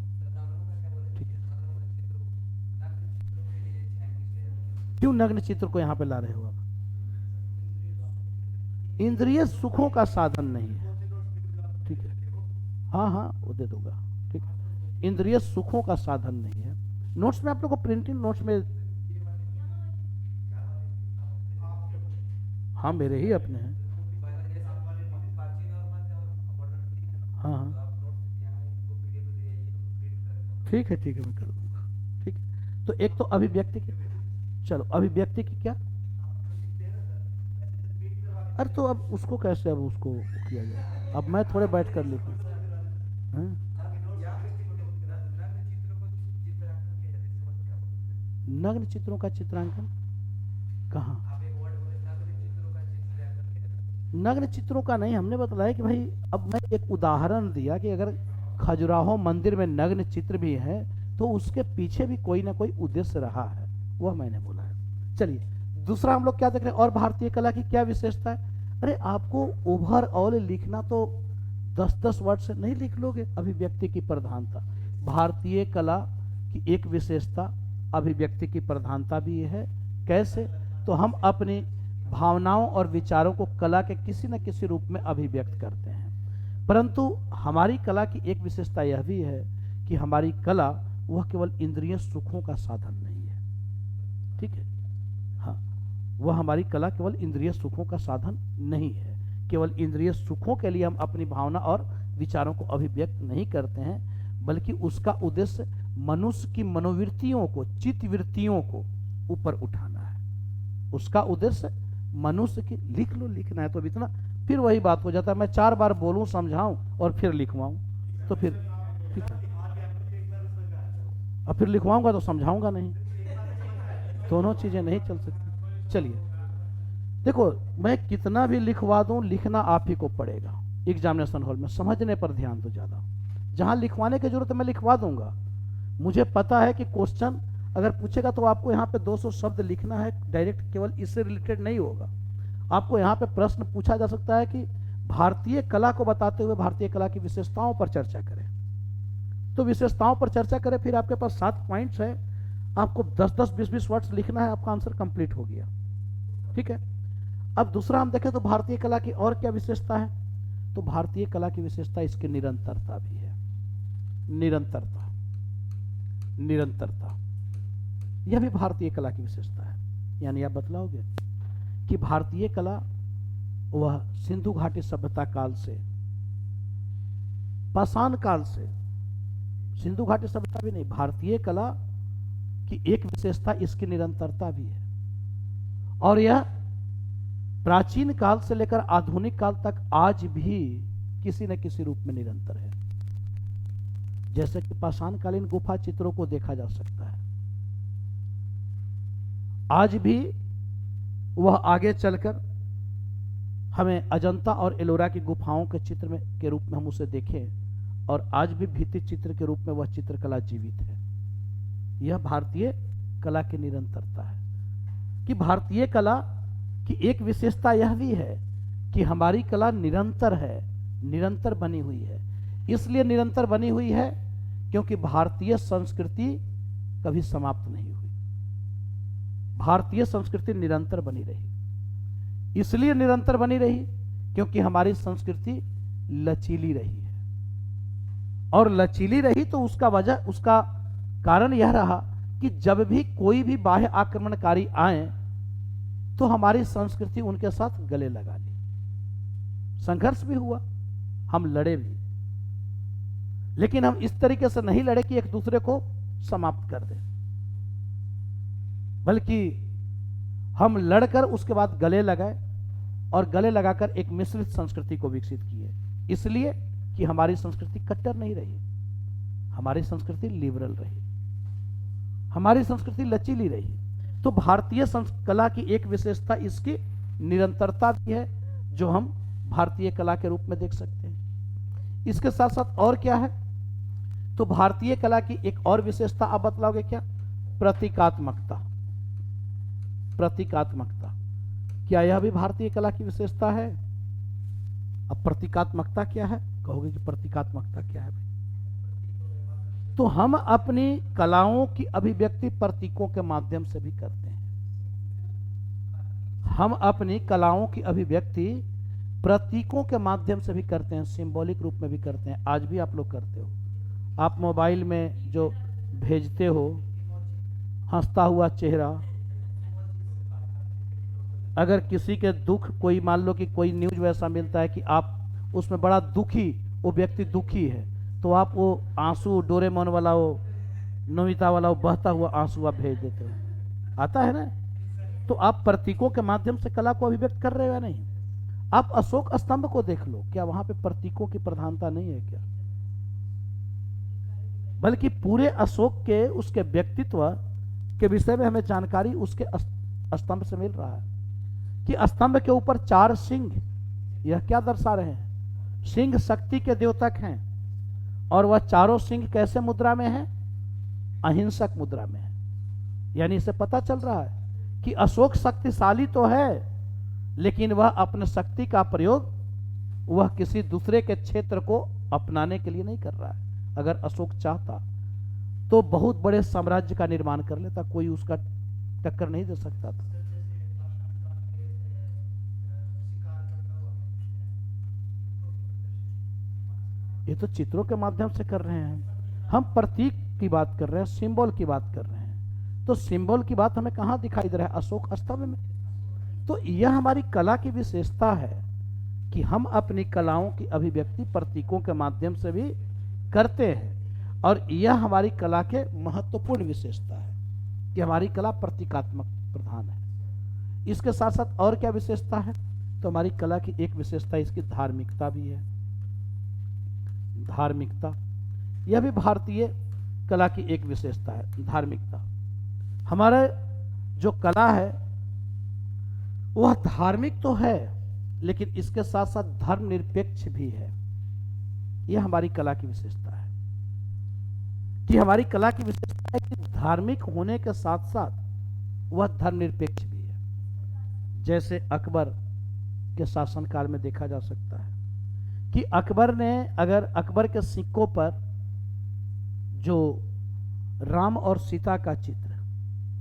ठीक है। क्यों नग्न चित्र को यहाँ पे ला रहे हो आप? इंद्रिय सुखों का साधन नहीं है, ठीक है। हाँ हाँ वो दे दूंगा, ठीक है। इंद्रिय सुखों का साधन नहीं है। नोट्स में आप लोग को प्रिंटिंग नोट्स में, हाँ मेरे ही अपने हैं। हाँ हाँ ठीक है मैं कर दूंगा, ठीक है। तो एक तो अभिव्यक्ति की, चलो अभिव्यक्ति की क्या, अरे तो अब उसको कैसे अब उसको किया जाए, अब मैं थोड़े बैठ कर लिखूं। हैं? नग्न चित्रों का चित्रांकन कहाँ? नग्न चित्रों का नहीं, हमने बताया कि भाई अब मैं एक उदाहरण दिया कि अगर खजुराहो मंदिर में नग्न चित्र भी है तो उसके पीछे भी कोई ना कोई उद्देश्य रहा है, वह मैंने बोला है। चलिए दूसरा हम लोग क्या देख रहे हैं, और भारतीय कला की क्या विशेषता है? अरे आपको ओवरऑल लिखना तो 10-10 वर्ड से नहीं लिख लोगे। अभिव्यक्ति की प्रधानता, भारतीय कला की एक विशेषता अभिव्यक्ति की प्रधानता भी है। कैसे? तो हम अपनी भावनाओं और विचारों को कला के किसी न किसी रूप में अभिव्यक्त करते हैं। परंतु हमारी कला की एक विशेषता यह भी है कि हमारी कला वह केवल इंद्रिय सुखों का साधन नहीं है, ठीक है। हाँ, वह हमारी कला केवल इंद्रिय सुखों का साधन नहीं है। केवल इंद्रिय सुखों के लिए हम अपनी भावना और विचारों को अभिव्यक्त नहीं करते हैं, बल्कि उसका उद्देश्य मनुष्य की मनोवृत्तियों को, चित्तवृत्तियों को ऊपर उठाना है। उसका उद्देश्य मनुष्य की, लिख लो, लिखना है तो इतना, फिर वही बात हो जाता है मैं 4 बार बोलूं, समझाऊं और फिर लिखवाऊं, तो फिर ठीक है। अब फिर लिखवाऊंगा तो समझाऊंगा नहीं, दोनों चीजें नहीं चल सकती। चलिए देखो, मैं कितना भी लिखवा दूं, लिखना आप ही को पड़ेगा एग्जामिनेशन हॉल में। समझने पर ध्यान दो ज्यादा, जहां लिखवाने की जरूरत है मैं लिखवा दूंगा। मुझे पता है कि क्वेश्चन अगर पूछेगा तो आपको यहाँ पे 200 शब्द लिखना है डायरेक्ट, केवल इससे रिलेटेड नहीं होगा। आपको यहाँ पे प्रश्न पूछा जा सकता है कि भारतीय कला को बताते हुए भारतीय कला की विशेषताओं पर चर्चा करें, तो विशेषताओं पर चर्चा करें, फिर आपके पास 7 पॉइंट्स है, आपको 10-10, 20-20 वर्ड्स लिखना है, आपका आंसर कंप्लीट हो गया, ठीक है। अब दूसरा हम देखें तो भारतीय कला की और क्या विशेषता है, तो भारतीय कला की विशेषता इसकी निरंतरता भी है। निरंतरता, निरंतरता यह भी भारतीय कला की विशेषता है। यानी आप बतलाओगे कि भारतीय कला वह सिंधु घाटी सभ्यता काल से, पाषाण काल से, सिंधु घाटी सभ्यता भी नहीं, भारतीय कला की एक विशेषता इसकी निरंतरता भी है। और यह प्राचीन काल से लेकर आधुनिक काल तक आज भी किसी न किसी रूप में निरंतर है। जैसे कि पाषाणकालीन गुफा चित्रों को देखा जा सकता है, आज भी वह आगे चलकर हमें अजंता और एलोरा की गुफाओं के चित्र में के रूप में हम उसे देखें, और आज भी भित्ति चित्र के रूप में वह चित्रकला जीवित है। यह भारतीय कला की निरंतरता है कि भारतीय कला की एक विशेषता यह भी है कि हमारी कला निरंतर है, निरंतर बनी हुई है। इसलिए निरंतर बनी हुई है क्योंकि भारतीय संस्कृति कभी समाप्त नहीं हुई। भारतीय संस्कृति निरंतर बनी रही, इसलिए निरंतर बनी रही क्योंकि हमारी संस्कृति लचीली रही है। और लचीली रही तो उसका वजह, उसका कारण यह रहा कि जब भी कोई भी बाह्य आक्रमणकारी आए तो हमारी संस्कृति उनके साथ गले लगा ली। संघर्ष भी हुआ, हम लड़े भी, लेकिन हम इस तरीके से नहीं लड़े कि एक दूसरे को समाप्त कर दें, बल्कि हम लड़कर उसके बाद गले लगाए और गले लगाकर एक मिश्रित संस्कृति को विकसित किए। इसलिए कि हमारी संस्कृति कट्टर नहीं रही, हमारी संस्कृति लिबरल रही, हमारी संस्कृति लचीली रही। तो भारतीय कला की एक विशेषता इसकी निरंतरता भी है, जो हम भारतीय कला के रूप में देख सकते हैं। इसके साथ साथ और क्या है, तो भारतीय कला की एक और विशेषता आप बतलाओगे क्या? प्रतीकात्मकता। प्रतीकात्मकता, क्या यह भी भारतीय कला की विशेषता है? अब प्रतीकात्मकता क्या है कहोगे कि प्रतीकात्मकता क्या है भाई? तो हम अपनी कलाओं की अभिव्यक्ति प्रतीकों के माध्यम से भी करते हैं। हम अपनी कलाओं की अभिव्यक्ति प्रतीकों के माध्यम से भी करते हैं, सिंबॉलिक रूप में भी करते हैं। आज भी आप लोग करते हो। आप मोबाइल में जो भेजते हो हंसता हुआ चेहरा, अगर किसी के दुख, कोई मान लो कि कोई न्यूज वैसा मिलता है कि आप उसमें बड़ा दुखी, वो व्यक्ति दुखी है, तो आप वो आंसू, डोरेमोन वाला वो, नोबिता वाला वो बहता हुआ आंसू आप भेज देते हो, आता है ना। तो आप प्रतीकों के माध्यम से कला को अभिव्यक्त कर रहे हो या नहीं? आप अशोक स्तंभ को देख लो, क्या वहां पे प्रतीकों की प्रधानता नहीं है क्या? बल्कि पूरे अशोक के, उसके व्यक्तित्व के विषय में हमें जानकारी उसके स्तंभ से मिल रहा है कि स्तंभ के ऊपर 4 सिंह, यह क्या दर्शा रहे हैं? सिंह शक्ति के द्योतक हैं, और वह चारों सिंह कैसे मुद्रा में हैं? अहिंसक मुद्रा में है। यानी इसे पता चल रहा है कि अशोक शक्तिशाली तो है, लेकिन वह अपने शक्ति का प्रयोग वह किसी दूसरे के क्षेत्र को अपनाने के लिए नहीं कर रहा है। अगर अशोक चाहता तो बहुत बड़े साम्राज्य का निर्माण कर लेता, कोई उसका टक्कर नहीं दे सकता था। ये तो चित्रों के माध्यम से कर रहे हैं, हम प्रतीक की बात कर रहे हैं, सिंबल की बात कर रहे हैं। तो सिंबल की बात हमें कहां दिखाई दे रहा है? अशोक स्तंभ में। तो यह हमारी कला की विशेषता है कि हम अपनी कलाओं की अभिव्यक्ति प्रतीकों के माध्यम से भी करते हैं, और यह हमारी कला के महत्वपूर्ण विशेषता है कि हमारी कला प्रतीकात्मक प्रधान है। इसके साथ साथ और क्या विशेषता है? तो हमारी कला की एक विशेषता इसकी धार्मिकता भी है। धार्मिकता, यह भी भारतीय कला की एक विशेषता है, धार्मिकता। हमारा जो कला है वह धार्मिक तो है, लेकिन इसके साथ साथ धर्मनिरपेक्ष भी है। यह हमारी कला की विशेषता है कि हमारी कला की विशेषता है कि धार्मिक होने के साथ साथ वह धर्मनिरपेक्ष भी है। जैसे अकबर के शासनकाल में देखा जा सकता है कि अकबर ने, अगर अकबर के सिक्कों पर जो राम और सीता का चित्र,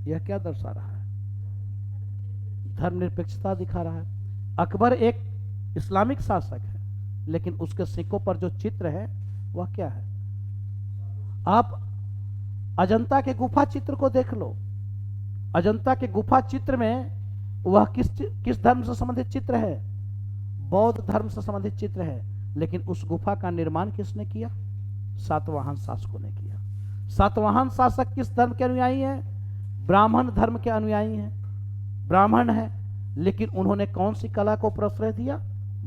यह क्या दर्शा रहा है? धर्मनिरपेक्षता दिखा रहा है। अकबर एक इस्लामिक शासक है, लेकिन उसके सिक्कों पर जो चित्र है वह क्या है? आप अजंता के गुफा चित्र को देख लो। अजंता के गुफा चित्र में वह किस धर्म से संबंधित चित्र है? बौद्ध धर्म से संबंधित चित्र है। लेकिन उस गुफा का निर्माण किसने किया? सातवाहन शासकों ने किया। सातवाहन शासक किस धर्म के अनुयायी हैं? ब्राह्मण धर्म के अनुयायी हैं, ब्राह्मण है, लेकिन उन्होंने कौन सी कला को प्रश्रय दिया?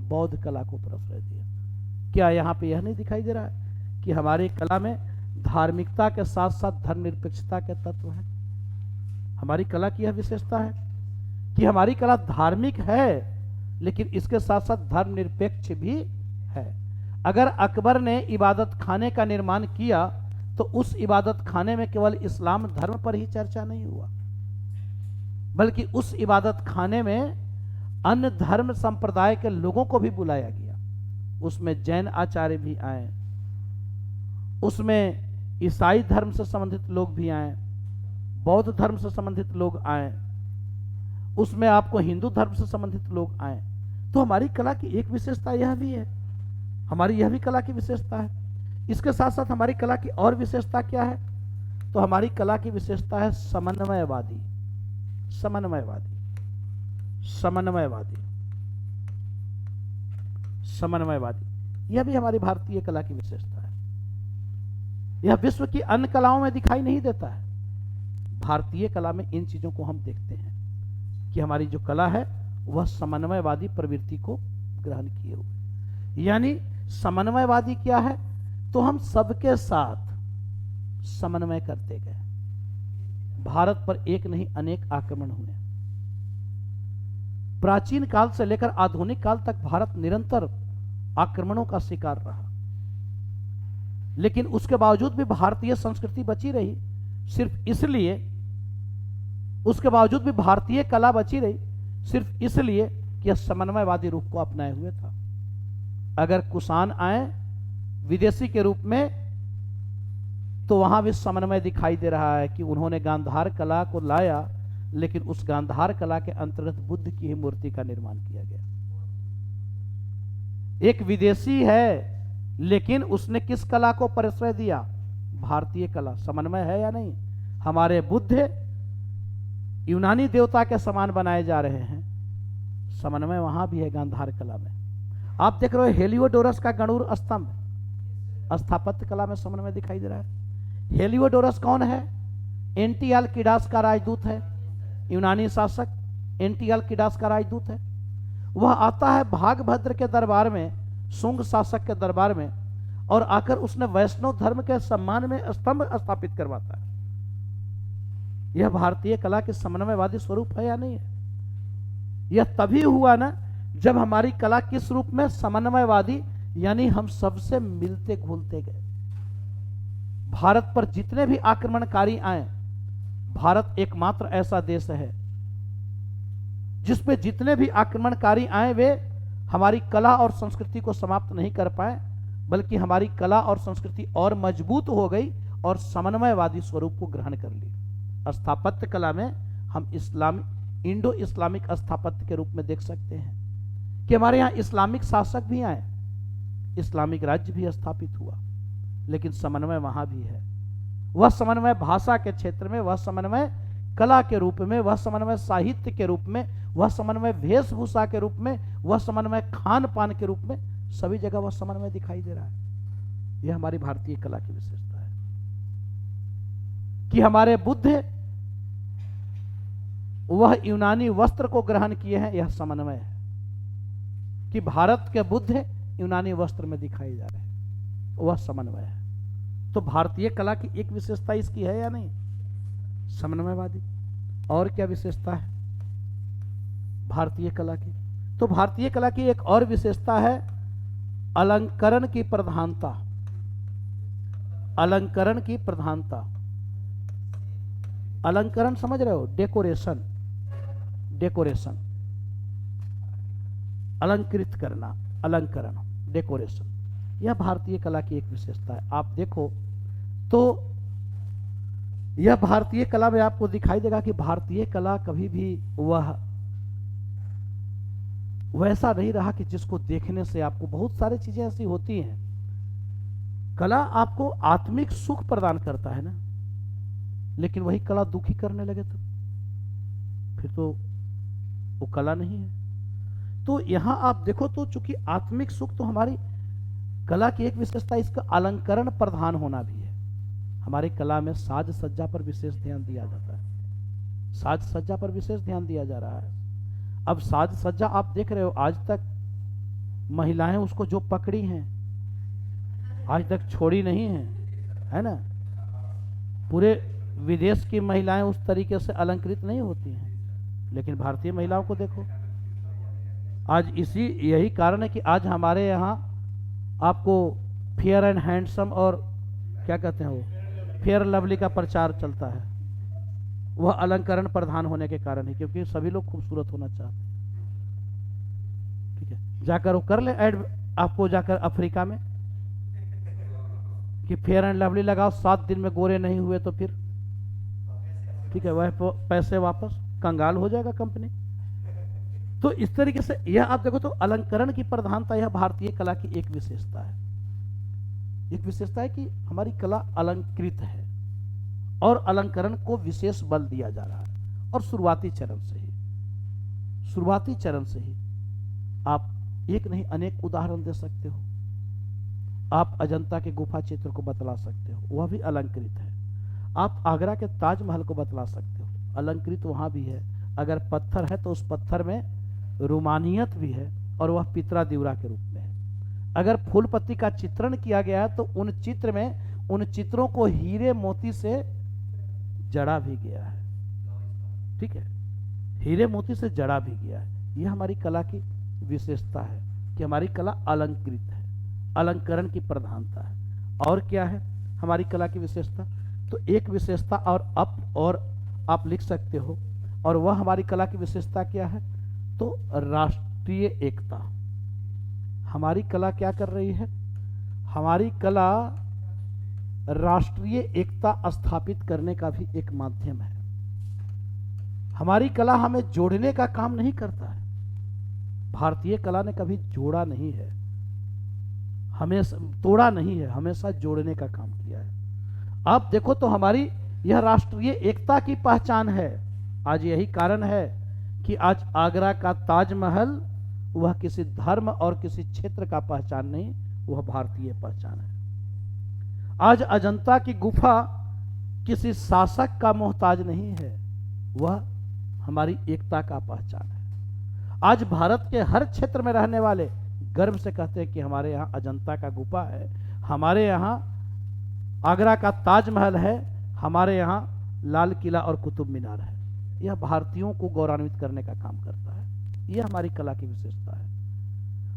बौद्ध कला को प्रश्रय दिया। क्या यहां पे यह नहीं दिखाई दे रहा है कि हमारी कला में धार्मिकता के साथ साथ धर्मनिरपेक्षता के तत्व हैं? हमारी कला की यह विशेषता है कि हमारी कला धार्मिक है, लेकिन इसके साथ साथ धर्मनिरपेक्ष भी है। अगर अकबर ने इबादत खाने का निर्माण किया तो उस इबादत खाने में केवल इस्लाम धर्म पर ही चर्चा नहीं हुआ, बल्कि उस इबादत खाने में अन्य धर्म संप्रदाय के लोगों को भी बुलाया गया। उसमें जैन आचार्य भी आए, उसमें ईसाई धर्म से संबंधित लोग भी आए, बौद्ध धर्म से संबंधित लोग आए, उसमें आपको हिंदू धर्म से संबंधित लोग आए। तो हमारी कला की एक विशेषता यह भी है, हमारी यह भी कला की विशेषता है। इसके साथ साथ हमारी कला की और विशेषता क्या है? तो हमारी कला की विशेषता है समन्वयवादी। समन्वयवादी, समन्वयवादी, समन्वयवादी, यह भी हमारी भारतीय कला की विशेषता है। यह विश्व की अन्य कलाओं में दिखाई नहीं देता है। भारतीय कला में इन चीजों को हम देखते हैं कि हमारी जो कला है वह समन्वयवादी प्रवृत्ति को ग्रहण किए हुए। यानी समन्वयवादी क्या है? तो हम सबके साथ समन्वय करते गए। भारत पर एक नहीं अनेक आक्रमण हुए। प्राचीन काल से लेकर आधुनिक काल तक भारत निरंतर आक्रमणों का शिकार रहा, लेकिन उसके बावजूद भी भारतीय संस्कृति बची रही। सिर्फ इसलिए, उसके बावजूद भी भारतीय कला बची रही सिर्फ इसलिए कि यह समन्वयवादी रूप को अपनाए हुए था। अगर कुषाण आए विदेशी के रूप में, तो वहां भी समन्वय दिखाई दे रहा है कि उन्होंने गांधार कला को लाया, लेकिन उस गांधार कला के अंतर्गत बुद्ध की ही मूर्ति का निर्माण किया गया। एक विदेशी है, लेकिन उसने किस कला को प्रश्रय दिया? भारतीय कला। समन्वय है या नहीं? हमारे बुद्ध यूनानी देवता के समान बनाए जा रहे हैं, समन्वय वहां भी है गांधार कला में। आप देख रहे हो हेलियोडोरस का गणुर स्तंभ, स्थापत्य कला में समन्वय दिखाई दे रहा है। हेलियोडोरस कौन है? एंटियालकिडास का राजदूत है, यूनानी शासक एंटियालकिडास का राजदूत है। वह आता है भागभद्र के दरबार में, शुंग शासक के दरबार में, और आकर उसने वैष्णव धर्म के सम्मान में स्तंभ स्थापित करवाता है। यह भारतीय कला के समन्वयवादी स्वरूप है या नहीं है? यह तभी हुआ ना जब हमारी कला किस रूप में? समन्वयवादी, यानी हम सबसे मिलते घुलते गए। भारत पर जितने भी आक्रमणकारी आए, भारत एकमात्र ऐसा देश है जिसपे जितने भी आक्रमणकारी आए वे हमारी कला और संस्कृति को समाप्त नहीं कर पाए, बल्कि हमारी कला और संस्कृति और मजबूत हो गई और समन्वयवादी स्वरूप को ग्रहण कर ली। स्थापत्य कला में हम इंडो इस्लामिक स्थापत्य के रूप में देख सकते हैं कि हमारे यहाँ इस्लामिक शासक भी आए, इस्लामिक राज्य भी स्थापित हुआ, लेकिन समन्वय वहां भी है। वह समन्वय भाषा के क्षेत्र में, वह समन्वय कला के रूप में, वह समन्वय साहित्य के रूप में, वह समन्वय वेशभूषा के रूप में, वह समन्वय खान पान के रूप में, सभी जगह वह समन्वय दिखाई दे रहा है। यह हमारी भारतीय कला की विशेषता है कि हमारे बुद्ध वह यूनानी वस्त्र को ग्रहण किए हैं। यह समन्वय है कि भारत के बुद्ध यूनानी वस्त्र में दिखाई जा रहे हैं, वह समन्वय है। तो भारतीय कला की एक विशेषता इसकी है या नहीं? समन्वयवादी। और क्या विशेषता है भारतीय कला की? तो भारतीय कला की एक और विशेषता है अलंकरण की प्रधानता। अलंकरण की प्रधानता, अलंकरण समझ रहे हो? डेकोरेशन, डेकोरेशन, अलंकृत करना, अलंकरण, डेकोरेशन, यह भारतीय कला की एक विशेषता है। आप देखो तो यह भारतीय कला में आपको दिखाई देगा कि भारतीय कला कभी भी वह वैसा नहीं रहा कि जिसको देखने से आपको, बहुत सारी चीजें ऐसी होती हैं, कला आपको आत्मिक सुख प्रदान करता है ना, लेकिन वही कला दुखी करने लगे तो फिर तो वो कला नहीं है। तो यहां आप देखो तो चूंकि आत्मिक सुख तो हमारी कला की एक विशेषता इसका अलंकरण प्रधान होना भी है। हमारी कला में साज सज्जा पर विशेष ध्यान दिया जाता है, साज सज्जा पर विशेष ध्यान दिया जा रहा है। अब साज सज्जा आप देख रहे हो, आज तक महिलाएं उसको जो पकड़ी हैं आज तक छोड़ी नहीं है, है ना? पूरे विदेश की महिलाएं उस तरीके से अलंकृत नहीं होती हैं, लेकिन भारतीय महिलाओं को देखो आज। यही कारण है कि आज हमारे यहाँ आपको फेयर एंड हैंडसम और क्या कहते हैं वो फेयर लवली का प्रचार चलता है। वह अलंकरण प्रधान होने के कारण है, क्योंकि सभी लोग खूबसूरत होना चाहते हैं। ठीक है, जाकर वो कर ले ऐड आपको, जाकर अफ्रीका में कि फेयर एंड लवली लगाओ, 7 दिन में गोरे नहीं हुए तो फिर ठीक है वह पैसे वापस, कंगाल हो जाएगा कंपनी। तो इस तरीके से यह आप देखो तो अलंकरण की प्रधानता यह भारतीय कला की एक विशेषता है। एक विशेषता है कि हमारी कला अलंकृत है और अलंकरण को विशेष बल दिया जा रहा है। और शुरुआती चरण से ही आप एक नहीं अनेक उदाहरण दे सकते हो। आप अजंता के गुफा चित्र को बतला सकते हो, वह भी अलंकृत है। आप आगरा के ताजमहल को बतला सकते हो, अलंकृत वहां भी है। अगर पत्थर है तो उस पत्थर में रोमानियत भी है और वह पितरा दिवरा के रूप में है। अगर फूल पत्ती का चित्रण किया गया है तो उन चित्रों को हीरे मोती से जड़ा भी गया है। ठीक है, हीरे मोती से जड़ा भी गया है। यह हमारी कला की विशेषता है कि हमारी कला अलंकृत है, अलंकरण की प्रधानता है। और क्या है हमारी कला की विशेषता? तो एक विशेषता और आप लिख सकते हो, और वह हमारी कला की विशेषता क्या है? तो राष्ट्रीय एकता। हमारी कला क्या कर रही है? हमारी कला राष्ट्रीय एकता स्थापित करने का भी एक माध्यम है। हमारी कला हमें जोड़ने का काम नहीं करता है। भारतीय कला ने कभी जोड़ा नहीं है, हमेशा तोड़ा नहीं है, हमेशा जोड़ने का काम किया है। आप देखो तो हमारी यह राष्ट्रीय एकता की पहचान है। आज यही कारण है कि आज आगरा का ताजमहल वह किसी धर्म और किसी क्षेत्र का पहचान नहीं, वह भारतीय पहचान है। आज अजंता की गुफा किसी शासक का मोहताज नहीं है, वह हमारी एकता का पहचान है। आज भारत के हर क्षेत्र में रहने वाले गर्व से कहते हैं कि हमारे यहाँ अजंता का गुफा है, हमारे यहाँ आगरा का ताजमहल है, हमारे यहाँ लाल किला और कुतुब मीनार है। यह भारतीयों को गौरवान्वित करने का काम करता है। यह हमारी कला की विशेषता है।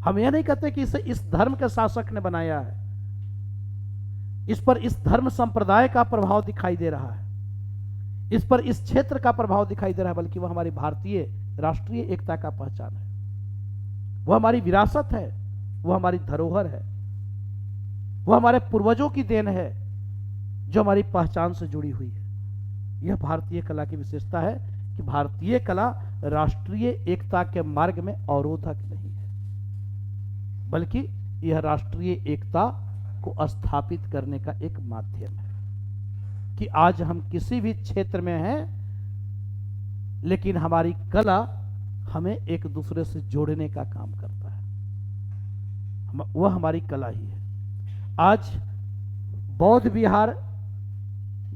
हम यह नहीं कहते कि इसे इस धर्म के शासक ने बनाया है, इस पर इस धर्म संप्रदाय का प्रभाव दिखाई दे रहा है, इस पर इस क्षेत्र का प्रभाव दिखाई दे रहा है, बल्कि वह हमारी भारतीय राष्ट्रीय एकता का पहचान है। वह हमारी विरासत है, वह हमारी धरोहर है, वह हमारे पूर्वजों की देन है जो हमारी पहचान से जुड़ी हुई है। यह भारतीय कला की विशेषता है कि भारतीय कला राष्ट्रीय एकता के मार्ग में अवरोधक नहीं है, बल्कि यह राष्ट्रीय एकता को स्थापित करने का एक माध्यम है। कि आज हम किसी भी क्षेत्र में हैं, लेकिन हमारी कला हमें एक दूसरे से जोड़ने का काम करता है। वह हमारी कला ही है। आज बौद्ध विहार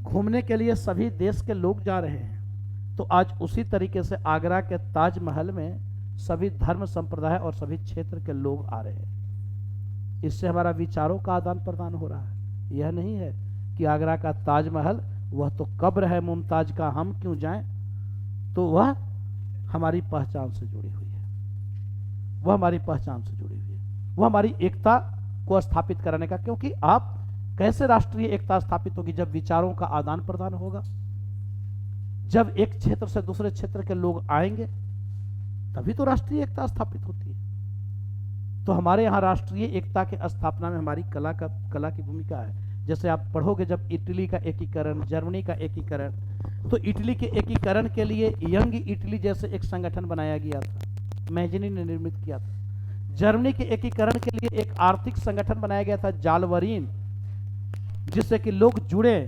घूमने के लिए सभी देश के लोग जा रहे हैं, तो आज उसी तरीके से आगरा के ताजमहल में सभी धर्म संप्रदाय और सभी क्षेत्र के लोग आ रहे हैं। इससे हमारा विचारों का आदान प्रदान हो रहा है। यह नहीं है कि आगरा का ताजमहल वह तो कब्र है मुमताज का, हम क्यों जाएं, तो वह हमारी पहचान से जुड़ी हुई है, वह हमारी पहचान से जुड़ी हुई है, वह हमारी एकता को स्थापित कराने का। क्योंकि आप कैसे राष्ट्रीय एकता स्थापित होगी? जब विचारों का आदान प्रदान होगा, जब एक क्षेत्र से दूसरे क्षेत्र के लोग आएंगे, तभी तो राष्ट्रीय एकता स्थापित होती है। तो हमारे यहाँ राष्ट्रीय एकता के स्थापना में हमारी कला की भूमिका है। जैसे आप पढ़ोगे जब इटली का एकीकरण, जर्मनी का एकीकरण, तो इटली के एकीकरण के लिए यंग इटली जैसे एक संगठन बनाया गया था, मैजिनी ने निर्मित किया था। जर्मनी के एकीकरण के लिए एक आर्थिक संगठन बनाया गया था, जालवरीन, जिससे कि लोग जुड़े,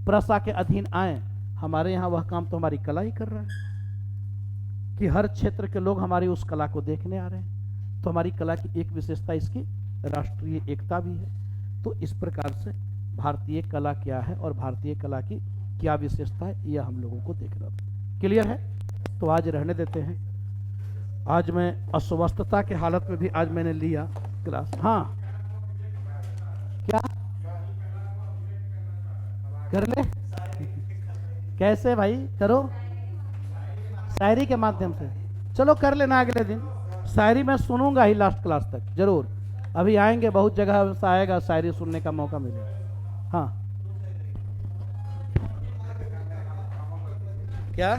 प्रसा के अधीन आए। हमारे यहाँ वह काम तो हमारी कला ही कर रहा है कि हर क्षेत्र के लोग हमारी उस कला को देखने आ रहे हैं। तो हमारी कला की एक विशेषता इसकी राष्ट्रीय एकता भी है। तो इस प्रकार से भारतीय कला क्या है और भारतीय कला की क्या विशेषता है, यह हम लोगों को देखना क्लियर है। तो आज रहने देते हैं। आज मैं अस्वस्थता के हालत में भी आज मैंने लिया क्लास। हाँ, क्या कर ले? कैसे भाई? करो शायरी के माध्यम से। चलो कर लेना अगले दिन। शायरी मैं सुनूंगा ही लास्ट क्लास तक जरूर। अभी आएंगे, बहुत जगह से आएगा, शायरी सुनने का मौका मिलेगा। हाँ, क्या